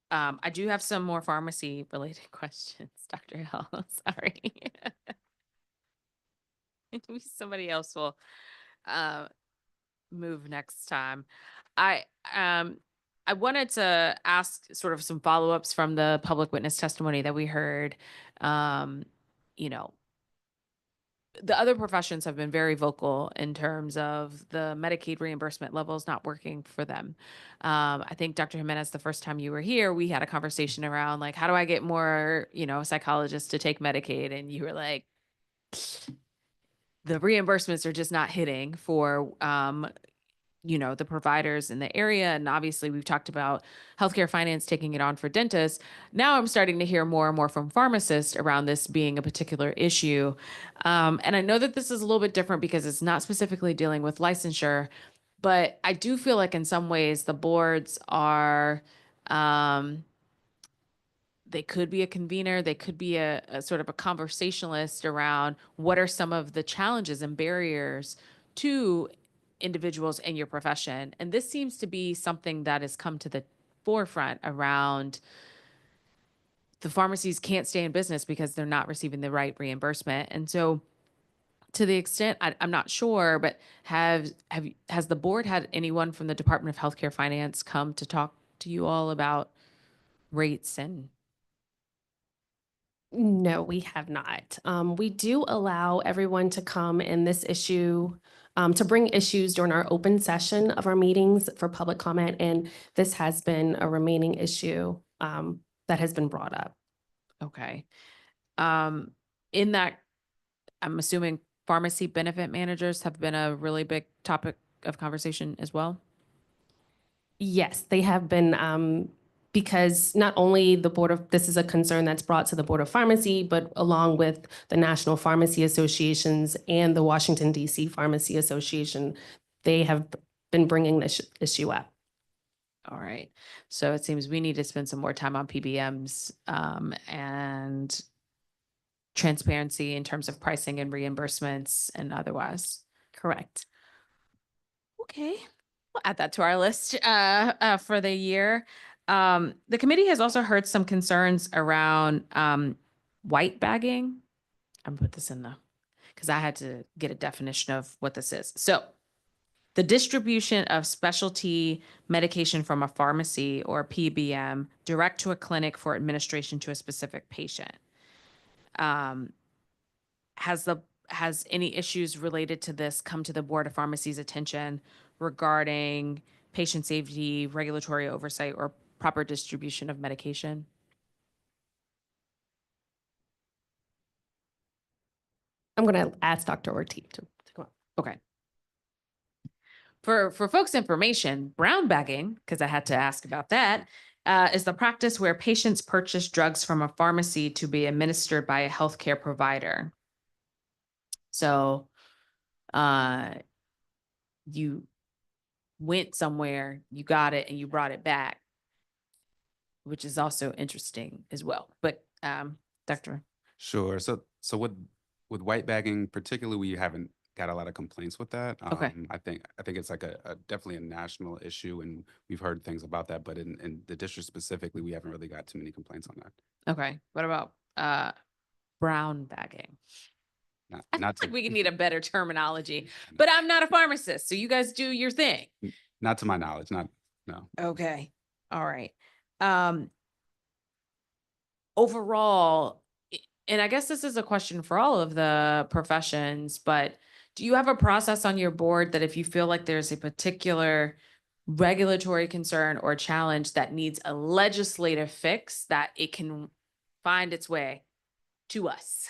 I do have some more pharmacy related questions, Dr. Hill. Sorry. Maybe somebody else will move next time. I wanted to ask sort of some follow-ups from the public witness testimony that we heard. You know, the other professions have been very vocal in terms of the Medicaid reimbursement levels not working for them. I think Dr. Jimenez, the first time you were here, we had a conversation around like, how do I get more, psychologists to take Medicaid? And you were like, the reimbursements are just not hitting for, the providers in the area. And obviously we've talked about healthcare finance taking it on for dentists. Now I'm starting to hear more and more from pharmacists around this being a particular issue. And I know that this is a little bit different because it's not specifically dealing with licensure, but I do feel like in some ways the boards are, they could be a convener, they could be a sort of a conversationalist around what are some of the challenges and barriers to individuals in your profession. And this seems to be something that has come to the forefront around the pharmacies can't stay in business because they're not receiving the right reimbursement. And so to the extent, I'm not sure, but has the board had anyone from the Department of Healthcare Finance come to talk to you all about rates and No, we have not. We do allow everyone to come in this issue, to bring issues during our open session of our meetings for public comment, and this has been a remaining issue that has been brought up. Okay. In that, I'm assuming pharmacy benefit managers have been a really big topic of conversation as well? Yes, they have been, because not only this is a concern that's brought to the Board of Pharmacy, but along with the National Pharmacy Associations and the Washington DC Pharmacy Association, they have been bringing this issue up. All right. So it seems we need to spend some more time on PBMs and transparency in terms of pricing and reimbursements and otherwise. Correct. Okay. We'll add that to our list for the year. The committee has also heard some concerns around white bagging. I'm gonna put this in because I had to get a definition of what this is. So the distribution of specialty medication from a pharmacy or PBM direct to a clinic for administration to a specific patient. Has any issues related to this come to the Board of Pharmacy's attention regarding patient safety, regulatory oversight, or proper distribution of medication? I'm going to ask Dr. Ortiz to come up. Okay. For folks' information, brown bagging, because I had to ask about that, is the practice where patients purchase drugs from a pharmacy to be administered by a healthcare provider. So you went somewhere, you got it, and you brought it back, which is also interesting as well. But Dr. Sure. So with white bagging, particularly, we haven't got a lot of complaints with that. Okay. I think it's like a definitely a national issue, and we've heard things about that. But in the district specifically, we haven't really got too many complaints on that. Okay. What about brown bagging? I Not feel to like we need a better terminology, but I'm not a pharmacist, so you guys do your thing. not to my knowledge. Not No. Okay. All right. Overall, and I guess this is a question for all of the professions, but do you have a process on your board that if you feel like there's a particular regulatory concern or challenge that needs a legislative fix, that it can find its way to us?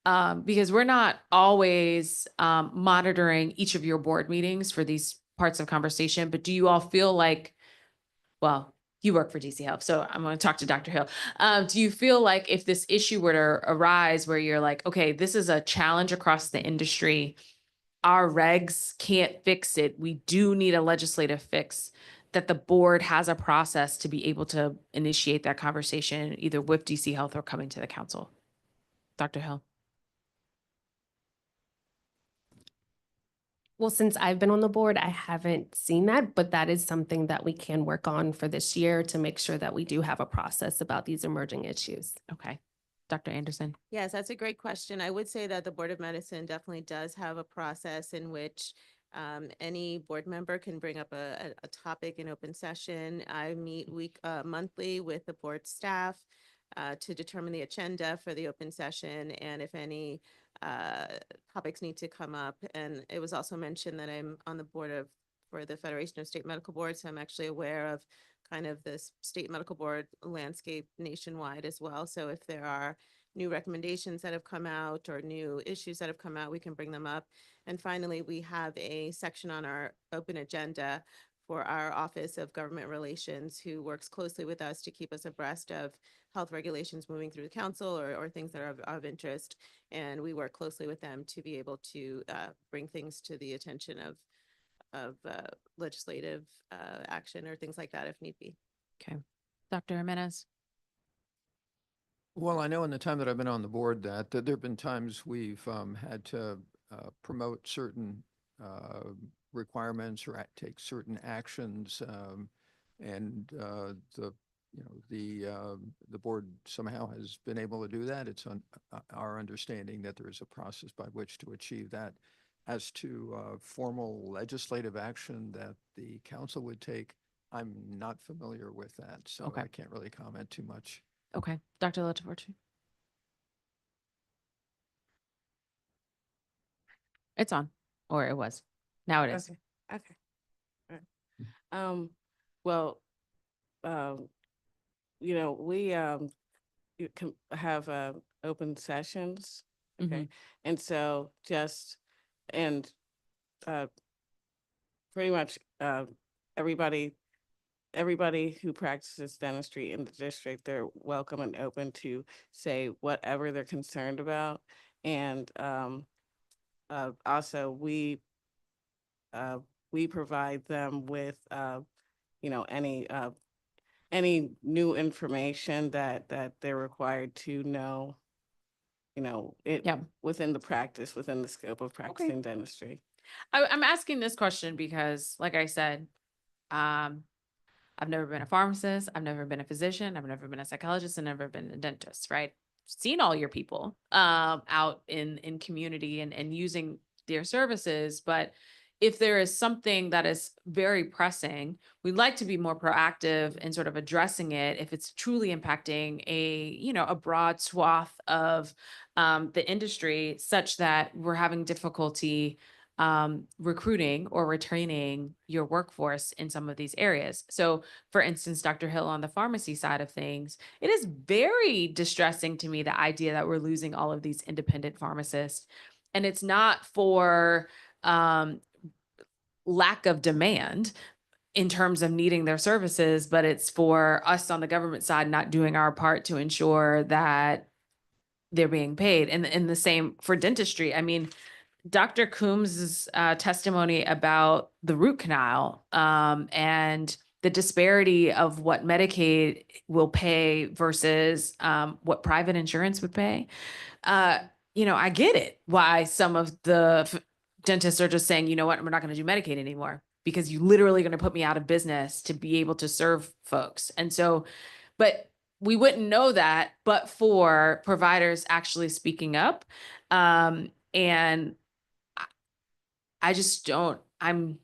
Because we're not always monitoring each of your board meetings for these parts of conversation, but do you all feel like, well, you work for DC Health, so I'm going to talk to Dr. Hill. Do you feel like if this issue were to arise where you're like, okay, this is a challenge across the industry, our regs can't fix it, we do need a legislative fix, that the board has a process to be able to initiate that conversation either with DC Health or coming to the council? Dr. Hill. Well, since I've been on the board, I haven't seen that, but that is something that we can work on for this year to make sure that we do have a process about these emerging issues. Okay. Dr. Anderson. Yes, that's a great question. I would say that the Board of Medicine definitely does have a process in which any board member can bring up a topic in open session. I meet monthly with the board staff to determine the agenda for the open session and if any topics need to come up. And it was also mentioned that I'm on the board for the Federation of State Medical Boards, so I'm actually aware of kind of this state medical board landscape nationwide as well. So if there are new recommendations that have come out or new issues that have come out, we can bring them up. And finally, we have a section on our open agenda for our Office of Government Relations, who works closely with us to keep us abreast of health regulations moving through the council or things that are of interest. And we work closely with them to be able to bring things to the attention of legislative action or things like that if need be. Okay. Dr. Jimenez. Well, I know in the time that I've been on the board that there have been times we've had to promote certain requirements or take certain actions, and the board somehow has been able to do that. It's on our understanding that there is a process by which to achieve that. As to formal legislative action that the council would take, I'm not familiar with that, so Okay. I can't really comment too much. Okay. Dr. Latiforti. It's on, or it was. Now it is. Okay. Okay. All right. Well, we you can have open sessions. Okay. And so pretty much everybody who practices dentistry in the district, they're welcome and open to say whatever they're concerned about. And also we provide them with any new information that they're required to know, within the scope of practicing dentistry. I'm asking this question because, like I said, I've never been a pharmacist, I've never been a physician, I've never been a psychologist, I've never been a dentist, right? Seen all your people out in community and using their services, but if there is something that is very pressing, we'd like to be more proactive in sort of addressing it if it's truly impacting a broad swath of the industry, such that we're having difficulty recruiting or retaining your workforce in some of these areas. So for instance, Dr. Hill, on the pharmacy side of things, it is very distressing to me, the idea that we're losing all of these independent pharmacists. And it's not for lack of demand in terms of needing their services, but it's for us on the government side not doing our part to ensure that they're being paid. And the same for dentistry. I mean, Dr. Coombs's testimony about the root canal and the disparity of what Medicaid will pay versus what private insurance would pay. I get it why some of the dentists are just saying, you know what, we're not going to do Medicaid anymore because you literally going to put me out of business to be able to serve folks. And so, but we wouldn't know that but for providers actually speaking up. And I just don't, I'm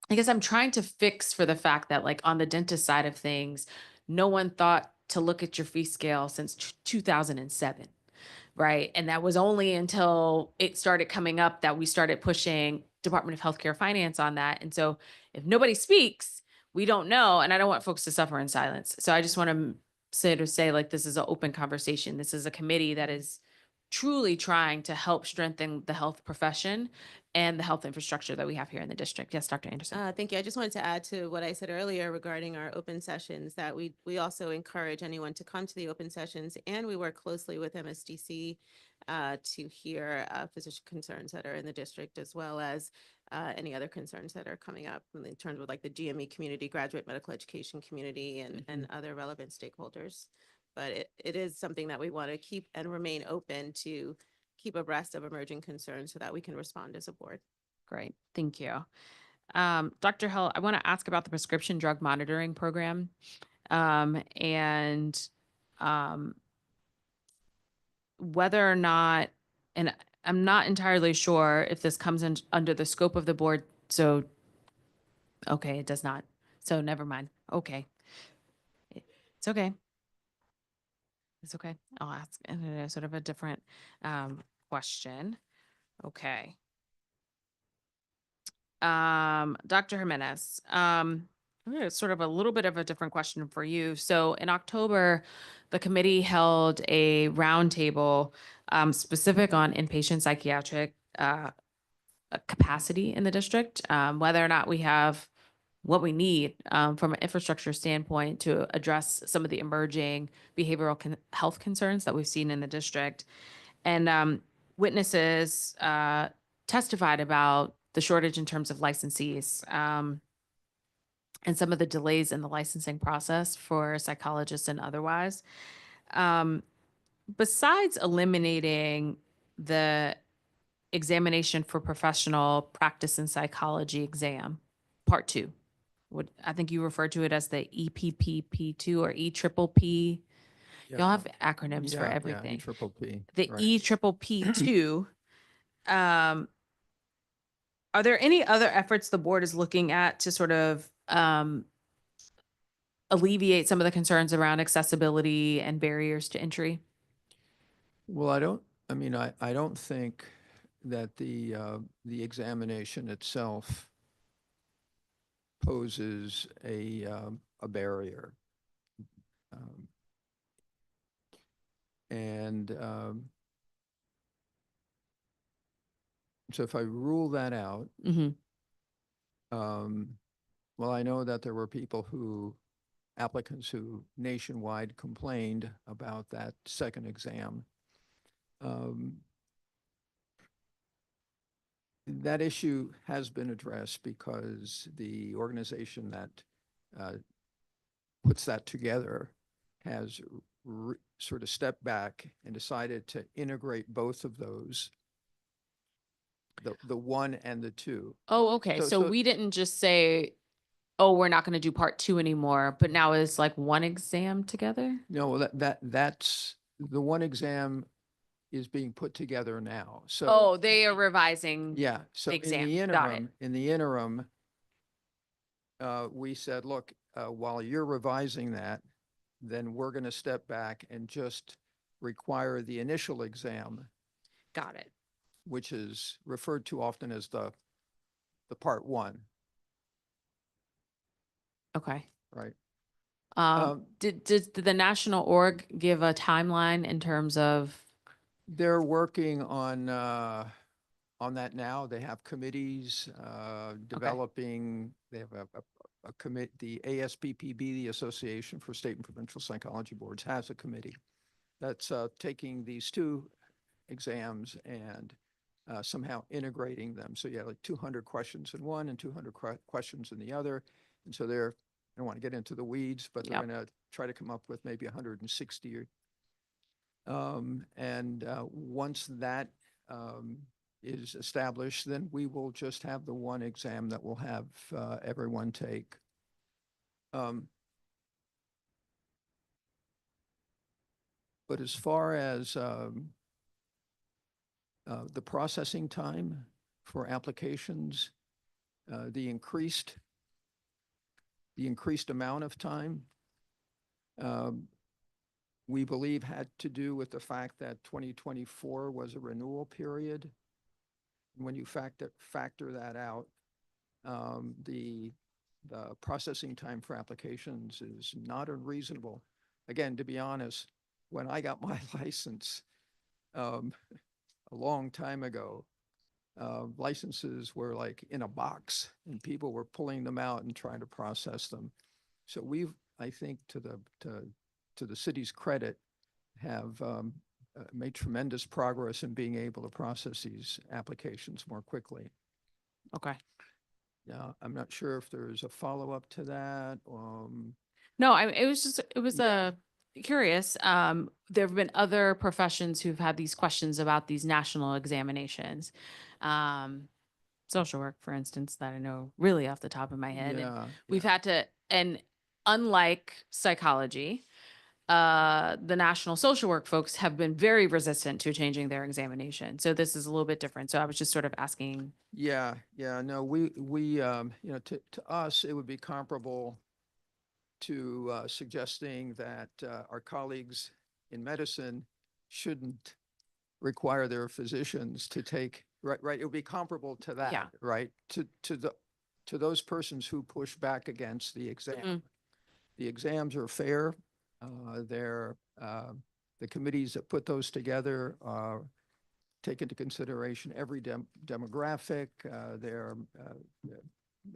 I guess I'm trying to fix for the fact that like on the dentist side of things, no one thought to look at your fee scale since 2007. Right. And that was only until it started coming up that we started pushing Department of Healthcare Finance on that. And so if nobody speaks, we don't know. And I don't want folks to suffer in silence. So I just want to say like this is an open conversation. This is a committee that is truly trying to help strengthen the health profession and the health infrastructure that we have here in the district. Yes, Dr. Anderson. Thank you. I just wanted to add to what I said earlier regarding our open sessions that we also encourage anyone to come to the open sessions, and we work closely with MSDC to hear physician concerns that are in the district, as well as any other concerns that are coming up in terms of like the GME community, graduate medical education community, and other relevant stakeholders. But it is something that we want to keep and remain open to keep abreast of emerging concerns so that we can respond as a board. Great. Thank you. Dr. Hill, I want to ask about the prescription drug monitoring program. And whether or not, and I'm not entirely sure if this comes in under the scope of the board. So, okay, it does not. So never mind. Okay. It's okay. It's okay. I'll ask sort of a different question. Okay. Dr. Jimenez, sort of a little bit of a different question for you. So in October, the committee held a roundtable specific on inpatient psychiatric capacity in the district, whether or not we have what we need from an infrastructure standpoint to address some of the emerging behavioral health concerns that we've seen in the district. And witnesses testified about the shortage in terms of licensees and some of the delays in the licensing process for psychologists and otherwise. Besides eliminating the examination for professional practice in psychology exam, part 2, I think you referred to it as the EPPP2 or EPPP. Y'all have acronyms for everything. EPPP. The Right. EPPP2. Are there any other efforts the board is looking at to sort of alleviate some of the concerns around accessibility and barriers to entry? Well, I don't think that the examination itself poses a barrier. So if I rule that out, Mm-hmm. well, I know that there were applicants who nationwide complained about that second exam. That issue has been addressed because the organization that puts that together has sort of stepped back and decided to integrate both of those, the 1 and the 2. Oh, okay. So we didn't just say, oh, we're not going to do part 2 anymore, but now it's like one exam together? No, that's the one exam is being put together now. So Oh, they are revising. yeah. So exam. in the interim, we said, look, while you're revising that, then we're going to step back and just require the initial exam. Got it. Which is referred to often as the part 1. Okay. Right. Did the national org give a timeline in terms of? They're working on that now. They have committees developing. They have a committee. The ASPPB, the Association for State and Provincial Psychology Boards, has a committee that's taking these 2 exams and somehow integrating them. So you have like 200 questions in one and 200 questions in the other. And so I don't want to get into the weeds, but they're going to try to come up with maybe 160. Once that is established, then we will just have the one exam that we'll have everyone take. But as far as the processing time for applications, the increased amount of time, we believe had to do with the fact that 2024 was a renewal period. When you factor that out, the processing time for applications is not unreasonable. Again, to be honest, when I got my license a long time ago, licenses were like in a box and people were pulling them out and trying to process them. So we've, I think, to the city's credit, have made tremendous progress in being able to process these applications more quickly. Okay. Now, I'm not sure if there's a follow-up to that. No, it was curious. There have been other professions who've had these questions about these national examinations. Social work, for instance, that I know really off the top of my head. And Yeah, we've had to, and unlike psychology, the national social work folks have been very resistant to changing their examination. So this is a little bit different. So I was just sort of asking. yeah, no, we you know, to us, it would be comparable to suggesting that our colleagues in medicine shouldn't require their physicians to take, right? It would be comparable to that, Yeah. right? To those persons who push back against the exam. Mhm. The exams are fair. The committees that put those together take into consideration every demographic. They're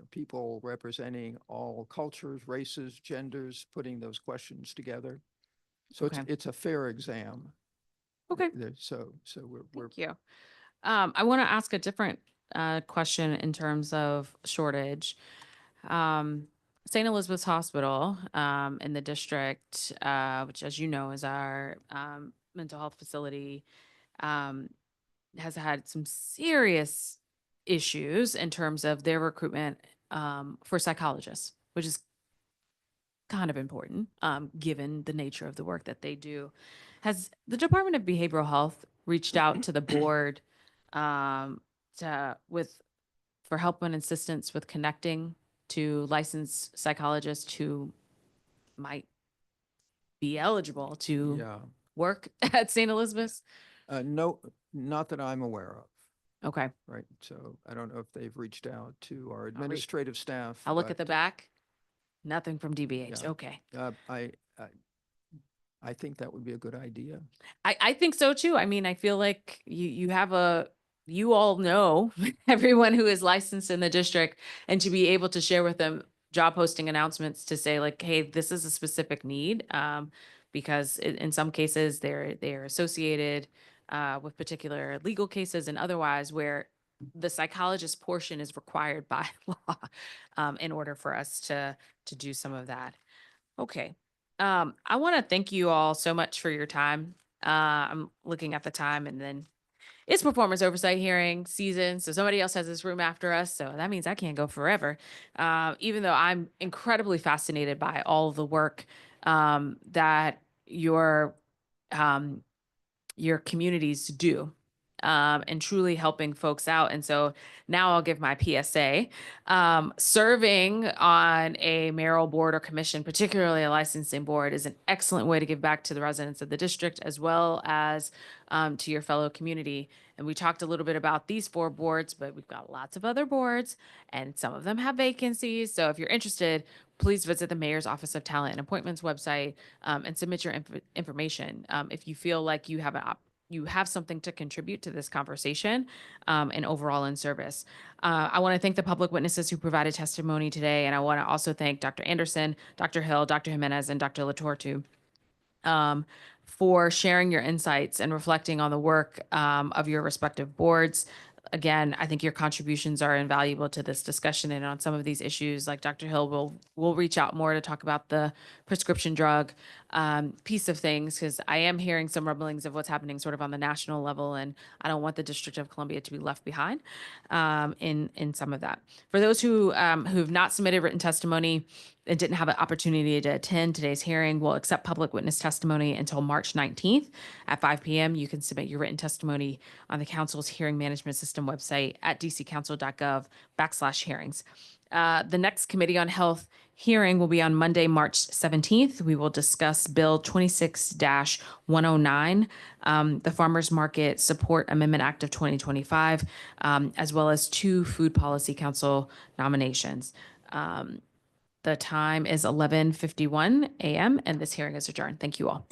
people representing all cultures, races, genders, putting those questions together. So Okay. it's a fair exam. Okay. So we're Thank you. I want to ask a different question in terms of shortage. St. Elizabeth's Hospital in the district, which, as you know, is our mental health facility, has had some serious issues in terms of their recruitment for psychologists, which is kind of important given the nature of the work that they do. Has the Department of Behavioral Health reached out to the board for help and assistance with connecting to licensed psychologists who might be eligible to yeah. work at St. Elizabeth's? No, not that I'm aware of. Okay, Right. So I don't know if they've reached out to our administrative staff. I'll look at the but, back. Nothing from DBH. Yeah. Okay. I think that would be a good idea. I think so too. I mean, I feel like you all know everyone who is licensed in the district, and to be able to share with them job posting announcements to say like, hey, this is a specific need. Because in some cases they're associated with particular legal cases and otherwise where the psychologist portion is required by law in order for us to do some of that. Okay. I want to thank you all so much for your time. I'm looking at the time and then it's performance oversight hearing season. So somebody else has this room after us. So that means I can't go forever. Even though I'm incredibly fascinated by all of the work that your communities do. And truly helping folks out. And so now I'll give my PSA. Serving on a mayoral board or commission, particularly a licensing board, is an excellent way to give back to the residents of the district as well as to your fellow community. And we talked a little bit about these 4 boards, but we've got lots of other boards and some of them have vacancies. So if you're interested, please visit the Mayor's Office of Talent and Appointments website and submit your information. If you feel like you have something to contribute to this conversation and overall in service. I want to thank the public witnesses who provided testimony today. And I want to also thank Dr. Anderson, Dr. Hill, Dr. Jimenez, and Dr. Latortu for sharing your insights and reflecting on the work of your respective boards. Again, I think your contributions are invaluable to this discussion and on some of these issues, like Dr. Hill will reach out more to talk about the prescription drug piece of things, because I am hearing some rumblings of what's happening sort of on the national level, and I don't want the District of Columbia to be left behind in some of that. For those who've not submitted written testimony, and didn't have an opportunity to attend today's hearing will accept public witness testimony until March 19th at 5 p.m. You can submit your written testimony on the council's hearing management system website at dccouncil.gov/hearings. The next Committee on Health hearing will be on Monday, March 17th. We will discuss Bill 26-109, the Farmers Market Support Amendment Act of 2025, as well as 2 Food Policy Council nominations. The time is 11:51 a.m. and this hearing is adjourned. Thank you all.